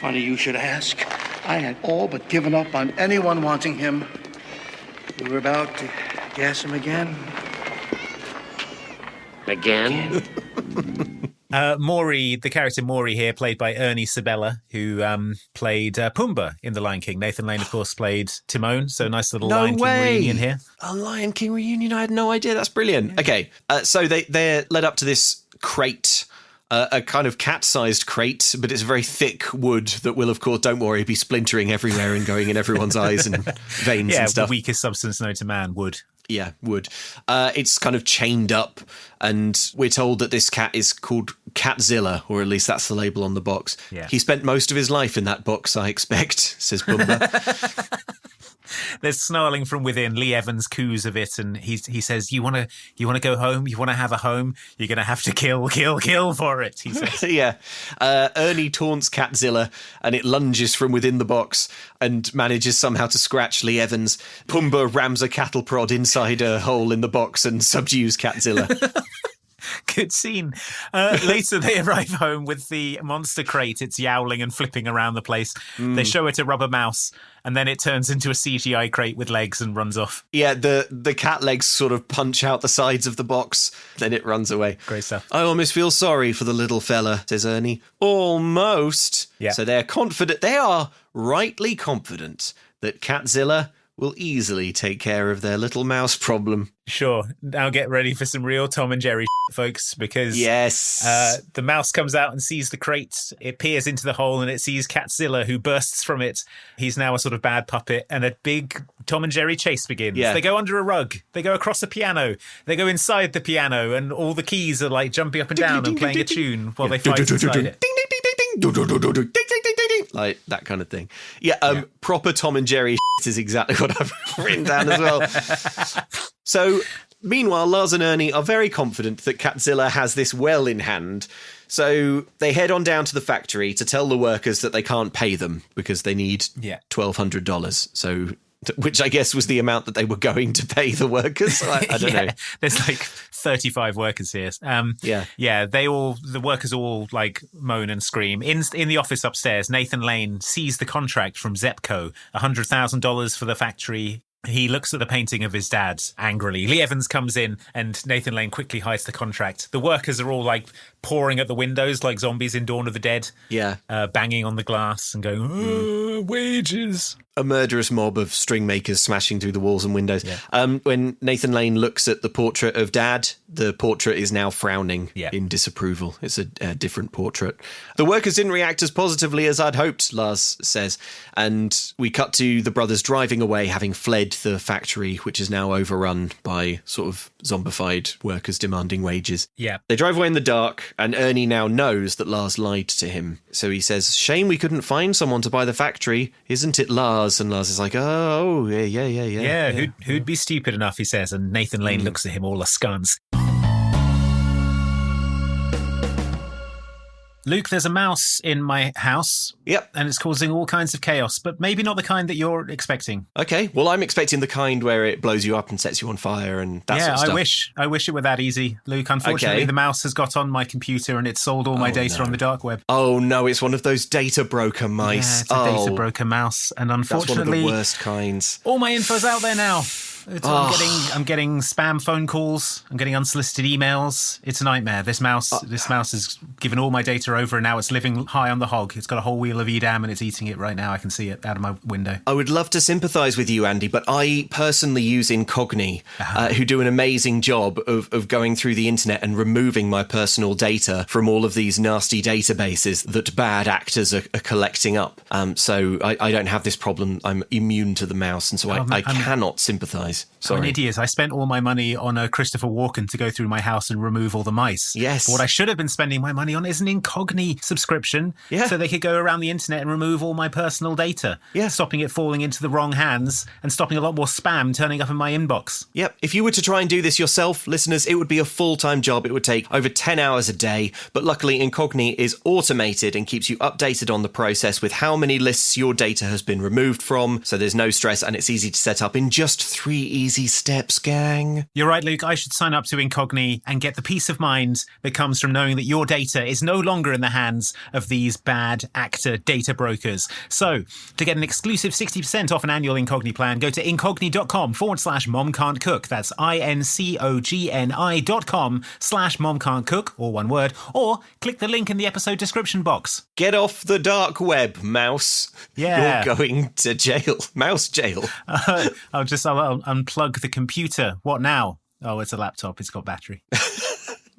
Funny you should ask. I had all but given up on anyone wanting him. We were about to gas him again. Again? Maury, the character Maury here, played by Ernie Sabella, who played Pumbaa in The Lion King. Nathan Lane, of course, played Timon, so nice little Lion King reunion here. A Lion King reunion? I had no idea. That's brilliant. Yeah. Okay, so they're led up to this crate, a kind of cat-sized crate, but it's very thick wood that will, of course, don't worry, be splintering everywhere and going in everyone's eyes and veins and stuff. The weakest substance known to man, wood. Yeah, wood. It's kind of chained up, and we're told that this cat is called Catzilla, or at least that's the label on the box. Yeah. He spent most of his life in that box, I expect, says Pumbaa. There's snarling from within. Lee Evans coos of it, and he says, "You want to go home? You want to have a home? You're going to have to kill for it." He says. Yeah. Ernie taunts Catzilla, and it lunges from within the box and manages somehow to scratch Lee Evans. Pumbaa rams a cattle prod inside a hole in the box and subdues Catzilla. Good scene. Later, they arrive home with the monster crate. It's yowling and flipping around the place. They show it a rubber mouse, and then it turns into a CGI crate with legs and runs off. Yeah, the cat legs sort of punch out the sides of the box, then it runs away. Great stuff. I almost feel sorry for the little fella, says Ernie. Almost. Yeah. So they're confident. They are rightly confident that Catzilla will easily take care of their little mouse problem. Sure. Now get ready for some real Tom and Jerry folks, because yes, the mouse comes out and sees the crate. It peers into the hole and it sees Catzilla, who bursts from it. He's now a sort of bad puppet, and a big Tom and Jerry chase begins. Yeah. They go under a rug. They go across a piano. They go inside the piano, and all the keys are like jumping up and down and playing a tune while they fight inside it. like that kind of thing. Yeah, proper Tom and Jerry is exactly what I've written down as well. So, meanwhile, Lars and Ernie are very confident that Catzilla has this well in hand. So they head on down to the factory to tell the workers that they can't pay them because they need $1,200. So, which I guess was the amount that they were going to pay the workers. I don't know. There's like 35 workers here. The workers all like moan and scream. In the office upstairs, Nathan Lane sees the contract from Zepco, $100,000 for the factory. He looks at the painting of his dad angrily. Lee Evans comes in and Nathan Lane quickly hides the contract. The workers are all like pouring at the windows like zombies in Dawn of the Dead. Yeah. Banging on the glass and going, wages. A murderous mob of string makers smashing through the walls and windows. Yeah. When Nathan Lane looks at the portrait of Dad, the portrait is now frowning in disapproval. It's a different portrait. The workers didn't react as positively as I'd hoped, Lars says. And we cut to the brothers driving away, having fled the factory, which is now overrun by sort of zombified workers demanding wages. Yeah. They drive away in the dark, and Ernie now knows that Lars lied to him. So he says, shame we couldn't find someone to buy the factory. Isn't it, Lars? And Lars is like, oh, yeah. Yeah, who'd be stupid enough, he says. And Nathan Lane looks at him all askance. Luke, there's a mouse in my house. Yep. And it's causing all kinds of chaos, but maybe not the kind that you're expecting. Okay. Well, I'm expecting the kind where it blows you up and sets you on fire and that sort of stuff. I wish it were that easy, Luke. Unfortunately, the mouse has got on my computer and it's sold all my data on the dark web. Oh, no, it's one of those data broker mice. Yeah, it's a data broker mouse. And unfortunately, that's one of the worst kinds. All my info's out there now. I'm getting spam phone calls. I'm getting unsolicited emails. It's a nightmare. This mouse has given all my data over, and now it's living high on the hog. It's got a whole wheel of Edam, and it's eating it right now. I can see it out of my window. I would love to sympathise with you, Andy, but I personally use Incogni, who do an amazing job of going through the internet and removing my personal data from all of these nasty databases that bad actors are collecting up. So I don't have this problem. I'm immune to the mouse, and so I cannot sympathise. Sorry. I'm an idiot. I spent all my money on a Christopher Walken to go through my house and remove all the mice. Yes. But what I should have been spending my money on is an Incogni subscription, so they could go around the internet and remove all my personal data, stopping it falling into the wrong hands and stopping a lot more spam turning up in my inbox. Yep. If you were to try and do this yourself, listeners, it would be a full-time job. It would take over 10 hours a day, but luckily Incogni is automated and keeps you updated on the process with how many lists your data has been removed from, so there's no stress and it's easy to set up in just 3 easy steps, gang. You're right, Luke. I should sign up to Incogni and get the peace of mind that comes from knowing that your data is no longer in the hands of these bad actor data brokers. So, to get an exclusive 60% off an annual Incogni plan, go to incogni.com/momcan'tcook. That's incogni.com/momcan'tcook, all one word, or click the link in the episode description box. Get off the dark web, mouse. Yeah. You're going to jail. Mouse jail. I'll unplug the computer. What now? Oh, it's a laptop. It's got battery.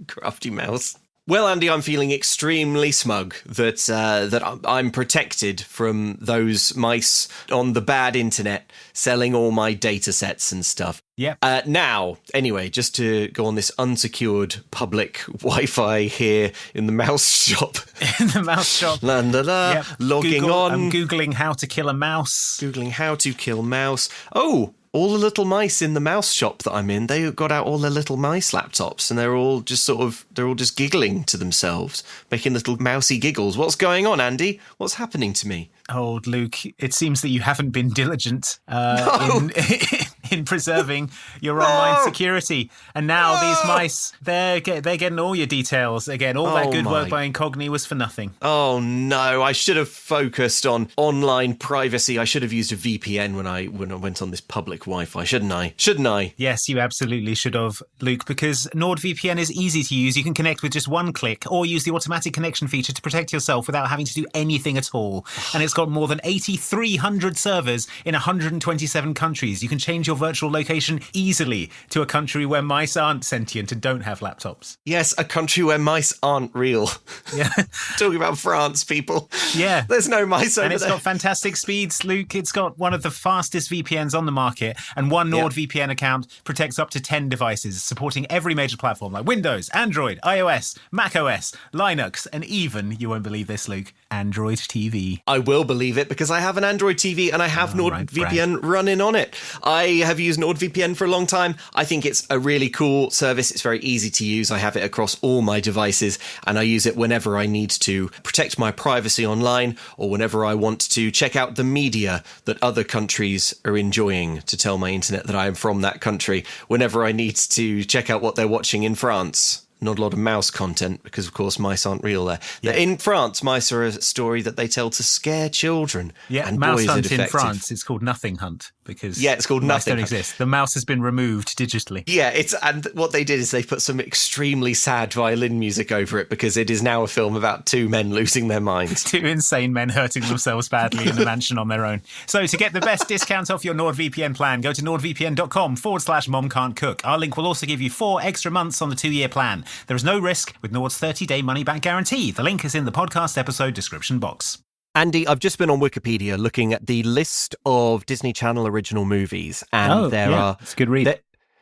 Crafty mouse. Well, Andy, I'm feeling extremely smug that I'm protected from those mice on the bad internet selling all my data sets and stuff. Yeah. Now, anyway, just to go on this unsecured public Wi-Fi here in the mouse shop. In the mouse shop. Yep. Logging on. I'm Googling how to kill a mouse. Googling how to kill mouse. Oh, all the little mice in the mouse shop that I'm in, they got out all their little mice laptops and they're all just giggling to themselves, making little mousy giggles. What's going on, Andy? What's happening to me? Oh, Luke, it seems that you haven't been diligent in preserving your online security. And now these mice, they're getting all your details again. All that good work by Incogni was for nothing. Oh, no. I should have focused on online privacy. I should have used a VPN when I went on this public Wi-Fi, shouldn't I? Yes, you absolutely should have, Luke, because NordVPN is easy to use. You can connect with just one click or use the automatic connection feature to protect yourself without having to do anything at all. And it's got more than 8,300 servers in 127 countries. You can change your virtual location easily to a country where mice aren't sentient and don't have laptops. Yes, a country where mice aren't real. Yeah. Talking about France, people. Yeah. There's no mice over there. And it's got fantastic speeds, Luke. It's got one of the fastest VPNs on the market. it. And one NordVPN account protects up to 10 devices, supporting every major platform like Windows, Android, iOS, macOS, Linux, and even, you won't believe this, Luke, Android TV. I will believe it because I have an Android TV and I have NordVPN running on it. I have used NordVPN for a long time. I think it's a really cool service. It's very easy to use. I have it across all my devices and I use it whenever I need to protect my privacy online or whenever I want to check out the media that other countries are enjoying to tell my internet that I am from that country, whenever I need to check out what they're watching in France. Not a lot of mouse content because, of course, mice aren't real there. Yeah. In France, mice are a story that they tell to scare children. Yeah, and Mouse boy, Hunt is it effective. in France, it's called Nothing Hunt because it's called mice Nothing don't Hunt. exist. The mouse has been removed digitally. Yeah, and what they did is they put some extremely sad violin music over it because it is now a film about two men losing their minds. Two insane men hurting themselves badly in a mansion on their own. So to get the best discount off your NordVPN plan, go to nordvpn.com/mom-can't-cook. Our link will also give you 4 extra months on the 2-year plan. There is no risk with Nord's 30-day money-back guarantee. The link is in the podcast episode description box. Andy, I've just been on Wikipedia looking at the list of Disney Channel original movies, and it's a good read.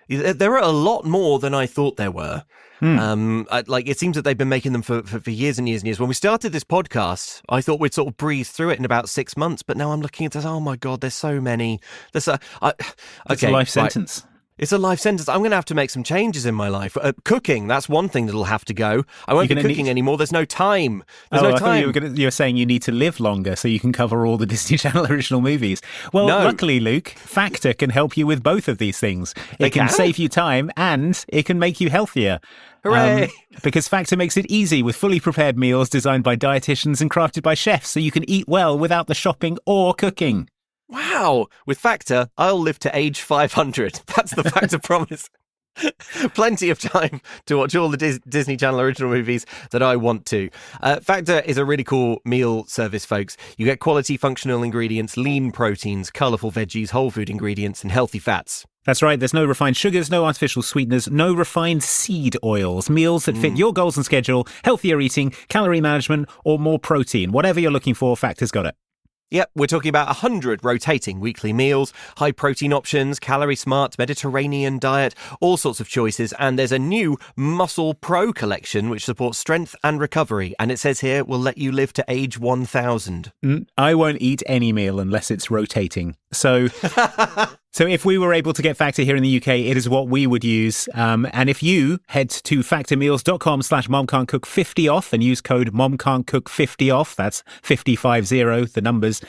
There are a lot more than I thought there were. It seems that they've been making them for years and years and years. When we started this podcast, I thought we'd sort of breeze through it in about 6 months, but now I'm looking at this. Oh my God, there's so many. It's a life sentence. It's a life sentence. I'm going to have to make some changes in my life. Cooking, that's one thing that'll have to go. I won't be cooking anymore. There's no time. I thought you were saying you need to live longer so you can cover all the Disney Channel original movies. Well, luckily, Luke, Factor can help you with both of these things. It can save you time and it can make you healthier. Hooray! Because Factor makes it easy with fully prepared meals designed by dietitians and crafted by chefs so you can eat well without the shopping or cooking. Wow. With Factor, I'll live to age 500. That's the Factor promise. Plenty of time to watch all the Disney Channel original movies that I want to. Factor is a really cool meal service, folks. You get quality functional ingredients, lean proteins, colourful veggies, whole food ingredients, and healthy fats. That's right. There's no refined sugars, no artificial sweeteners, no refined seed oils. Meals that fit your goals and schedule, healthier eating, calorie management, or more protein. Whatever you're looking for, Factor's got it. Yep, we're talking about 100 rotating weekly meals, high protein options, calorie smart, Mediterranean diet, all sorts of choices. And there's a new Muscle Pro collection, which supports strength and recovery. And it says here, will let you live to age 1000. I won't eat any meal unless it's rotating. So if we were able to get Factor here in the UK, it is what we would use. And if you head to factormeals.com/momcan'tcook50 off and use code momcan'tcook50 off, that's 5050, the numbers,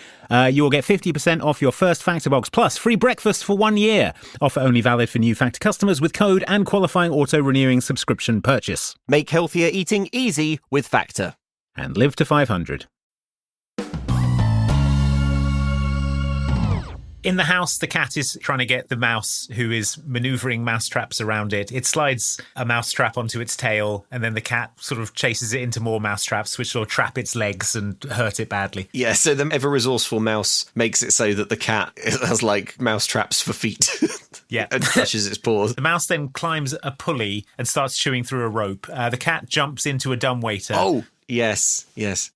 you will get 50% off your first Factor box plus free breakfast for 1 year. Offer only valid for new Factor customers with code and qualifying auto-renewing subscription purchase. Make healthier eating easy with Factor. And live to 500. In the house, the cat is trying to get the mouse, who is manoeuvring mousetraps around it. It slides a mousetrap onto its tail, and then the cat sort of chases it into more mousetraps, which will trap its legs and hurt it badly. Yeah, so the ever-resourceful mouse makes it so that the cat has, like, mousetraps for feet. Yeah. And crushes its paws. The mouse then climbs a pulley and starts chewing through a rope. The cat jumps into a dumbwaiter. Oh! Yes.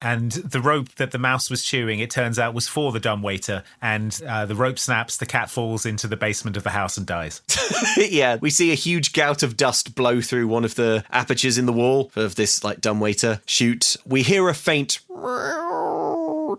And the rope that the mouse was chewing, it turns out, was for the dumbwaiter. And the rope snaps, the cat falls into the basement of the house and dies. Yeah, we see a huge gout of dust blow through one of the apertures in the wall of this, like, dumbwaiter chute. We hear a faint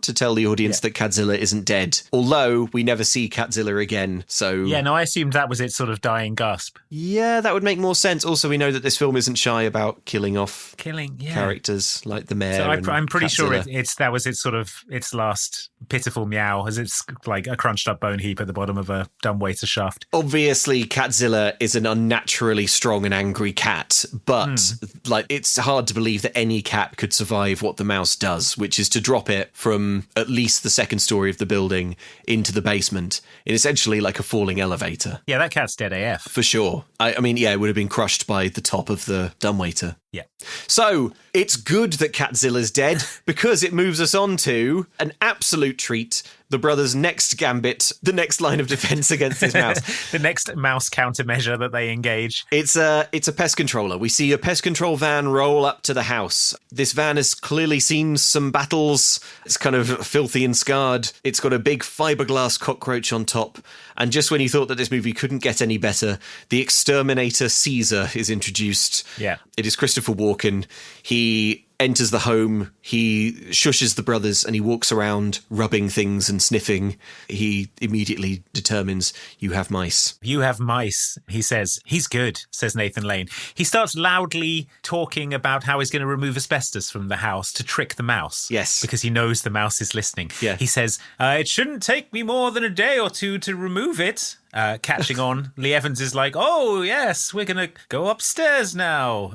to tell the audience that Catzilla isn't dead. Although we never see Catzilla again, so... Yeah, no, I assumed that was its sort of dying gasp. Yeah, that would make more sense. Also, we know that this film isn't shy about killing off characters like the mayor. So I'm pretty Catzilla. sure that was its last pitiful meow, as it's like a crunched up bone heap at the bottom of a dumbwaiter shaft. Obviously, Catzilla is an unnaturally strong and angry cat, but like it's hard to believe that any cat could survive what the mouse does, which is to drop it from at least the second story of the building into the basement in essentially like a falling elevator. Yeah, that cat's dead AF. For sure. I mean, yeah, it would have been crushed by the top of the dumbwaiter. Yeah. So it's good that Catzilla's dead because it moves us on to an absolute treat. The brothers' next gambit, the next line of defense against this mouse. The next mouse countermeasure that they engage. It's a pest controller. We see a pest control van roll up to the house. This van has clearly seen some battles. It's kind of filthy and scarred. It's got a big fiberglass cockroach on top. And just when you thought that this movie couldn't get any better, the exterminator Caesar is introduced. Yeah. It is Christopher Walken. He enters the home, he shushes the brothers, and he walks around rubbing things and sniffing. He immediately determines, you have mice. You have mice, he says. He's good, says Nathan Lane. He starts loudly talking about how he's going to remove asbestos from the house to trick the mouse. Yes. Because he knows the mouse is listening. Yeah. He says, it shouldn't take me more than a day or two to remove it. Catching on, Lee Evans is like, oh, yes, we're going to go upstairs now.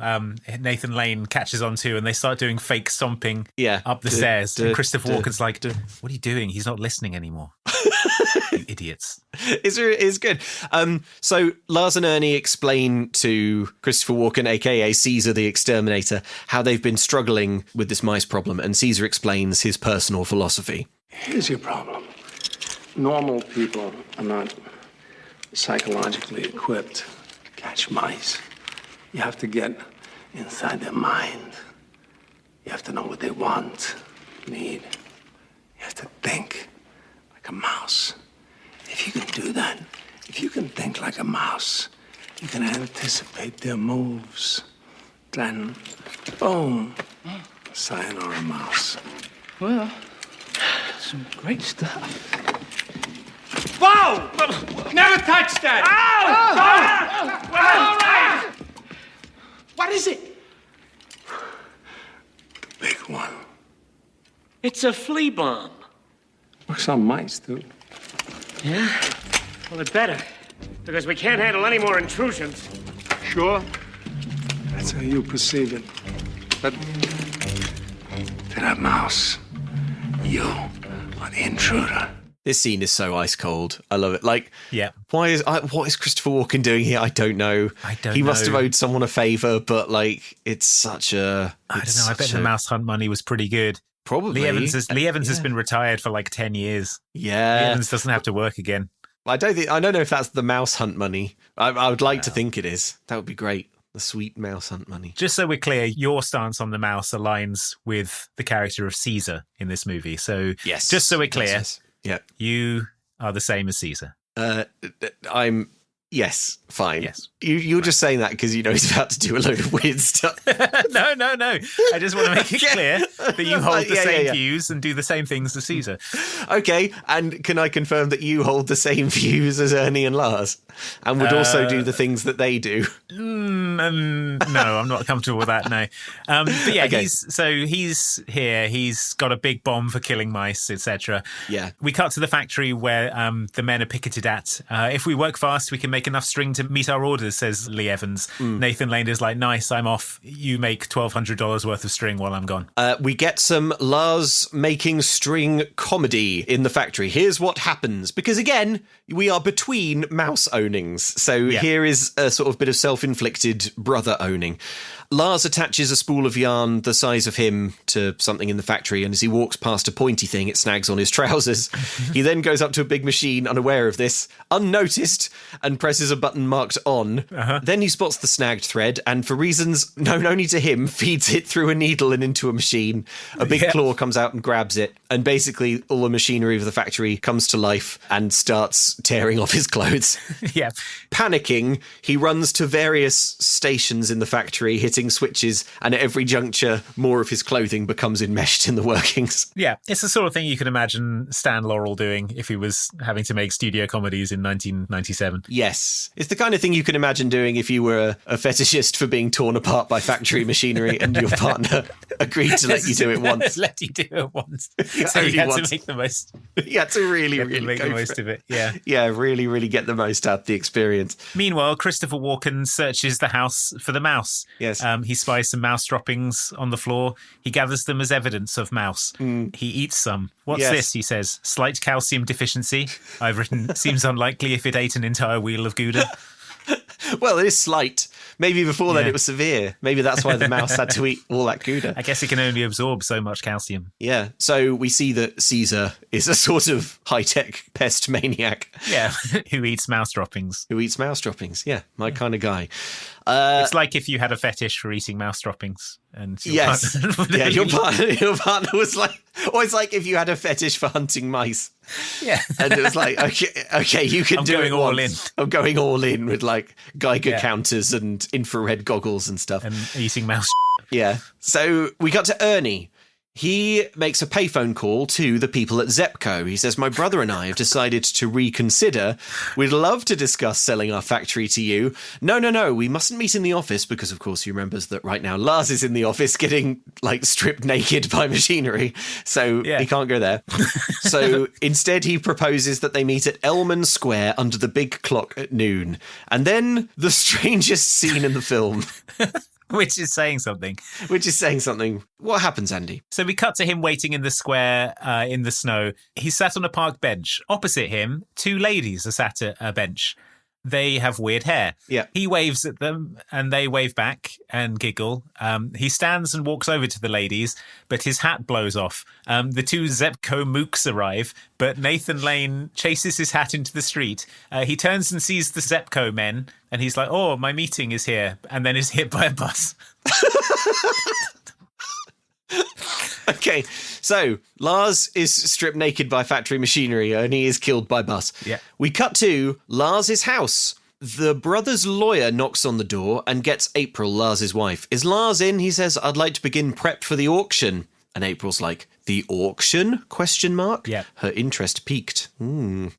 Nathan Lane catches on too, and they start doing fake stomping up the stairs. And Christopher Walken's like, what are you doing? He's not listening anymore. You idiots. It's good. So Lars and Ernie explain to Christopher Walken, a.k.a. Caesar the Exterminator, how they've been struggling with this mice problem, and Caesar explains his personal philosophy. Here's your problem. Normal people are not psychologically equipped to catch mice. You have to get inside their mind. You have to know what they want, need. You have to think like a mouse. If you can do that, if you can think like a mouse, you can anticipate their moves. Then, boom, sayonara mouse. Well, some great stuff. Whoa! Never touch that! Ow! All right. What is it? The big one. It's a flea bomb. Works on mice, too. Yeah? Well, it better, because we can't handle any more intrusions. Sure? That's how you perceive it. But to that mouse, you are the intruder. This scene is so ice cold. I love it. Like, yeah. What is Christopher Walken doing here? I don't know. He must have owed someone a favour, but like, it's such a. I don't know. I bet the Mouse Hunt money was pretty good. Probably. Lee Evans has been retired for like 10 years. Yeah. Lee Evans doesn't have to work again. I don't know if that's the Mouse Hunt money. I would like to think it is. That would be great. The sweet Mouse Hunt money. Just so we're clear, your stance on the mouse aligns with the character of Caesar in this movie. So yes, just so we're clear. Yes. Yeah. You are the same as Caesar. I'm. Yes, fine. Yes. You're just saying that because you know he's about to do a load of weird stuff. No. I just want to make it clear that you hold the same views and do the same things as Caesar. Okay, and can I confirm that you hold the same views as Ernie and Lars and would also do the things that they do? No, I'm not comfortable with that, no. But yeah, okay. He's here. He's got a big bomb for killing mice, etc. Yeah. We cut to the factory where the men are picketed at. If we work fast, we can make enough string to meet our orders, says Lee Evans. Nathan Lane is like, nice, I'm off. You make $1,200 worth of string while I'm gone. We get some Lars making string comedy in the factory. Here's what happens. Because again, we are between mouse ownings. So here is a sort of bit of self-inflicted brother owning. Lars attaches a spool of yarn the size of him to something in the factory, and as he walks past a pointy thing, it snags on his trousers. He then goes up to a big machine, unaware of this, unnoticed, and presses a button marked on. Then he spots the snagged thread, and for reasons known only to him, feeds it through a needle and into a machine. A big claw comes out and grabs it, and basically all the machinery of the factory comes to life and starts tearing off his clothes. Panicking, he runs to various stations in the factory, hitting switches, and at every juncture more of his clothing becomes enmeshed in the workings. Yeah, it's the sort of thing you can imagine Stan Laurel doing if he was having to make studio comedies in 1997. Yes, it's the kind of thing you can imagine doing if you were a fetishist for being torn apart by factory machinery and your partner agreed to let you do it once. Let you do it once. So you had to make the most. You had to really make the most of it. Yeah, really get the most out of the experience. Meanwhile, Christopher Walken searches the house for the mouse. Yes. He spies some mouse droppings on the floor. He gathers them as evidence of mouse. He eats some. What's this, he says? Slight calcium deficiency. I've written, seems unlikely if it ate an entire wheel of Gouda. Well, it is slight, Maybe before then Yeah. it was severe. Maybe that's why the mouse had to eat all that Gouda. I guess it can only absorb so much calcium. Yeah, so we see that Caesar is a sort of high-tech pest maniac. Yeah, who eats mouse droppings. Yeah, my kind of guy. It's like if you had a fetish for eating mouse droppings. And your Yes. partner- Yeah, your partner was like, or it's like if you had a fetish for hunting mice. Yeah. And it was like, okay, you can I'm do going it all once. I'm going all in with like Geiger Yeah. counters and infrared goggles and stuff. And eating mouse. Yeah. So we got to Ernie. He makes a payphone call to the people at Zepco. He says, my brother and I have decided to reconsider. We'd love to discuss selling our factory to you. No. We mustn't meet in the office because, of course, he remembers that right now Lars is in the office getting like stripped naked by machinery. So he can't go there. So instead, he proposes that they meet at Elman Square under the big clock at noon. And then the strangest scene in the film. Which is saying something. What happens, Andy? So we cut to him waiting in the square in the snow. He's sat on a park bench. Opposite him, two ladies are sat at a bench. They have weird hair. Yeah. He waves at them and they wave back and giggle. He stands and walks over to the ladies, but his hat blows off. The two Zepco mooks arrive, but Nathan Lane chases his hat into the street. He turns and sees the Zepco men and he's like, oh, my meeting is here, and then is hit by a bus. Okay, so Lars is stripped naked by factory machinery and he is killed by bus. Yeah. We cut to Lars's house. The brother's lawyer knocks on the door and gets April, Lars's wife. Is Lars in? He says, I'd like to begin prep for the auction. And April's like, the auction? ? Yeah. Her interest piqued.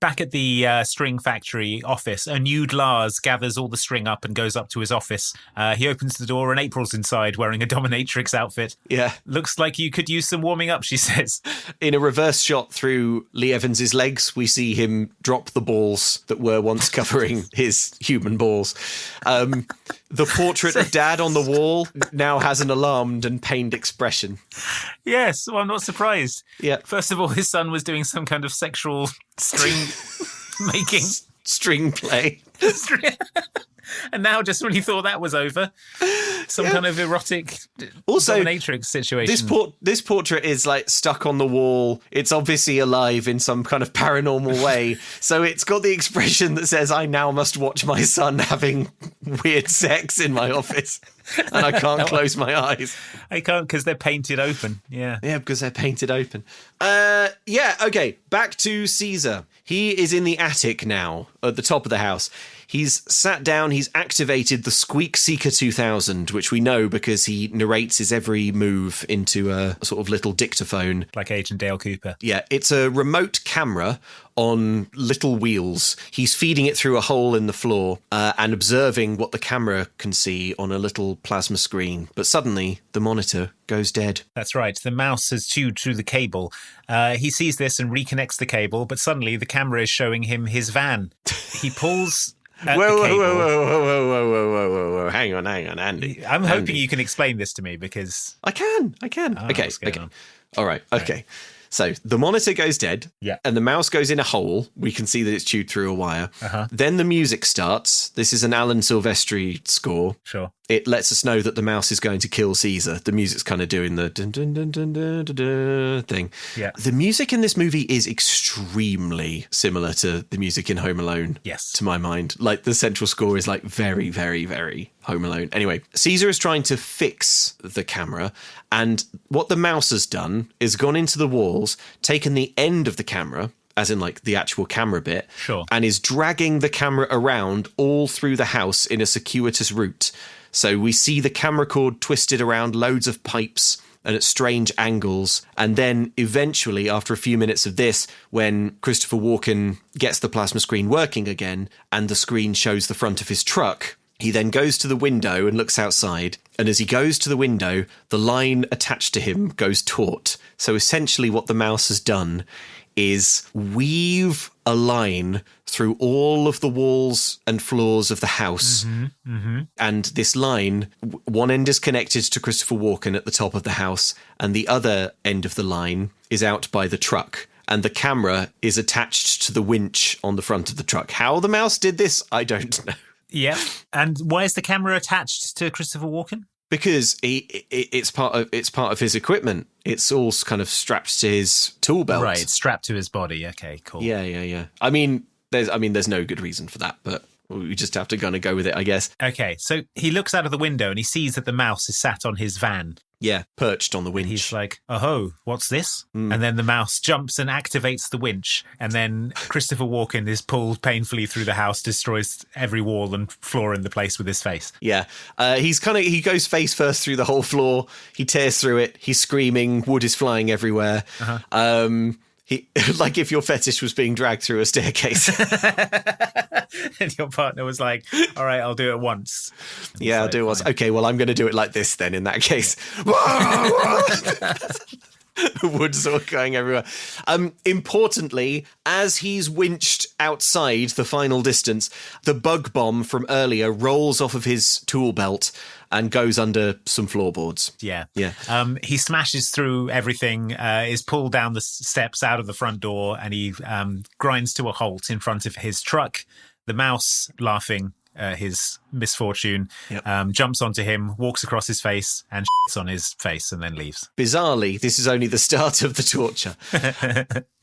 Back at the string factory office, a nude Lars gathers all the string up and goes up to his office. He opens the door and April's inside wearing a dominatrix outfit. Yeah. Looks like you could use some warming up, she says. In a reverse shot through Lee Evans's legs, we see him drop the balls that were once covering his human balls. The portrait of Dad on the wall now has an alarmed and pained expression. Yes, well, I'm not surprised. Yeah. First of all, his son was doing some kind of sexual string making. String play. And now, just when he thought that was over, some kind of erotic dominatrix situation. This portrait is like stuck on the wall. It's obviously alive in some kind of paranormal way. So it's got the expression that says, I now must watch my son having weird sex in my office. And I can't close my eyes. I can't because they're painted open. Yeah. Yeah, because they're painted open. Okay. Back to Caesar. He is in the attic now, at the top of the house. He's sat down, he's activated the Squeak Seeker 2000, which we know because he narrates his every move into a sort of little dictaphone. Like Agent Dale Cooper. Yeah, it's a remote camera on little wheels. He's feeding it through a hole in the floor and observing what the camera can see on a little plasma screen. But suddenly, the monitor goes dead. That's right. The mouse has chewed through the cable. He sees this and reconnects the cable, but suddenly the camera is showing him his van. He pulls... Whoa. Hang on, Andy. I'm hoping you can explain this to me because... I can. Okay. All right. Okay. So the monitor goes dead, and the mouse goes in a hole. We can see that it's chewed through a wire. Then the music starts. This is an Alan Silvestri score. Sure. It lets us know that the mouse is going to kill Caesar. The music's kind of doing the dun, dun, dun, dun, dun, dun, dun thing. Yeah. The music in this movie is extremely similar to the music in Home Alone. Yes. To my mind. Like the central score is like very, very, very Home Alone. Anyway, Caesar is trying to fix the camera, and what the mouse has done is gone into the walls, taken the end of the camera, as in like the actual camera bit, sure, and is dragging the camera around all through the house in a circuitous route. So we see the camera cord twisted around loads of pipes and at strange angles. And then eventually, after a few minutes of this, when Christopher Walken gets the plasma screen working again and the screen shows the front of his truck, he then goes to the window and looks outside. And as he goes to the window, the line attached to him goes taut. So essentially what the mouse has done is weave a line through all of the walls and floors of the house. And this line, one end is connected to Christopher Walken at the top of the house, and the other end of the line is out by the truck. And the camera is attached to the winch on the front of the truck. How the mouse did this, I don't know. Yeah. And why is the camera attached to Christopher Walken? Because it's part of his equipment. It's all kind of strapped to his tool belt. Right, it's strapped to his body. Okay, cool. Yeah. I mean, there's no good reason for that, but we just have to kind of go with it, I guess. Okay, so he looks out of the window and he sees that the mouse is sat on his van. Yeah, perched on the winch. He's like, oh, what's this? And then the mouse jumps and activates the winch. And then Christopher Walken is pulled painfully through the house, destroys every wall and floor in the place with his face. Yeah. He goes face first through the whole floor. He tears through it. He's screaming. Wood is flying everywhere. He like if your fetish was being dragged through a staircase. And your partner was like, all right, I'll do it once. Yeah, I'll do it once. Okay, well, I'm going to do it like this then in that case. Wood's all going everywhere. Importantly, as he's winched outside the final distance, the bug bomb from earlier rolls off of his tool belt and goes under some floorboards. Yeah. Yeah. He smashes through everything, is pulled down the steps out of the front door, and he grinds to a halt in front of his truck. The mouse, laughing his misfortune, jumps onto him, walks across his face, and shits on his face, and then leaves. Bizarrely, this is only the start of the torture.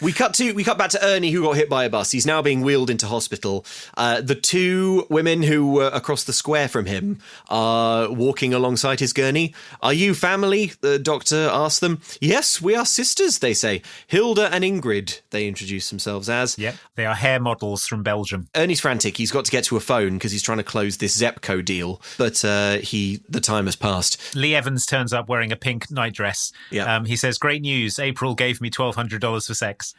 We cut back to Ernie, who got hit by a bus. He's now being wheeled into hospital. The two women who were across the square from him are walking alongside his gurney. Are you family? The doctor asks them. Yes, we are sisters, they say. Hilda and Ingrid, they introduce themselves as. Yep, they are hair models from Belgium. Ernie's frantic. He's got to get to a phone because he's trying to close this Zepco deal, but the time has passed. Lee Evans turns up wearing a pink nightdress. Yeah. He says, "Great news! April gave me $1,200 for sex."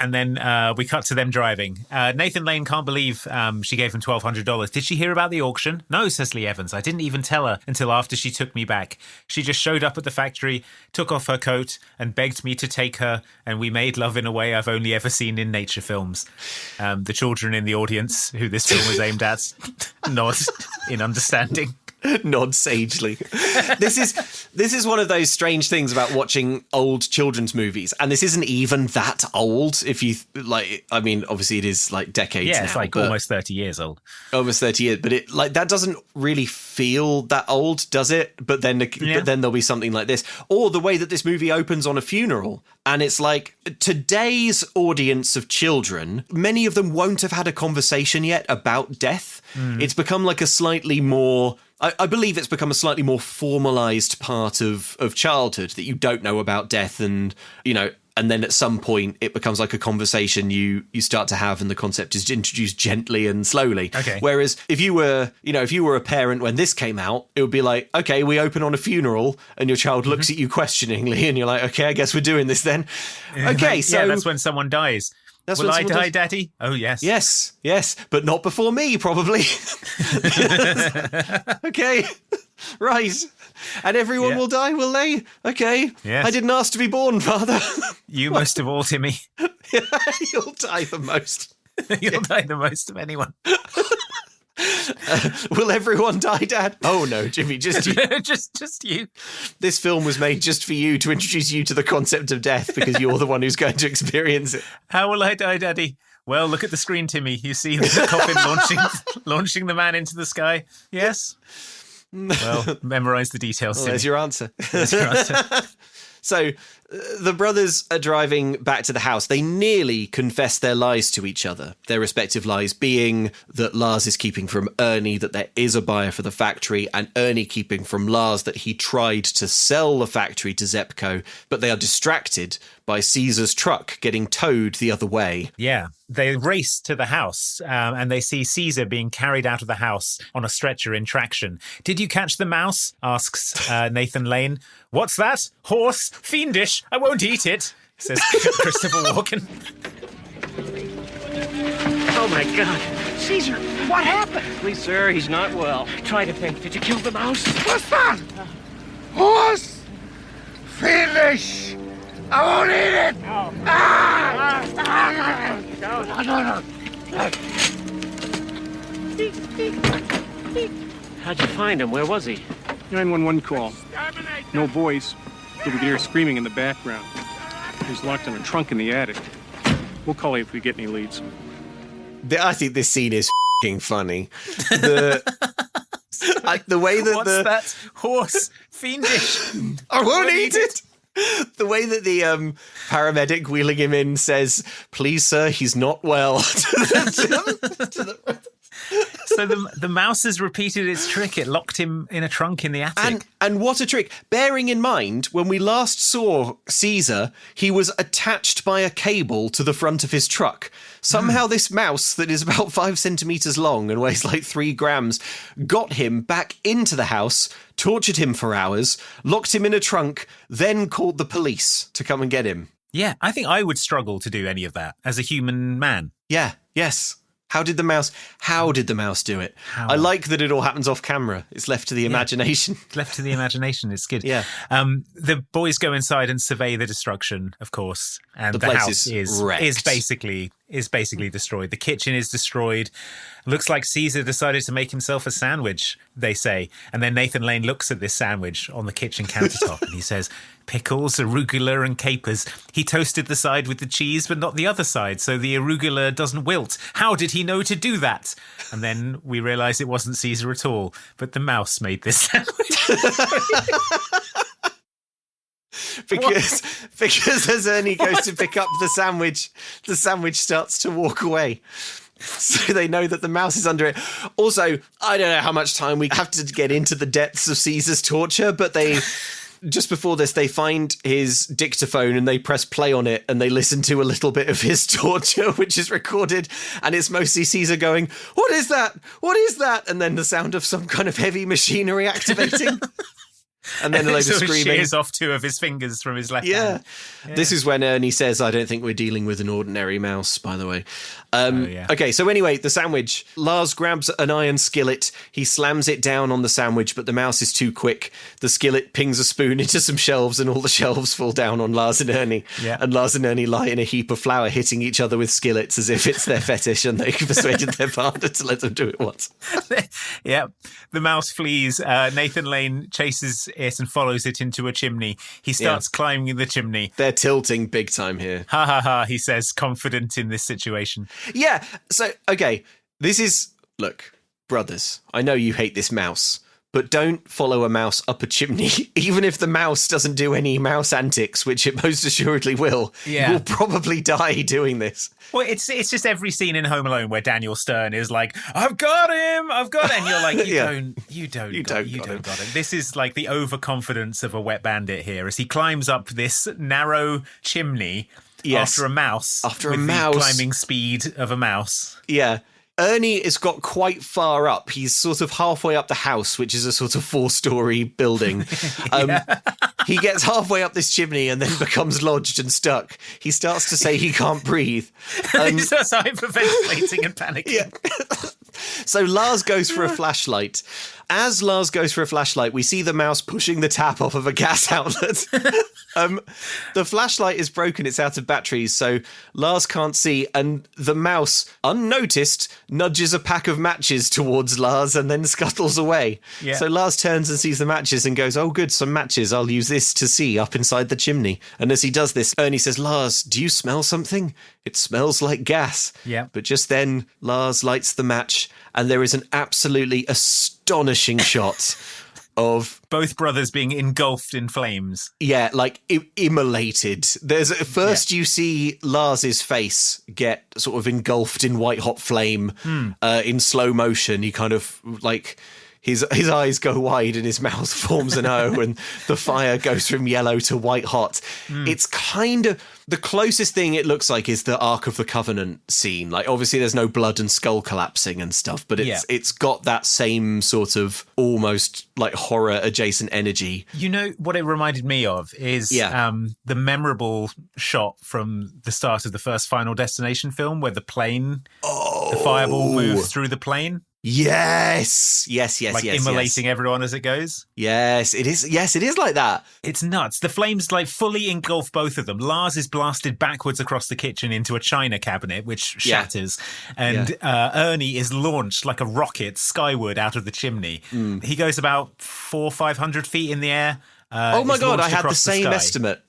And then we cut to them driving. Nathan Lane can't believe she gave him $1,200. Did she hear about the auction? No, says Lee Evans. I didn't even tell her until after she took me back. She just showed up at the factory, took off her coat, and begged me to take her, and we made love in a way I've only ever seen in nature films. The children in the audience, who this film was aimed at, nod in understanding. Nod sagely. This is one of those strange things about watching old children's movies, and this isn't even that old. If you like, I mean, obviously it is like decades. Yeah, now, it's like almost 30 years old. Almost 30 years, but it like that doesn't really feel that old, does it? But then there'll be something like this, or the way that this movie opens on a funeral, and it's like today's audience of children, many of them won't have had a conversation yet about death. It's become like a slightly more. I believe it's become a slightly more formalised part of childhood that you don't know about death, and and then at some point it becomes like a conversation you start to have, and the concept is introduced gently and slowly. Okay. Whereas if you were a parent when this came out, it would be like, okay, we open on a funeral, and your child looks at you questioningly, and you're like, okay, I guess we're doing this then. Okay, so that's when someone dies. Will I die, Daddy? Oh, yes. Yes, but not before me, probably. Okay, right. And everyone will die, will they? Okay. Yes. I didn't ask to be born, Father. You most of all, Timmy. You'll die the most. You'll die the most of anyone. Will everyone die, Dad? Oh no, Jimmy, just you. just you. This film was made just for you, to introduce you to the concept of death, because you're the one who's going to experience it. How will I die, Daddy? Well, look at the screen, Timmy. You see the coffin launching the man into the sky? Yes? Well, memorise the details, Timmy. There's your answer. There's your answer. So the brothers are driving back to the house. They nearly confess their lies to each other, their respective lies being that Lars is keeping from Ernie that there is a buyer for the factory, and Ernie keeping from Lars that he tried to sell the factory to Zepco, but they are distracted by Caesar's truck getting towed the other way. Yeah, they race to the house and they see Caesar being carried out of the house on a stretcher in traction. Did you catch the mouse? Asks Nathan Lane. What's that? Horse? Fiendish. I won't eat it, says Christopher Walken. Oh, my God. Caesar, what happened? Please, sir, he's not well. Try to think. Did you kill the mouse? What's that? Horse? Fiendish! I won't eat it! No. No. How'd you find him? Where was he? 911 call. No voice, but we can hear screaming in the background. He's locked in a trunk in the attic. We'll call you if we get any leads. I think this scene is f***ing funny. The way that What's that horse? Fiendish. I won't eat it. The way that the paramedic wheeling him in says, "Please, sir, he's not well." So the mouse has repeated its trick. It locked him in a trunk in the attic. And what a trick. Bearing in mind, when we last saw Caesar, he was attached by a cable to the front of his truck. Somehow this mouse that is about 5 centimetres long and weighs like 3 grams got him back into the house, tortured him for hours, locked him in a trunk, then called the police to come and get him. Yeah, I think I would struggle to do any of that as a human man. Yeah, yes. How did the mouse do it? I like that it all happens off camera. It's left to the imagination. It's left to the imagination. It's good. Yeah. The boys go inside and survey the destruction, of course. And the house is basically destroyed. The kitchen is destroyed. Looks like Caesar decided to make himself a sandwich, they say. And then Nathan Lane looks at this sandwich on the kitchen countertop and he says, "Pickles, arugula and capers. He toasted the side with the cheese, but not the other side, so the arugula doesn't wilt. How did he know to do that?" And then we realise it wasn't Caesar at all, but the mouse made this sandwich. Because as Ernie goes to pick up the sandwich starts to walk away. So they know that the mouse is under it. Also, I don't know how much time we have to get into the depths of Caesar's torture, but just before this, they find his dictaphone and they press play on it and they listen to a little bit of his torture, which is recorded. And it's mostly Caesar going, "What is that? What is that?" And then the sound of some kind of heavy machinery activating. And then a load of screaming. He shears off 2 of his fingers from his left hand. Yeah. This is when Ernie says, "I don't think we're dealing with an ordinary mouse," by the way. Okay, so anyway, the sandwich. Lars grabs an iron skillet. He slams it down on the sandwich, but the mouse is too quick. The skillet pings a spoon into some shelves and all the shelves fall down on Lars and Ernie. Yeah. And Lars and Ernie lie in a heap of flour, hitting each other with skillets as if it's their fetish and they persuaded their partner to let them do it once. Yeah. The mouse flees. Nathan Lane chases it and follows it into a chimney. He starts climbing the chimney. They're tilting big time here. Ha ha ha, he says, confident in this situation. Yeah, so, okay, look, brothers, I know you hate this mouse, but don't follow a mouse up a chimney. Even if the mouse doesn't do any mouse antics, which it most assuredly will, you'll probably die doing this. Well, it's just every scene in Home Alone where Daniel Stern is like, "I've got him," and you're like, you don't got him. This is like the overconfidence of a wet bandit here as he climbs up this narrow chimney after a mouse. The climbing speed of a mouse. Yeah. Ernie has got quite far up. He's sort of halfway up the house, which is a sort of 4-story building. He gets halfway up this chimney and then becomes lodged and stuck. He starts to say he can't breathe. He starts hyperventilating and panicking. Yeah. So Lars goes for a flashlight. As Lars goes for a flashlight, we see the mouse pushing the tap off of a gas outlet. The flashlight is broken. It's out of batteries, so Lars can't see. And the mouse, unnoticed, nudges a pack of matches towards Lars and then scuttles away. Yeah. So Lars turns and sees the matches and goes, "Oh, good, some matches. I'll use this to see up inside the chimney." And as he does this, Ernie says, "Lars, do you smell something? It smells like gas." Yeah. But just then, Lars lights the match and there is an absolutely astonishing shot of both brothers being engulfed in flames. Yeah, like immolated. You see Lars's face get sort of engulfed in white hot flame in slow motion. He kind of like his eyes go wide and his mouth forms an O and the fire goes from yellow to white hot. It's kind of the closest thing it looks like is the Ark of the Covenant scene. Like, obviously there's no blood and skull collapsing and stuff, but it's got that same sort of almost like horror adjacent energy. You know what it reminded me of is the memorable shot from the start of the first Final Destination film where the fireball moves through the plane. Yes. Like immolating everyone as it goes. Yes, it is. Yes, it is like that. It's nuts. The flames like fully engulf both of them. Lars is blasted backwards across the kitchen into a china cabinet, which shatters. And Ernie is launched like a rocket skyward out of the chimney. He goes about 400-500 feet in the air. Oh my God, I had the same estimate.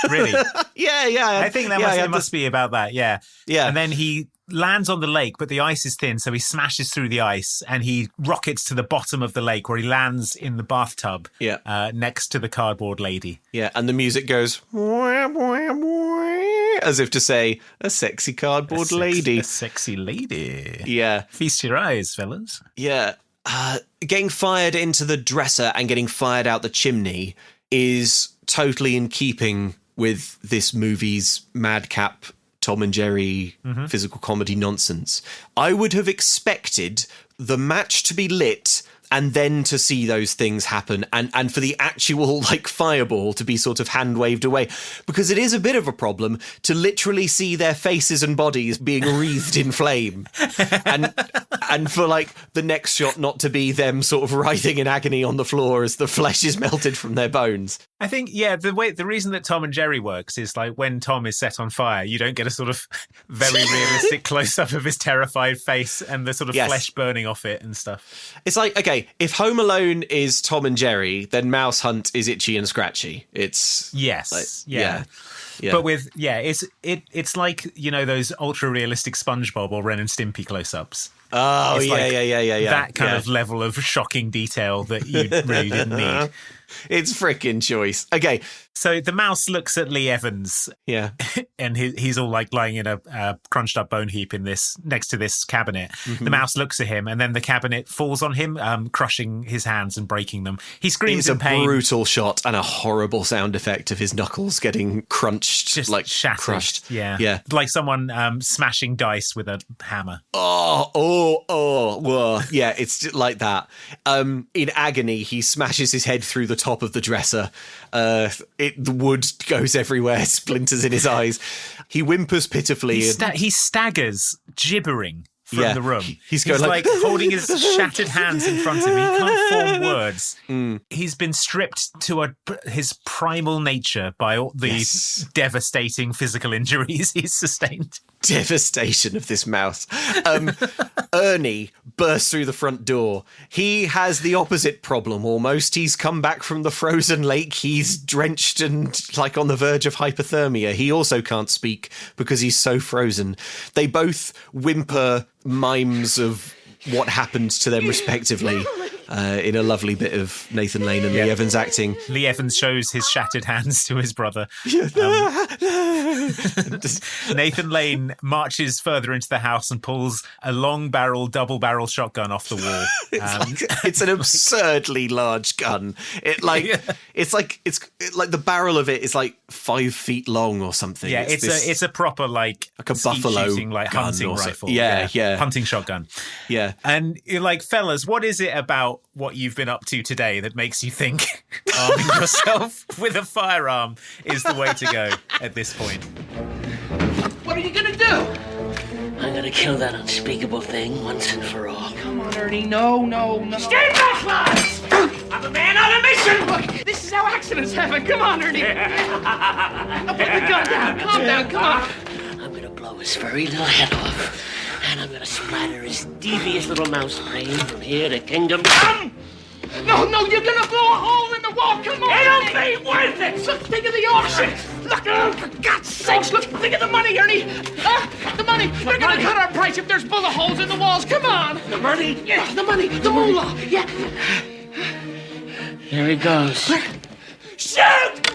Really? Yeah. I think it must be about that, yeah. And then he lands on the lake, but the ice is thin, so he smashes through the ice and he rockets to the bottom of the lake where he lands in the bathtub next to the cardboard lady. Yeah, and the music goes as if to say, a sexy cardboard lady. A sexy lady. Yeah. Feast your eyes, fellas. Yeah. Getting fired into the dresser and getting fired out the chimney is totally in keeping with this movie's madcap Tom and Jerry physical comedy nonsense. I would have expected the match to be lit and then to see those things happen and for the actual fireball to be sort of hand waved away, because it is a bit of a problem to literally see their faces and bodies being wreathed in flame and for the next shot not to be them sort of writhing in agony on the floor as the flesh is melted from their bones. I think, the reason that Tom and Jerry works is when Tom is set on fire, you don't get a sort of very realistic close-up of his terrified face and the sort of flesh burning off it and stuff. It's okay, if Home Alone is Tom and Jerry, then Mouse Hunt is Itchy and Scratchy. It's... Yes. Yeah. But it's like, those ultra-realistic SpongeBob or Ren and Stimpy close-ups. Oh, it's yeah. That kind of level of shocking detail that you really didn't need. It's frickin' choice. Okay. So the mouse looks at Lee Evans. Yeah. And he's all lying in a crunched up bone heap next to this cabinet. Mm-hmm. The mouse looks at him and then the cabinet falls on him, crushing his hands and breaking them. He screams in pain. It's a brutal shot and a horrible sound effect of his knuckles getting crunched, just shattered. Crushed. Yeah. Like someone smashing dice with a hammer. Whoa. Yeah, it's just like that. In agony, he smashes his head through the top of the dresser. The wood goes everywhere, splinters in his eyes. He whimpers pitifully. He staggers, gibbering from the room. He's going holding his shattered hands in front of him. He can't form words. He's been stripped to his primal nature by all the devastating physical injuries he's sustained. Devastation of this mouse. Ernie bursts through the front door. He has the opposite problem almost. He's come back from the frozen lake. He's drenched and on the verge of hypothermia. He also can't speak because he's so frozen. They both whimper mimes of what happened to them respectively. In a lovely bit of Nathan Lane and Lee Evans acting. Lee Evans shows his shattered hands to his brother. Nathan Lane marches further into the house and pulls a double-barrel shotgun off the wall. It's an absurdly large gun. It's like the barrel of it is 5 feet long or something. Yeah, it's a proper a buffalo shooting, hunting rifle. Yeah. Hunting shotgun. Yeah. And you're fellas, what is it about what you've been up to today that makes you think arming yourself with a firearm is the way to go at this point? What are you gonna do? I'm gonna kill that unspeakable thing once and for all. Come on, Ernie. No. Stand back, lads! I'm a man on a mission! Look, this is how accidents happen. Come on, Ernie. Now put the gun down. Calm down. Come on. I'm gonna blow his furry little head off. And I'm gonna splatter his devious little mouse brain from here to Kingdom Come! No, you're gonna blow a hole in the wall! Come on! It'll be worth it! Look, think of the auction! Look, for God's sakes, look, think of the money, Ernie! The money! They're gonna cut our price if there's bullet holes in the walls! Come on! The money? Yeah, the money! The moolah! Yeah! Here he goes. Shoot!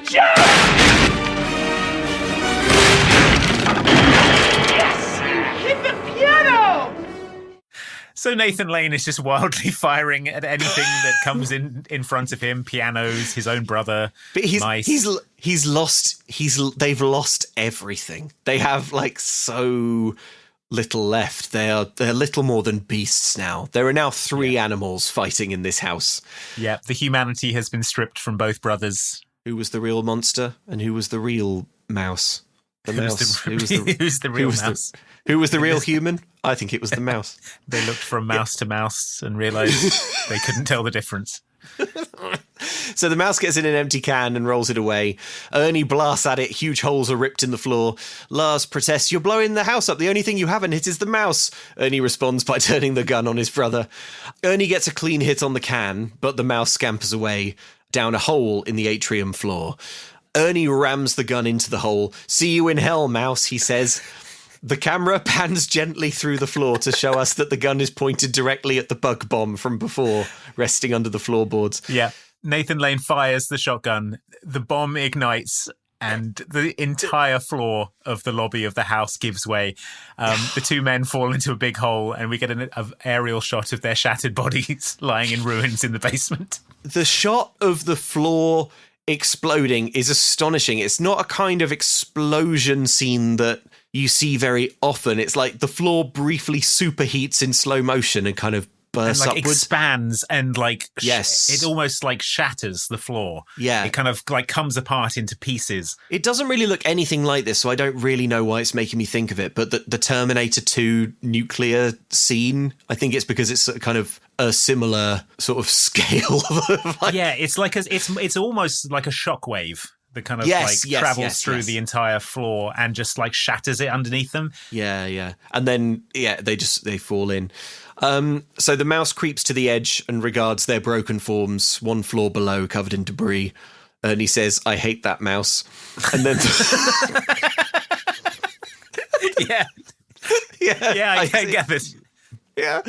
Hit the piano! So Nathan Lane is just wildly firing at anything that comes in front of him. Pianos, his own brother, but mice. They've lost everything. They have so little left. They're little more than beasts now. There are now 3 animals fighting in this house. Yeah, the humanity has been stripped from both brothers. Who was the real monster and who was the real mouse? Who's the real mouse? Who was the real human? I think it was the mouse. They looked from mouse to mouse and realised they couldn't tell the difference. So the mouse gets in an empty can and rolls it away. Ernie blasts at it. Huge holes are ripped in the floor. Lars protests, "You're blowing the house up. The only thing you haven't hit is the mouse." Ernie responds by turning the gun on his brother. Ernie gets a clean hit on the can, but the mouse scampers away down a hole in the atrium floor. Ernie rams the gun into the hole. "See you in hell, mouse," he says. The camera pans gently through the floor to show us that the gun is pointed directly at the bug bomb from before, resting under the floorboards. Yeah. Nathan Lane fires the shotgun. The bomb ignites, and the entire floor of the lobby of the house gives way. The two men fall into a big hole, and we get an aerial shot of their shattered bodies lying in ruins in the basement. The shot of the floor exploding is astonishing. It's not a kind of explosion scene that you see very often. It's like the floor briefly superheats in slow motion and kind of bursts and, upwards. Expands and yes, it almost shatters the floor. Yeah, it kind of comes apart into pieces. It doesn't really look anything like this, so I don't really know why it's making me think of it. But the Terminator 2 nuclear scene, I think it's because it's kind of a similar sort of scale. Yeah, it's it's almost like a shockwave that kind of travels through the entire floor and just shatters it underneath them. Yeah. And then they fall in. So the mouse creeps to the edge and regards their broken forms, one floor below, covered in debris. Ernie says, "I hate that mouse." And then I get this. Yeah.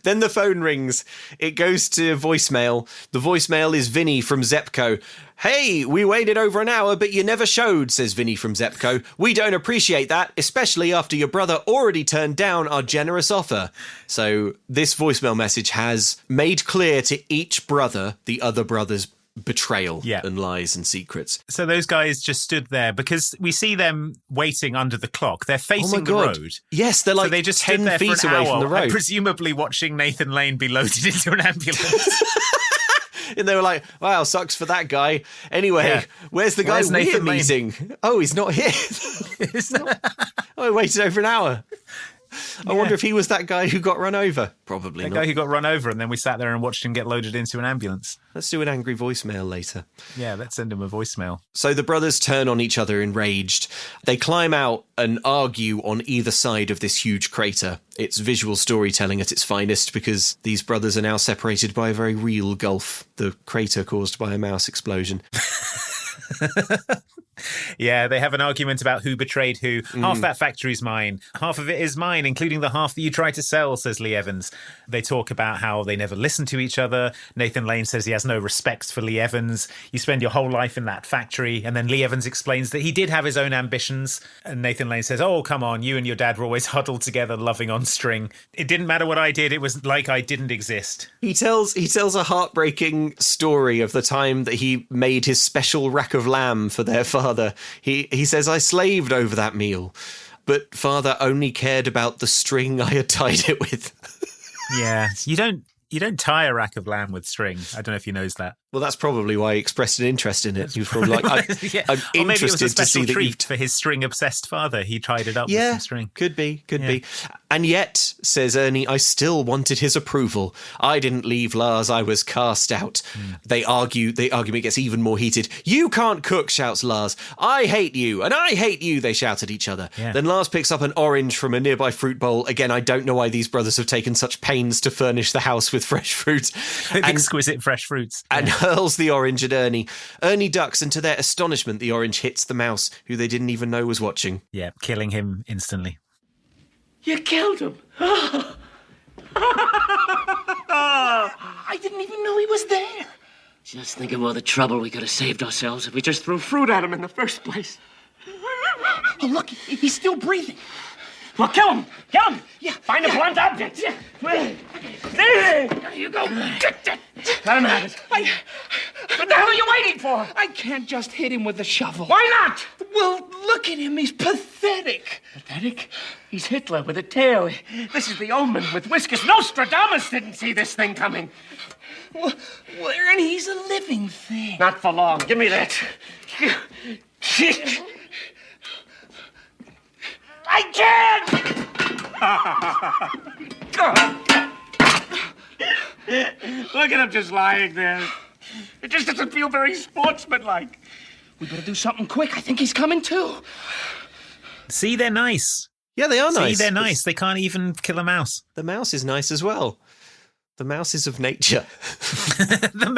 Then the phone rings. It goes to voicemail. The voicemail is Vinny from Zepco. "Hey, we waited over an hour, but you never showed," says Vinny from Zepco. "We don't appreciate that, especially after your brother already turned down our generous offer." So this voicemail message has made clear to each brother the other brother's betrayal and lies and secrets. So those guys just stood there because we see them waiting under the clock. They're facing the road. Yes, they're they just 10 feet away from the road. Presumably watching Nathan Lane be loaded into an ambulance. And they were like, "Wow, sucks for that guy. Anyway, where's the guy we're meeting? Oh, he's not here." I waited over an hour. I wonder if he was that guy who got run over. Probably not. The guy who got run over, and then we sat there and watched him get loaded into an ambulance. Let's do an angry voicemail later. Yeah, let's send him a voicemail. So the brothers turn on each other enraged. They climb out and argue on either side of this huge crater. It's visual storytelling at its finest because these brothers are now separated by a very real gulf, the crater caused by a mouse explosion. Yeah, they have an argument about who betrayed who. Half that factory's mine. Half of it is mine, including the half that you tried to sell, says Lee Evans. They talk about how they never listen to each other. Nathan Lane says he has no respect for Lee Evans. You spend your whole life in that factory. And then Lee Evans explains that he did have his own ambitions. And Nathan Lane says, "Oh, come on, you and your dad were always huddled together, loving on string. It didn't matter what I did. It was like I didn't exist." He tells a heartbreaking story of the time that he made his special rack of lamb for their father. He says, "I slaved over that meal, but father only cared about the string I had tied it with." Yeah, you don't tie a rack of lamb with string. I don't know if he knows that. Well, that's probably why he expressed an interest in it. He was probably like, I'm or maybe it was a interested to see that treat for his string-obsessed father. He tied it up with some string. Could be. And yet, says Ernie, "I still wanted his approval. I didn't leave Lars, I was cast out." They argue. The argument gets even more heated. "You can't cook," shouts Lars. "I hate you, and I hate you," they shout at each other. Yeah. Then Lars picks up an orange from a nearby fruit bowl. Again, I don't know why these brothers have taken such pains to furnish the house with fresh fruit. Exquisite fresh fruits. And hurls the orange at Ernie. Ernie ducks, and to their astonishment, the orange hits the mouse, who they didn't even know was watching. Yeah, killing him instantly. You killed him. I didn't even know he was there. Just think of all the trouble we could have saved ourselves if we just Threw fruit at him in the first place. Oh, look, he's still breathing. Well, kill him! Kill him! Yeah. Find a blunt object. Yeah. There you go. Let him have it. What the hell are you waiting for? I can't just hit him with a shovel. Why not? Well, look at him. He's pathetic. Pathetic? He's Hitler with a tail. This is the Omen with whiskers. Nostradamus didn't see this thing coming. Well, Ernie, he's a living thing. Not for long. Give me that. I can't! Look at him just lying there. It just doesn't feel very sportsmanlike. We better do something quick. I think he's coming too. See, they're nice. Yeah, they are nice. See, they're nice. They can't even kill a mouse. The mouse is nice as well. The mouse is of nature. The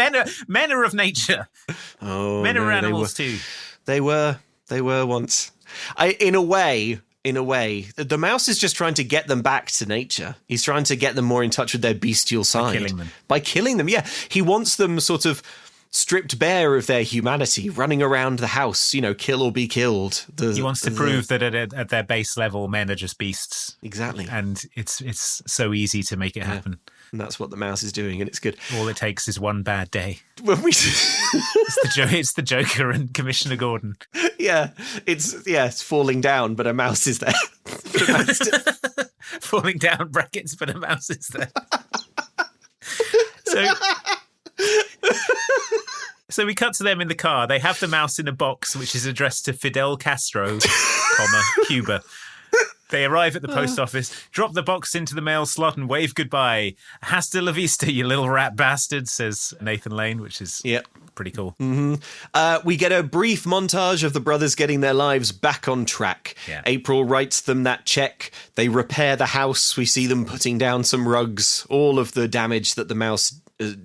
men are of nature. Oh, men are animals too. They were once. In a way, in a way. The mouse is just trying to get them back to nature. He's trying to get them more in touch with their bestial side. By killing them, yeah. He wants them sort of stripped bare of their humanity, running around the house, kill or be killed. He wants to prove that at their base level, men are just beasts. Exactly. And it's so easy to make it happen. And that's what the mouse is doing, and it's good. All it takes is one bad day. It's the Joker and Commissioner Gordon. Yeah, it's falling down, but a mouse is there. Falling down brackets, but a mouse is there. So we cut to them in the car. They have the mouse in a box, which is addressed to Fidel Castro, Cuba. They arrive at the post office, drop the box into the mail slot and wave goodbye. Hasta la vista, you little rat bastard, says Nathan Lane, which is pretty cool. Mm-hmm. We get a brief montage of the brothers getting their lives back on track. Yeah. April writes them that check. They repair the house. We see them putting down some rugs. All of the damage that the mouse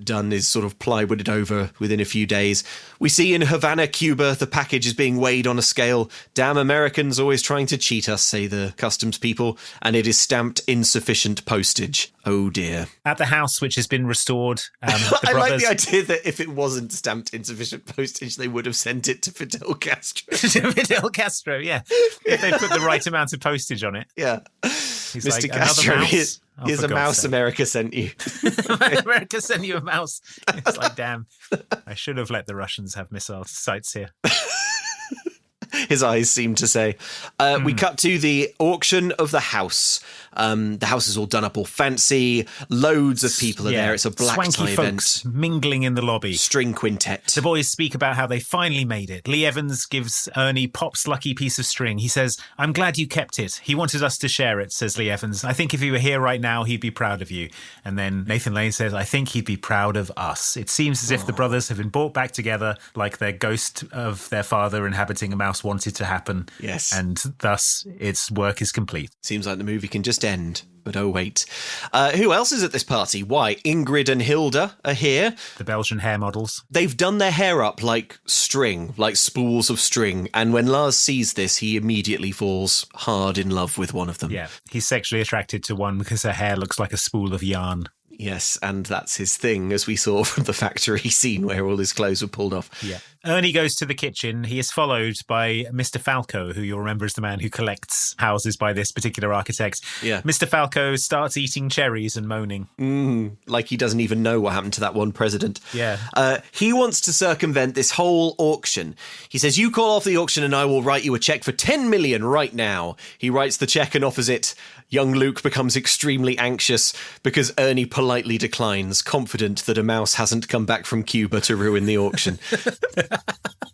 done is sort of plywooded over within a few days. We see in Havana, Cuba, the package is being weighed on a scale. Damn Americans always trying to cheat us, say the customs people, and it is stamped insufficient postage. Oh dear. At the house, which has been restored, I like the idea that if it wasn't stamped insufficient postage, they would have sent it to Fidel Castro. Fidel Castro, yeah. If they put the right amount of postage on it. Yeah. He's Mr. like, Castro, here's a mouse America sent you. America sent you a mouse. It's like, damn, I should have let the Russians have missile sites here. His eyes seem to say. We cut to the auction of the house. The house is all done up all fancy. Loads of people are there. It's a black swanky tie folks event. Mingling in the lobby. String quintet. The boys speak about how they finally made it. Lee Evans gives Ernie Pop's lucky piece of string. He says, "I'm glad you kept it. He wanted us to share it," says Lee Evans. "I think if he were here right now, he'd be proud of you." And then Nathan Lane says, "I think he'd be proud of us." It seems as if the brothers have been brought back together like their ghost of their father inhabiting a mouse wanted to happen. Yes. And thus its work is complete. Seems like the movie can just end. But oh wait. Who else is at this party? Why, Ingrid and Hilda are here. The Belgian hair models. They've done their hair up like string, like spools of string. And when Lars sees this, he immediately falls hard in love with one of them. Yeah, he's sexually attracted to one because her hair looks like a spool of yarn. Yes, and that's his thing, as we saw from the factory scene where all his clothes were pulled off. Yeah. Ernie goes to the kitchen. He is followed by Mr. Falco, who you'll remember is the man who collects houses by this particular architect. Yeah. Mr. Falco starts eating cherries and moaning. Like he doesn't even know what happened to that one president. Yeah. He wants to circumvent this whole auction. He says, "You call off the auction and I will write you a check for 10 million right now." He writes the check and offers it. Young Luke becomes extremely anxious because Ernie politely declines, confident that a mouse hasn't come back from Cuba to ruin the auction.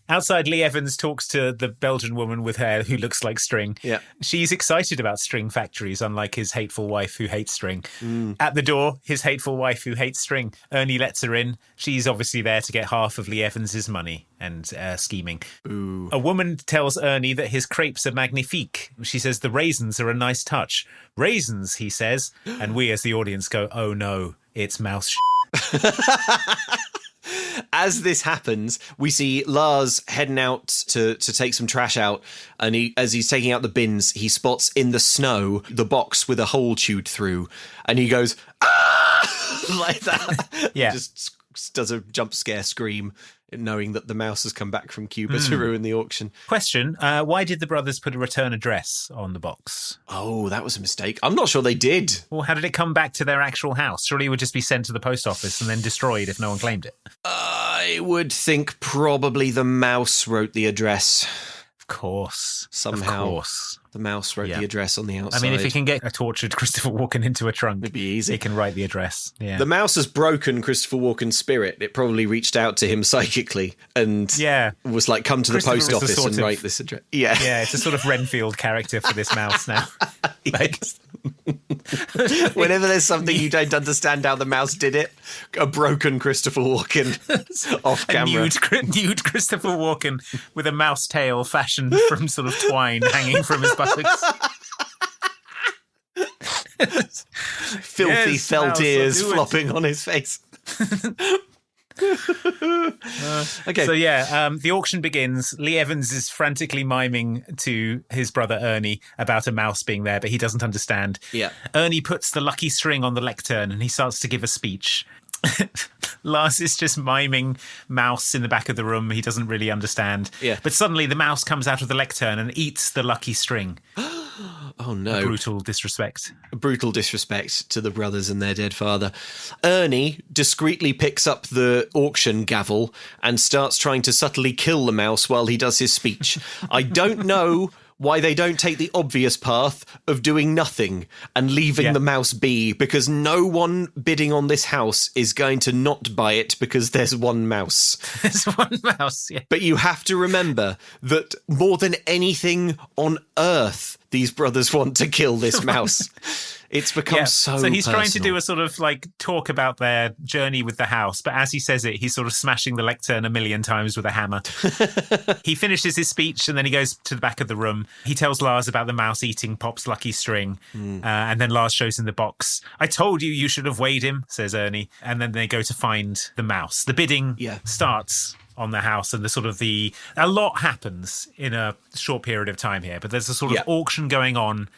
Outside, Lee Evans talks to the Belgian woman with hair who looks like string. Yeah. She's excited about string factories, unlike his hateful wife who hates string. At the door, his hateful wife who hates string. Ernie lets her in. She's obviously there to get half of Lee Evans's money and scheming. Ooh. A woman tells Ernie that his crepes are magnifique. She says the raisins are a nice touch. Raisins, he says. And we as the audience go, oh no, it's mouse As this happens, we see Lars heading out to take some trash out, and as he's taking out the bins, he spots in the snow the box with a hole chewed through, and he goes, "Ah!" like that. Yeah. Just does a jump scare scream, knowing that the mouse has come back from Cuba to ruin the auction. Question, why did the brothers put a return address on the box? Oh, that was a mistake. I'm not sure they did. Well, how did it come back to their actual house? Surely it would just be sent to the post office and then destroyed if no one claimed it. I would think probably the mouse wrote the address. Of course. Somehow. Of course. The mouse wrote the address on the outside. I mean, if you can get a tortured Christopher Walken into a trunk, it'd be easy. He can write the address. Yeah. The mouse has broken Christopher Walken's spirit. It probably reached out to him psychically and was like, come to the post office and write this address. Yeah. Yeah, it's a sort of Renfield character for this mouse now. Whenever there's something you don't understand how the mouse did it, a broken Christopher Walken off camera. A nude Christopher Walken with a mouse tail fashioned from sort of twine hanging from his buttocks. Filthy felt ears flopping on his face. Okay. So the auction begins. Lee Evans is frantically miming to his brother Ernie about a mouse being there, but he doesn't understand. Yeah. Ernie puts the lucky string on the lectern and he starts to give a speech. Lars is just miming mouse in the back of the room. He doesn't really understand. Yeah. But suddenly the mouse comes out of the lectern and eats the lucky string. Oh, no. A brutal disrespect. A brutal disrespect to the brothers and their dead father. Ernie discreetly picks up the auction gavel and starts trying to subtly kill the mouse while he does his speech. I don't know why they don't take the obvious path of doing nothing and leaving the mouse be, because no one bidding on this house is going to not buy it because there's one mouse. There's one mouse, yeah. But you have to remember that more than anything on earth, these brothers want to kill this mouse. It's become so he's trying to personal. do a sort of like talk about their journey with the house, but as he says it, he's sort of smashing the lectern a million times with a hammer. He finishes his speech and then he goes to the back of the room. He tells Lars about the mouse eating Pop's lucky string, and then Lars shows him the box. I told you should have weighed him, says Ernie. And then they go to find the mouse. The bidding starts on the house, and a lot happens in a short period of time here, but there's a sort of auction going on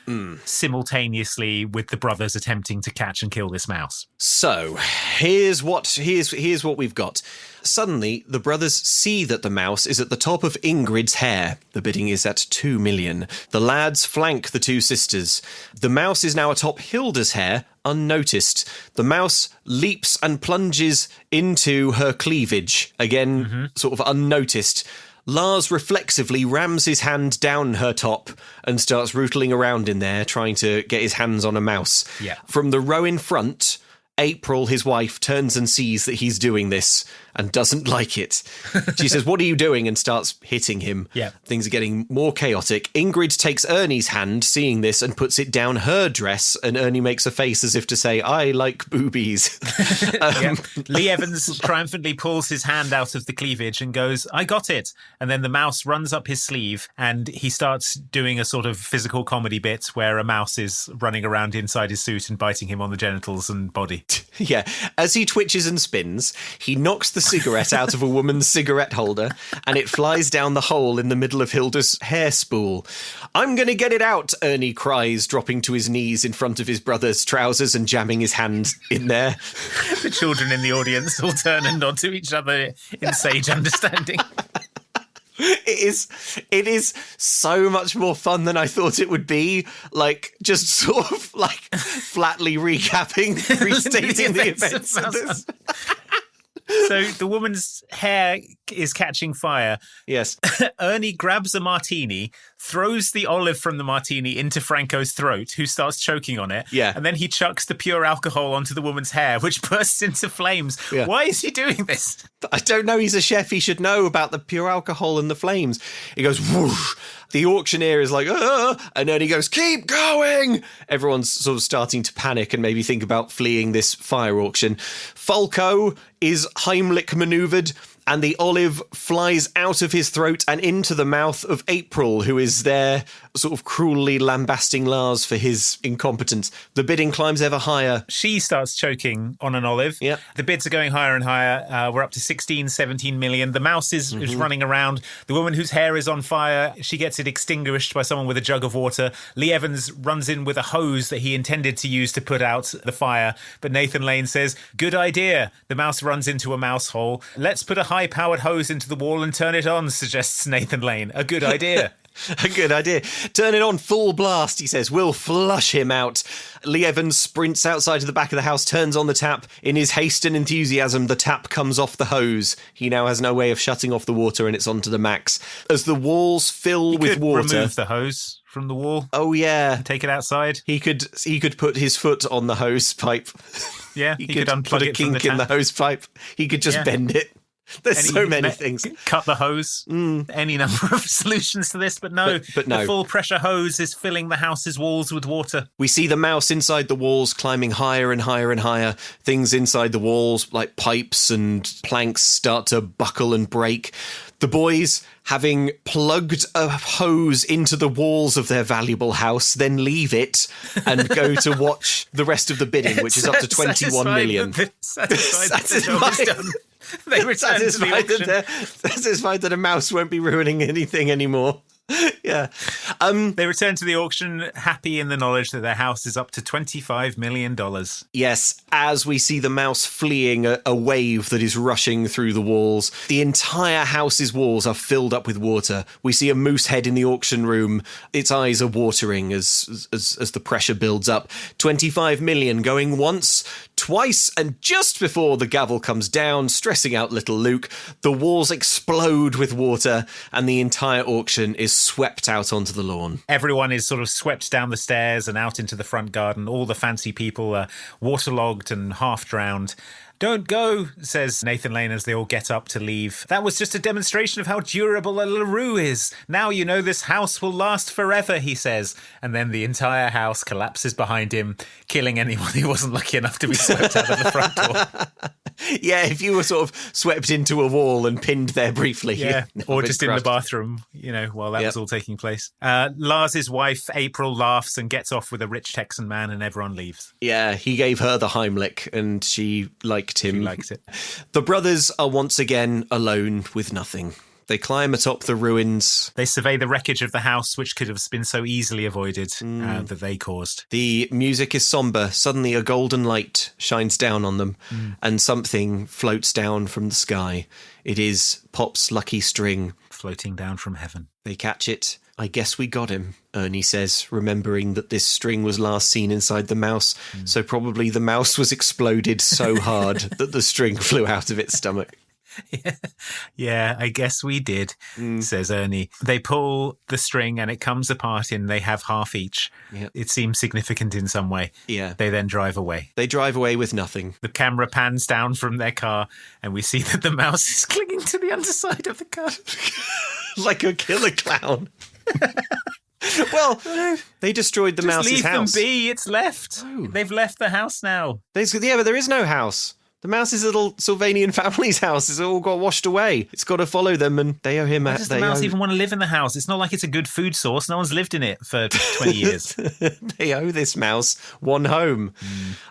simultaneously with the brothers attempting to catch and kill this mouse. So here's what we've got. Suddenly, the brothers see that the mouse is at the top of Ingrid's hair. The bidding is at 2 million. The lads flank the two sisters. The mouse is now atop Hilda's hair, unnoticed. The mouse leaps and plunges into her cleavage, again, sort of unnoticed. Lars reflexively rams his hand down her top and starts rootling around in there, trying to get his hands on a mouse. Yeah. From the row in front, April, his wife, turns and sees that he's doing this and doesn't like it. She says, "What are you doing?" and starts hitting him. Yeah. Things are getting more chaotic. Ingrid takes Ernie's hand, seeing this, and puts it down her dress, and Ernie makes a face as if to say, "I like boobies." Lee Evans triumphantly pulls his hand out of the cleavage and goes, "I got it." And then the mouse runs up his sleeve and he starts doing a sort of physical comedy bit where a mouse is running around inside his suit and biting him on the genitals and body. Yeah. As he twitches and spins, he knocks the cigarette out of a woman's cigarette holder and it flies down the hole in the middle of Hilda's hair spool. "I'm going to get it out," Ernie cries, dropping to his knees in front of his brother's trousers and jamming his hand in there. The children in the audience all turn and nod to each other in sage understanding. It is so much more fun than I thought it would be. Like, just sort of like flatly restating the events of this. So the woman's hair is catching fire. Yes. Ernie grabs a martini, throws the olive from the martini into Franco's throat, who starts choking on it. Yeah. And then he chucks the pure alcohol onto the woman's hair, which bursts into flames. Yeah. Why is he doing this? I don't know. He's a chef. He should know about the pure alcohol and the flames. He goes, whoosh. The auctioneer is like, and then he goes, "Keep going." Everyone's sort of starting to panic and maybe think about fleeing this fire auction. Falco is Heimlich maneuvered, and the olive flies out of his throat and into the mouth of April, who is there sort of cruelly lambasting Lars for his incompetence. The bidding climbs ever higher. She starts choking on an olive. Yeah. The bids are going higher and higher. We're up to 16, 17 million. The mouse is running around. The woman whose hair is on fire, she gets it extinguished by someone with a jug of water. Lee Evans runs in with a hose that he intended to use to put out the fire. But Nathan Lane says, "Good idea." The mouse runs into a mouse hole. "Let's put a high-powered hose into the wall and turn it on," suggests Nathan Lane. A good idea. A good idea. "Turn it on full blast," he says. "We'll flush him out." Lee Evans sprints outside to the back of the house, turns on the tap. In his haste and enthusiasm, the tap comes off the hose. He now has no way of shutting off the water and it's on to the max. As the walls fill with water... remove the hose from the wall. Oh, yeah. Take it outside. He could put his foot on the hose pipe. Yeah, he could unplug put a it from kink in the hose pipe. He could just bend it. There's so many things. Cut the hose. Any number of solutions to this, but no. But no. The full pressure hose is filling the house's walls with water. We see the mouse inside the walls climbing higher and higher and higher. Things inside the walls, like pipes and planks, start to buckle and break. The boys, having plugged a hose into the walls of their valuable house, then leave it and go to watch the rest of the bidding, which is up to 21 million. Satisfied. They return to the auction. Satisfied that a mouse won't be ruining anything anymore. Yeah. They return to the auction happy in the knowledge that their house is up to $25 million. Yes, as we see the mouse fleeing a wave that is rushing through the walls. The entire house's walls are filled up with water. We see a moose head in the auction room. Its eyes are watering as the pressure builds up. 25 million going once, twice, and just before the gavel comes down, stressing out little Luke, the walls explode with water and the entire auction is swept out onto the lawn. Everyone is sort of swept down the stairs and out into the front garden. All the fancy people are waterlogged and half drowned. "Don't go," says Nathan Lane as they all get up to leave. "That was just a demonstration of how durable a LaRue is. Now you know this house will last forever," he says. And then the entire house collapses behind him, killing anyone who wasn't lucky enough to be swept out of the front door. Yeah, if you were sort of swept into a wall and pinned there briefly. Yeah, or just in the bathroom, while that was all taking place. Lars's wife, April, laughs and gets off with a rich Texan man and everyone leaves. Yeah, he gave her the Heimlich and she liked him. She likes it. The brothers are once again alone with nothing. They climb atop the ruins. They survey the wreckage of the house, which could have been so easily avoided, that they caused. The music is somber. Suddenly a golden light shines down on them, and something floats down from the sky. It is Pop's lucky string. Floating down from heaven. They catch it. "I guess we got him," Ernie says, remembering that this string was last seen inside the mouse, so probably the mouse was exploded so hard that the string flew out of its stomach. Yeah, I guess we did, says Ernie. They pull the string and it comes apart and they have half each. Yep. It seems significant in some way. Yeah. They then drive away. They drive away with nothing. The camera pans down from their car and we see that the mouse is clinging to the underside of the car. Like a killer clown. Well, they destroyed the mouse's house. Just leave them be. It's left. Oh. They've left the house now. But there is no house. The mouse's little Sylvanian family's house has all got washed away. It's got to follow them, and they owe him. Why does the mouse even want to live in the house? It's not like it's a good food source. No one's lived in it for 20 years. They owe this mouse one home.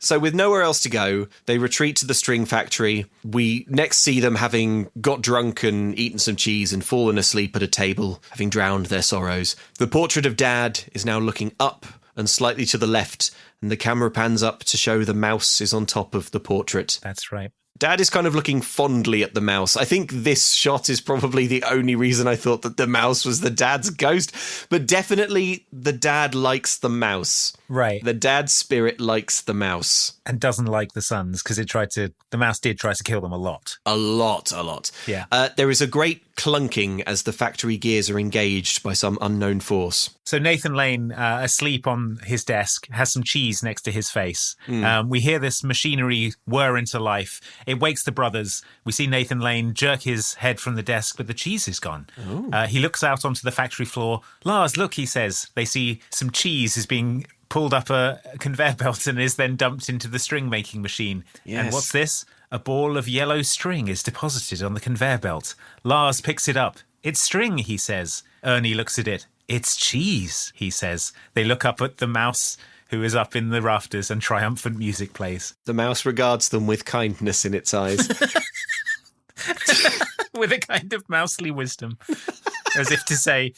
So with nowhere else to go, they retreat to the string factory. We next see them having got drunk and eaten some cheese and fallen asleep at a table, having drowned their sorrows. The portrait of Dad is now looking up and slightly to the left, and the camera pans up to show the mouse is on top of the portrait. That's right. Dad is kind of looking fondly at the mouse. I think this shot is probably the only reason I thought that the mouse was the dad's ghost, but definitely the dad likes the mouse. Right. The dad's spirit likes the mouse. And doesn't like the sons, because the mouse did try to kill them a lot. A lot. Yeah. There is a great clunking as the factory gears are engaged by some unknown force. So Nathan Lane, asleep on his desk, has some cheese next to his face. We hear this machinery whir into life. It wakes the brothers. We see Nathan Lane jerk his head from the desk, but the cheese is gone. He looks out onto the factory floor. "Lars, look," he says. They see some cheese is being pulled up a conveyor belt and is then dumped into the string-making machine. Yes. And what's this? A ball of yellow string is deposited on the conveyor belt. Lars picks it up. "It's string," he says. Ernie looks at it. "It's cheese," he says. They look up at the mouse, who is up in the rafters, and triumphant music plays. The mouse regards them with kindness in its eyes. With a kind of mousely wisdom. As if to say,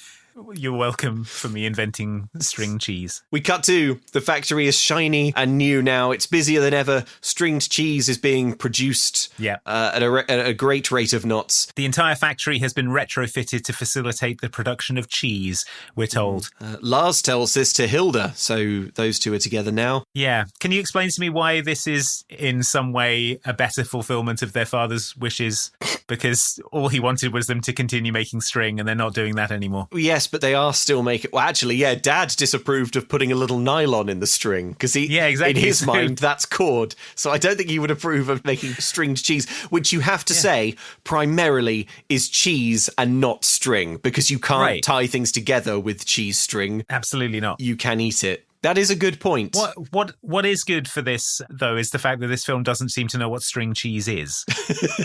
"You're welcome for me inventing string cheese." We cut to the factory is shiny and new now. It's busier than ever. Stringed cheese is being produced at a great rate of knots. The entire factory has been retrofitted to facilitate the production of cheese, we're told. Lars tells this to Hilda, so those two are together now. Yeah. Can you explain to me why this is in some way a better fulfillment of their father's wishes? Because all he wanted was them to continue making string, and they're not doing that anymore. Yes, but they are still making... Well, actually, yeah, Dad disapproved of putting a little nylon in the string, because exactly. In his mind, that's cord. So I don't think he would approve of making stringed cheese, which you have to say primarily is cheese and not string, because you can't tie things together with cheese string. Absolutely not. You can eat it. That is a good point. What is good for this, though, is the fact that this film doesn't seem to know what string cheese is.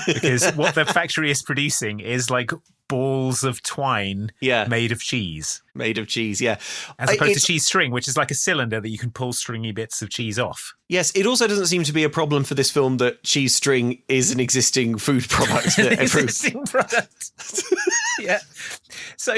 Because what the factory is producing is like balls of twine made of cheese. Made of cheese, yeah. As opposed to cheese string, which is like a cylinder that you can pull stringy bits of cheese off. Yes, it also doesn't seem to be a problem for this film that cheese string is an existing food product. Existing product. Yeah. So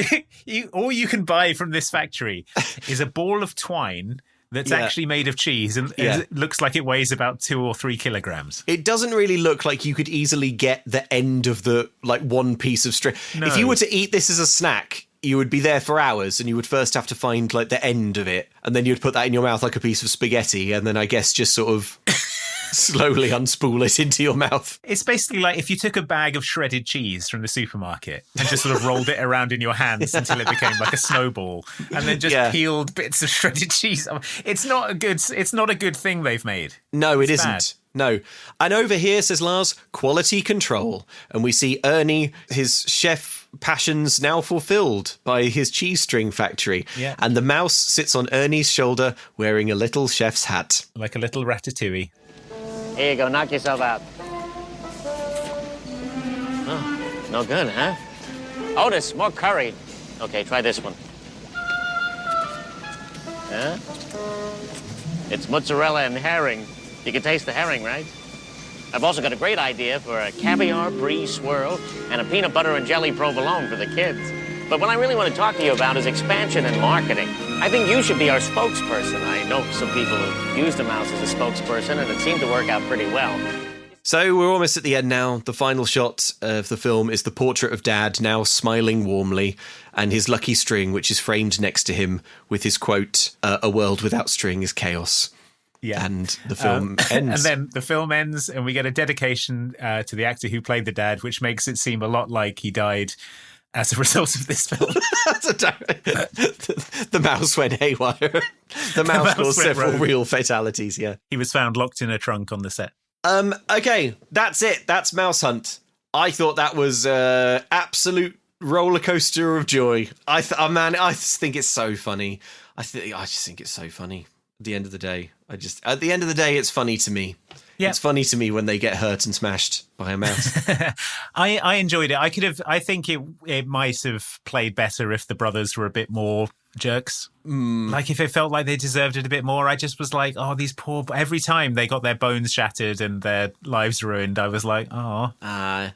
all you can buy from this factory is a ball of twine that's actually made of cheese and it looks like it weighs about 2 or 3 kilograms. It doesn't really look like you could easily get the end of the, like, one piece of string. No. If you were to eat this as a snack, you would be there for hours and you would first have to find, like, the end of it. And then you'd put that in your mouth like a piece of spaghetti and then I guess just sort of slowly unspool it into your mouth. It's basically like if you took a bag of shredded cheese from the supermarket and just sort of rolled it around in your hands until it became like a snowball, and then just peeled bits of shredded cheese. It's not a good thing they've made. No, it isn't. Bad. No. And over here, says Lars, quality control. And we see Ernie, his chef passions now fulfilled by his cheese string factory. Yeah. And the mouse sits on Ernie's shoulder wearing a little chef's hat. Like a little ratatouille. Here you go, knock yourself out. Oh, no good, huh? Otis, more curry. Okay, try this one. Huh? It's mozzarella and herring. You can taste the herring, right? I've also got a great idea for a caviar brie swirl and a peanut butter and jelly provolone for the kids. But what I really want to talk to you about is expansion and marketing. I think you should be our spokesperson. I know some people who used a mouse as a spokesperson, and it seemed to work out pretty well. So we're almost at the end now. The final shot of the film is the portrait of Dad, now smiling warmly, and his lucky string, which is framed next to him with his quote, "A world without string is chaos." Yeah. And the film ends. And then the film ends and we get a dedication to the actor who played the dad, which makes it seem a lot like he died as a result of this film. The mouse went haywire. The mouse caused several real fatalities, yeah. He was found locked in a trunk on the set. Okay, that's it. That's Mouse Hunt. I thought that was absolute roller coaster of joy. I just think it's so funny. I just think it's so funny. At the end of the day, it's funny to me. Yeah. It's funny to me when they get hurt and smashed by a mouse. I enjoyed it. I think it might have played better if the brothers were a bit more jerks. Like if it felt like they deserved it a bit more. I just was like, oh, these poor... Every time they got their bones shattered and their lives ruined, I was like, oh.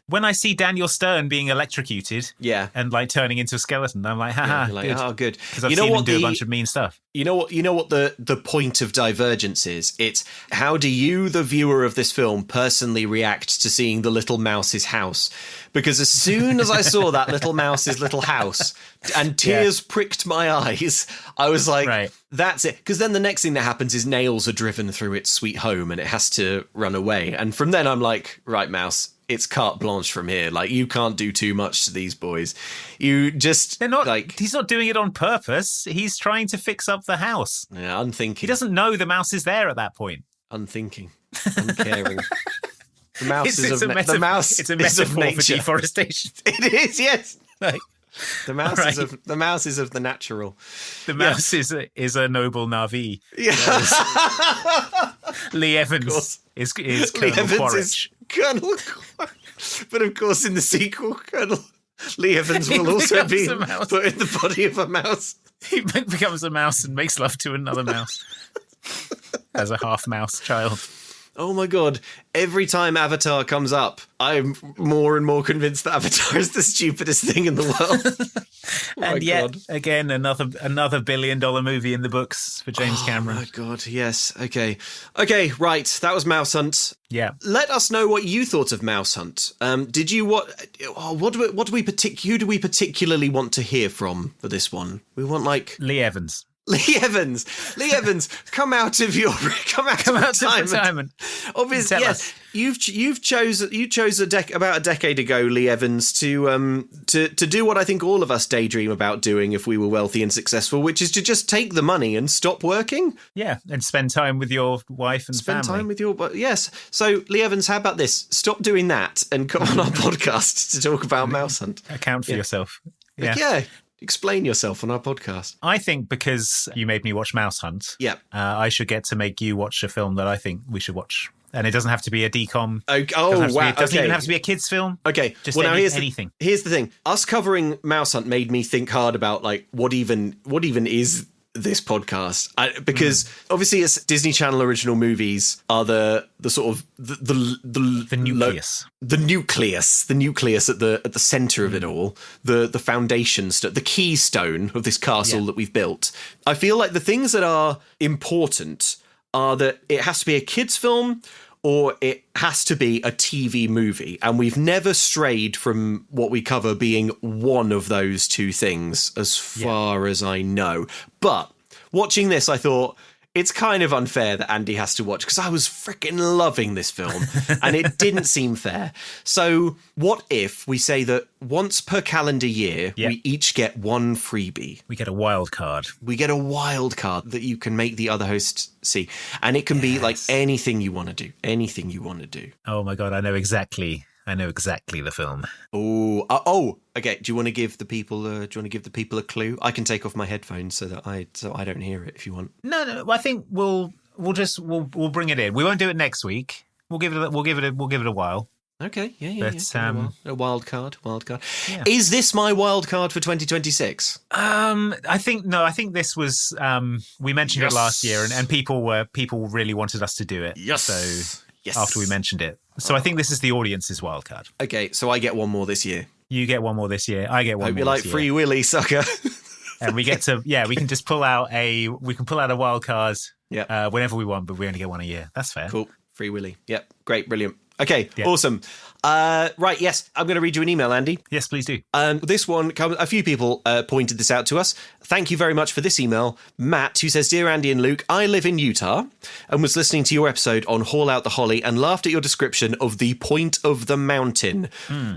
When I see Daniel Stern being electrocuted and like turning into a skeleton, I'm like, haha, like, good. Oh, good. Because I've seen him do a bunch of mean stuff. You know what the point of Divergence is? It's how do you, the viewer of this film, personally react to seeing the little mouse's house? Because as soon as I saw that little mouse's little house and tears pricked my eyes, I was like, that's it. Because then the next thing that happens is nails are driven through its sweet home and it has to run away. And from then I'm like, right, mouse, it's carte blanche from here. Like, you can't do too much to these boys. You just... They're not, like... He's not doing it on purpose. He's trying to fix up the house. Yeah, unthinking. He doesn't know the mouse is there at that point. Unthinking. Uncaring. The mouse it's a metaphor for deforestation. It is, yes. Like, the mouse is of the natural. The mouse is a noble Na'vi. Yeah. Lee Evans is Colonel Quaritch. Colonel Quaritch. But of course, in the sequel, Colonel Lee Evans will also be put in the body of a mouse. He becomes a mouse and makes love to another mouse as a half mouse child. Oh my God. Every time Avatar comes up, I'm more and more convinced that Avatar is the stupidest thing in the world. And yet, again, another $1 billion movie in the books for James Cameron. Oh my God, yes. Okay, right. That was Mouse Hunt. Yeah. Let us know what you thought of Mouse Hunt. Did you who do we particularly want to hear from for this one? We want Lee Evans. Lee Evans, come out of retirement. Obviously, yes. You chose about a decade ago, Lee Evans, to do what I think all of us daydream about doing if we were wealthy and successful, which is to just take the money and stop working. Yeah, and spend time with your wife and family. Spend time with yes. So, Lee Evans, how about this? Stop doing that and come on our podcast to talk about Mouse Hunt. Account for yourself. Yeah. Explain yourself on our podcast. I think because you made me watch Mouse Hunt, I should get to make you watch a film that I think we should watch And it doesn't have to be a decom. Wow. It doesn't even have to be a kids' film. Okay. Just anything. Here's the thing. Us covering Mouse Hunt made me think hard about like what even is this podcast, because obviously it's Disney Channel original movies are the sort of the nucleus, the nucleus at the center of it all, the foundation, the keystone of this castle that we've built. I feel like the things that are important are that it has to be a kids film or it has to be a TV movie. And we've never strayed from what we cover being one of those two things as far as I know. But watching this, I thought it's kind of unfair that Andy has to watch because I was freaking loving this film and it didn't seem fair. So what if we say that once per calendar year, we each get one freebie? We get a wild card. We get a wild card that you can make the other host see. And it can be like anything you want to do. Anything you want to do. Oh my God, I know exactly the film. Okay. Do you want to give the people? A clue? I can take off my headphones so I don't hear it if you want. No. I think we'll bring it in. We won't do it next week. We'll give it a while. Okay. Yeah. A wild card. Yeah. Is this my wild card for 2026? I think this was. We mentioned it last year, and people really wanted us to do it. Yes. So after we mentioned it. So I think this is the audience's wildcard. Okay, so I get one more this year. You get one more this year. I get one more this year. Hope you like Free Willy, sucker. And we get to, we can just pull out a wild card whenever we want, but we only get one a year. That's fair. Cool. Free Willy. Yep. Great. Brilliant. Okay. Yep. Awesome. Right. Yes. I'm going to read you an email, Andy. Yes, please do. This one a few people pointed this out to us. Thank you very much for this email. Matt, who says, Dear Andy and Luke, I live in Utah and was listening to your episode on Haul Out the Holly and laughed at your description of the point of the mountain.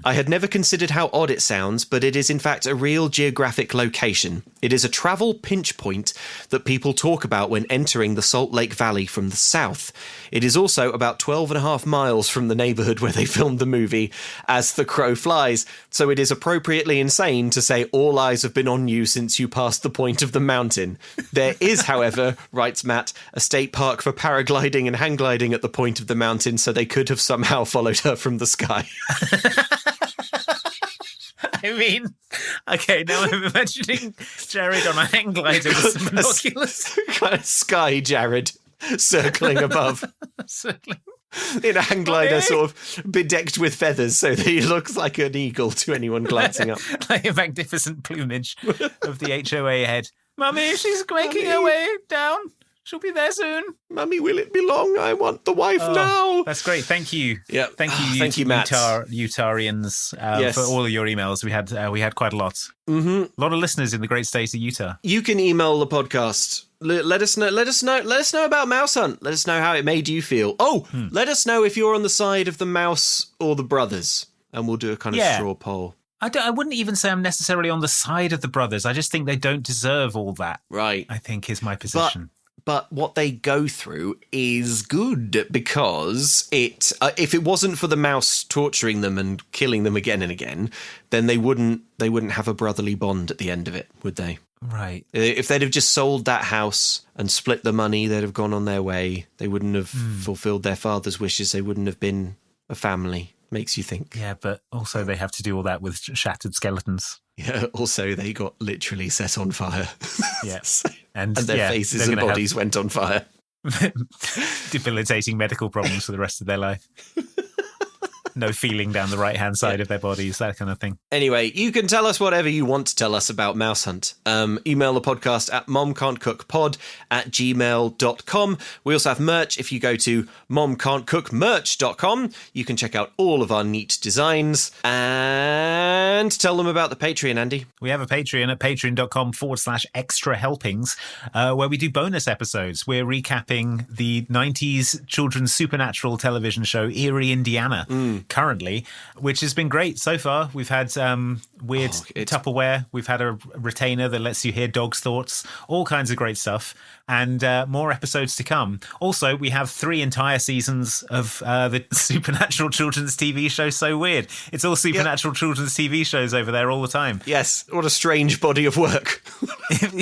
I had never considered how odd it sounds, but it is in fact a real geographic location. It is a travel pinch point that people talk about when entering the Salt Lake Valley from the south. It is also about 12.5 miles from the neighborhood where they filmed the movie As the Crow Flies, so it is appropriately insane to say all eyes have been on you since you passed the point of the mountain. There is, however, writes Matt, a state park for paragliding and hang gliding at the point of the mountain, so they could have somehow followed her from the sky. I mean, okay, now I'm imagining Jared on a hang glider with some binoculars. Kind of sky Jared circling above. In a hang glider, sort of bedecked with feathers, so that he looks like an eagle to anyone glancing up. Like a magnificent plumage of the HOA head. Mummy, she's making her way down. She'll be there soon. Mummy, will it be long? I want the wife now. That's great. Thank you. Yeah. Thank you, Matt. Utahrians, for all of your emails. We had quite a lot. Mm-hmm. A lot of listeners in the great state of Utah. You can email the podcast. Let us know about Mouse Hunt. Let us know how it made you feel. Let us know if you're on the side of the mouse or the brothers, and we'll do a kind of straw poll. I wouldn't even say I'm necessarily on the side of the brothers. I just think they don't deserve all that. Right. I think is my position. But what they go through is good because if it wasn't for the mouse torturing them and killing them again and again, then they wouldn't have a brotherly bond at the end of it, would they? Right. If they'd have just sold that house and split the money, they'd have gone on their way. They wouldn't have fulfilled their father's wishes. They wouldn't have been a family. Makes you think. Yeah, but also they have to do all that with shattered skeletons. Yeah, also they got literally set on fire. Yes. And their faces and bodies went on fire. Debilitating medical problems for the rest of their life. No feeling down the right-hand side of their bodies, that kind of thing. Anyway, you can tell us whatever you want to tell us about Mouse Hunt. Email the podcast at momcan'tcookpod@gmail.com. We also have merch. If you go to momcan'tcookmerch.com, you can check out all of our neat designs and tell them about the Patreon, Andy. We have a Patreon at patreon.com/extra helpings, where we do bonus episodes. We're recapping the 90s children's supernatural television show Erie, Indiana. Currently, which has been great so far. We've had weird Tupperware. We've had a retainer that lets you hear dogs' thoughts, all kinds of great stuff, and more episodes to come. Also, we have 3 entire seasons of the Supernatural children's TV show So Weird. It's all Supernatural children's TV shows over there all the time. Yes, what a strange body of work.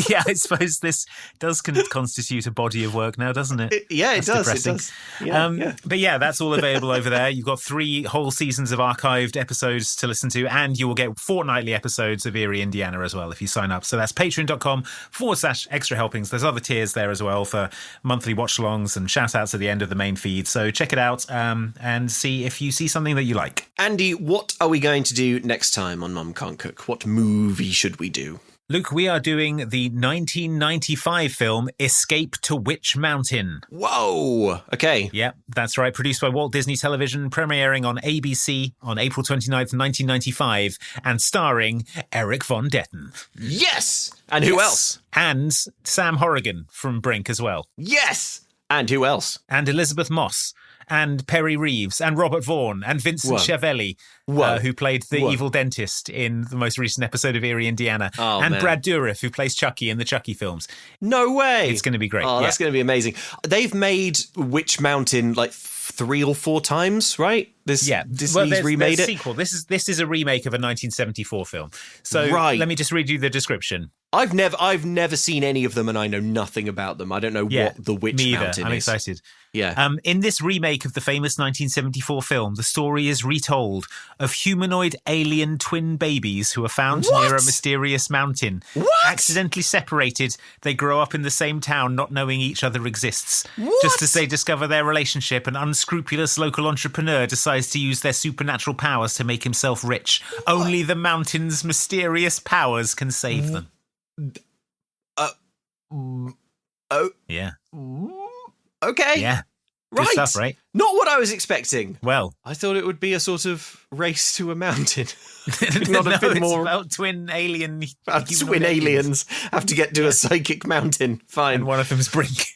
Yeah, I suppose this does constitute a body of work now, doesn't it? It does. Depressing. It does. Yeah. But yeah, that's all available over there. You've got 3 whole seasons of archived episodes to listen to, and you will get fortnightly episodes of Eerie Indiana as well if you sign up. So that's patreon.com/extra helpings. There's other tiers there as well for monthly watch-alongs and shout-outs at the end of the main feed. So check it out and see if you see something that you like. Andy, what are we going to do next time on Mum Can't Cook? What movie should we do? Luke, we are doing the 1995 film Escape to Witch Mountain. Whoa! Okay. Yep, that's right. Produced by Walt Disney Television, premiering on ABC on April 29th, 1995, and starring Eric Von Detten. Yes! And who else? And Sam Horrigan from Brink as well. Yes! And who else? And Elizabeth Moss. And Perry Reeves, and Robert Vaughn, and Vincent Schiavelli, who played the evil dentist in the most recent episode of Eerie Indiana, and man. Brad Dourif, who plays Chucky in the Chucky films. No way! It's going to be great. Oh, that's going to be amazing. They've made Witch Mountain like 3 or 4 times, right? Disney's remade it. Sequel. This is a remake of a 1974 film. So let me just read you the description. I've never seen any of them, and I know nothing about them. I don't know what the Witch Mountain is. I'm excited. Yeah. In this remake of the famous 1974 film, the story is retold of humanoid alien twin babies who are found near a mysterious mountain. What? Accidentally separated, they grow up in the same town, not knowing each other exists. What? Just as they discover their relationship, an unscrupulous local entrepreneur decides to use their supernatural powers to make himself rich. Only the mountain's mysterious powers can save them. Yeah. Okay. Yeah. Right. Good stuff, right? Not what I was expecting. Well, I thought it would be a sort of race to a mountain. Not a bit more about twin alien. Twin aliens have to get to a psychic mountain. Fine. And one of them's Brink.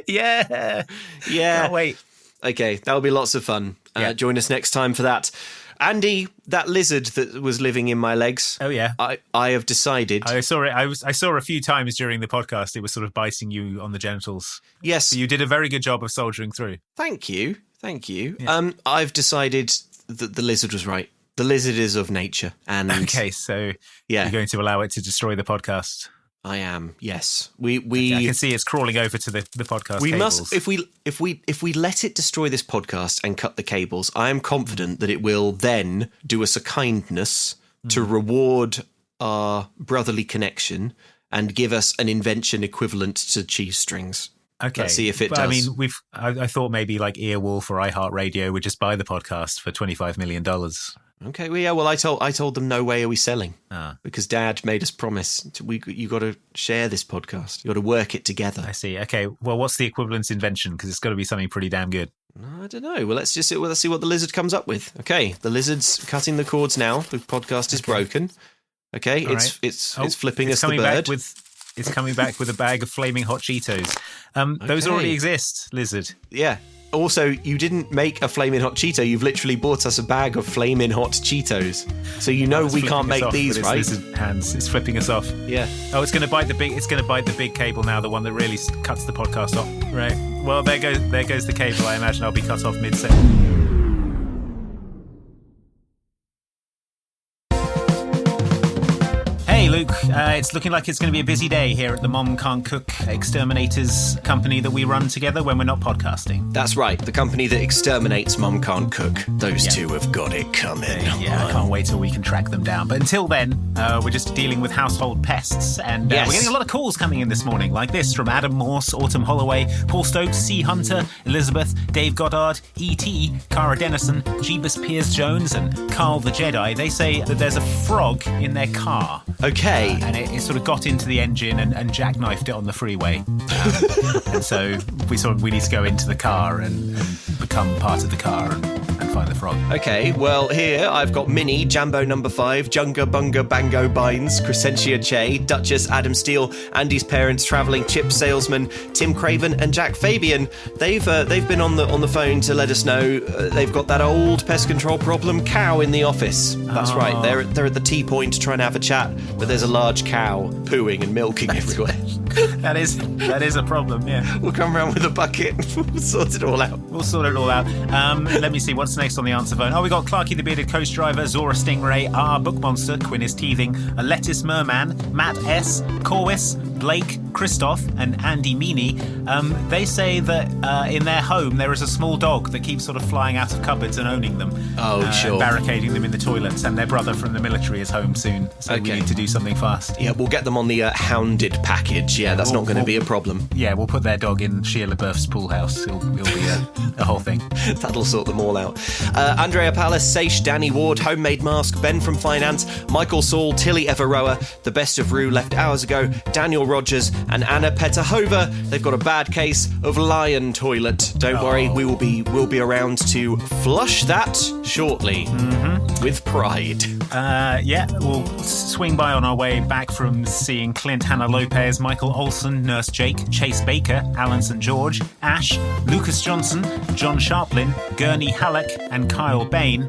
Yeah. Can't wait. Okay, that'll be lots of fun. Join us next time for that. Andy, that lizard that was living in my legs. Oh yeah, I have decided. I saw it. I saw a few times during the podcast. It was sort of biting you on the genitals. Yes, so you did a very good job of soldiering through. Thank you. Yeah. I've decided that the lizard was right. The lizard is of nature, and okay, so you're going to allow it to destroy the podcast. I am. Yes, I can see it's crawling over to the podcast. We cables. must, if we let it destroy this podcast and cut the cables, I am confident that it will then do us a kindness to reward our brotherly connection and give us an invention equivalent to cheese strings. Okay, let's see if it does. I mean, I thought maybe like Earwolf or iHeartRadio would just buy the podcast for $25 million. Okay, well, I told them no way are we selling because Dad made us promise you got to share this podcast. You got to work it together. I see. Okay, well, what's the equivalent invention? Because it's got to be something pretty damn good. I don't know. Well, let's see what the lizard comes up with. Okay, the lizard's cutting the cords now. The podcast is broken. Okay, it's flipping us the bird. It's coming back with a bag of flaming hot Cheetos. Those already exist, lizard. Yeah. Also, you didn't make a flaming hot Cheeto. You've literally bought us a bag of flaming hot Cheetos. So you know we can't make these, right? Lizard hands. It's flipping us off. Yeah. Oh, it's going to bite the big. It's going to bite the big cable now. The one that really cuts the podcast off. Right. Well, there goes the cable. I imagine I'll be cut off mid-sentence. Hey Luke, it's looking like it's going to be a busy day here at the Mom Can't Cook Exterminators company that we run together when we're not podcasting. That's right, the company that exterminates Mom Can't Cook. Those two have got it coming. Yeah, I can't wait till we can track them down. But until then, we're just dealing with household pests. And we're getting a lot of calls coming in this morning, like this from Adam Morse, Autumn Holloway, Paul Stokes, C. Hunter, Elizabeth, Dave Goddard, E.T., Cara Dennison, Jeebus Piers-Jones, and Carl the Jedi. They say that there's a frog in their car. Okay. And it sort of got into the engine and jackknifed it on the freeway. And so we need to go into the car and become part of the car and find the frog. Okay, well, here I've got Minnie, Jambo number 5, Junga Bunga Bango Bynes, Crescentia Che, Duchess Adam Steele, Andy's parents, travelling chip salesman Tim Craven, and Jack Fabian. They've been on the phone to let us know they've got that old pest control problem cow in the office. That's right. They're at the tea point trying to have a chat, but there's a large cow pooing and milking everywhere. That is a problem. Yeah. We'll come around with a bucket. We'll sort it all out. Let me see what's next on the answer phone. We got Clarky the Bearded Coast Driver, Zora Stingray, R Book Monster, Quinn is Teething, a Lettuce Merman, Matt S, Corwis, Blake, Christoph, and Andy Meany. They say that in their home there is a small dog that keeps sort of flying out of cupboards and owning them. Sure. Barricading them in the toilets, and their brother from the military is home soon, so we need to do something fast. Yeah, we'll get them on the hounded package. Yeah, that's not going to be a problem. Yeah, we'll put their dog in Shia LaBeouf's pool house. It'll be a whole thing. That'll sort them all out. Andrea Palace, Seish, Danny Ward, Homemade Mask, Ben from Finance, Michael Saul, Tilly Everoa, The Best of Rue left hours ago, Daniel Rogers, and Anna Petahova. They've got a bad case of lion toilet. Don't worry, we'll be around to flush that shortly with pride. We'll swing by on our way back from seeing Clint, Hannah Lopez, Michael Olsen, Nurse Jake, Chase Baker, Alan St. George, Ash, Lucas Johnson, John Sharplin, Gurney Halleck, and Kyle Bain.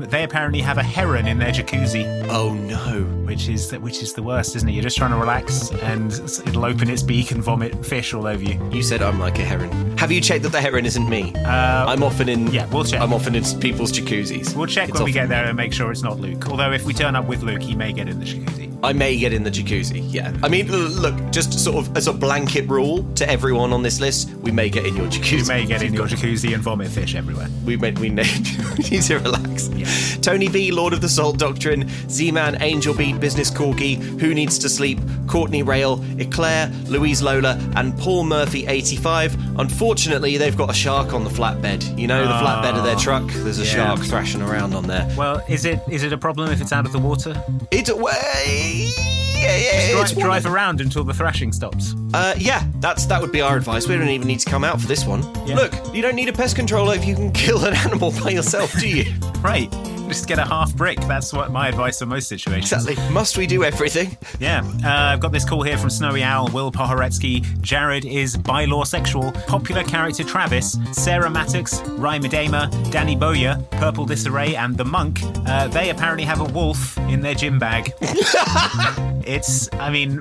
They apparently have a heron in their jacuzzi. Oh no. Which is the worst, isn't it? You're just trying to relax and it'll open its beak and vomit fish all over you. You said I'm like a heron. Have you checked that the heron isn't me? I'm often in... Yeah, we'll check. I'm often in people's jacuzzis. We'll check when we get there and make sure it's not Luke. Although if we turn up with Luke, he may get in the jacuzzi. I may get in the jacuzzi, yeah. I mean, look, just sort of as a blanket rule to everyone on this list, we may get in your jacuzzi. You may get in your jacuzzi and vomit fish everywhere. We need to relax. Yeah. Tony B, Lord of the Salt Doctrine, Z-Man, Angel Beat, Business Corgi, Who Needs to Sleep, Courtney Rail, Eclair, Louise Lola, and Paul Murphy 85. Unfortunately, they've got a shark on the flatbed. You know, the flatbed of their truck? There's a shark thrashing around on there. Well, is it a problem if it's out of the water? Just drive around until the thrashing stops. That would be our advice. We don't even need to come out for this one. Yeah. Look, you don't need a pest controller if you can kill an animal by yourself, do you? Right. Just get a half brick. That's what my advice for most situations. Exactly. Must we do everything? Yeah. I've got this call here from Snowy Owl, Will Pohoretsky. Jared is by-law sexual. Popular character Travis, Sarah Mattocks, Rai Medema, Danny Boyer, Purple Disarray, and The Monk. They apparently have a wolf in their gym bag.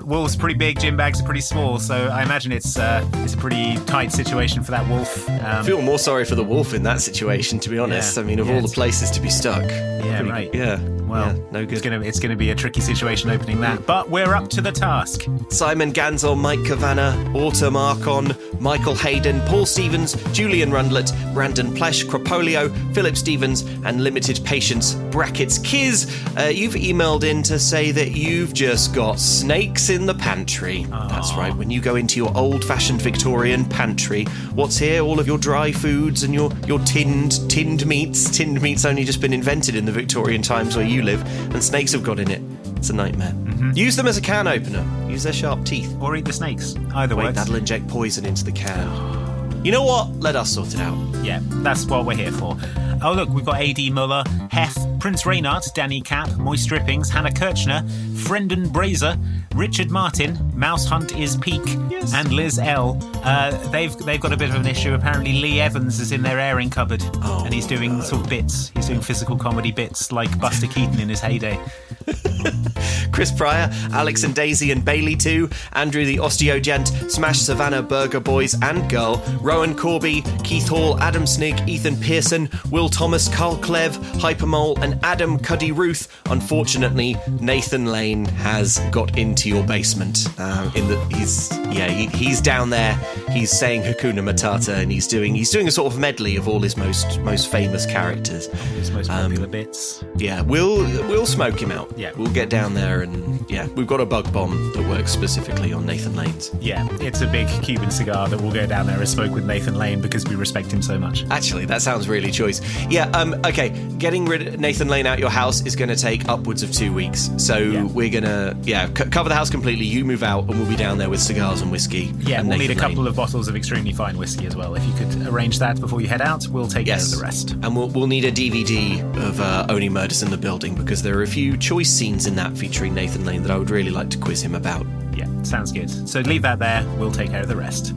Wolves are pretty big, gym bags are pretty small, so I imagine it's a pretty tight situation for that wolf. I feel more sorry for the wolf in that situation, to be honest. Yeah, of all the places to be stuck. Yeah, right. Yeah. Well, no good. It's going to be a tricky situation opening that, but we're up to the task. Simon Ganzel, Mike Kavanagh, Autumn Archon, Michael Hayden, Paul Stevens, Julian Rundlet, Brandon Plesh, Cropolio, Philip Stevens, and Limited Patience brackets Kiz. You've emailed in to say that you've just got snakes in the pantry. Aww. That's right. When you go into your old-fashioned Victorian pantry, what's here? All of your dry foods and your tinned meats. Tinned meats only just been invented in the Victorian times where you live, and snakes have got in it. It's a nightmare. Mm-hmm. Use them as a can opener. Use their sharp teeth. Or eat the snakes. Either way. That'll inject poison into the can. You know what? Let us sort it out. Yeah, that's what we're here for. Oh, look, we've got A.D. Muller, Hef, Prince Reynard, Danny Cap, Moist Drippings, Hannah Kirchner, Frendon Brazer, Richard Martin, Mouse Hunt is Peak, and Liz L. They've got a bit of an issue. Apparently Lee Evans is in their airing cupboard, and he's doing sort of bits. He's doing physical comedy bits like Buster Keaton in his heyday. Chris Pryor, Alex and Daisy and Bailey too, Andrew the Osteogent, Smash Savannah, Burger Boys and Girl, Rowan Corby, Keith Hall, Adam Snigg, Ethan Pearson, Will Thomas, Carl Clev, Hypermole and Adam Cuddy Ruth. Unfortunately, Nathan Lane has got into your basement. He's down there. He's saying Hakuna Matata, and he's doing a sort of medley of all his most famous characters. His most popular bits. Yeah, we'll smoke him out. Yeah, we'll get down there, and we've got a bug bomb that works specifically on Nathan Lane's. Yeah, it's a big Cuban cigar that we'll go down there and smoke with Nathan Lane because we respect him so much. Actually, that sounds really choice. Yeah. Okay. Getting rid of Nathan Lane out your house is going to take upwards of 2 weeks. So we're gonna cover the house completely. You move out. out, and we'll be down there with cigars and whiskey. Yeah, and we'll need a Nathan couple Lane. of bottles of extremely fine whiskey as well. If you could arrange that before you head out, we'll take care of the rest. And we'll need a DVD of Only Murders in the Building, because there are a few choice scenes in that featuring Nathan Lane that I would really like to quiz him about. Yeah, sounds good. So leave that there. We'll take care of the rest.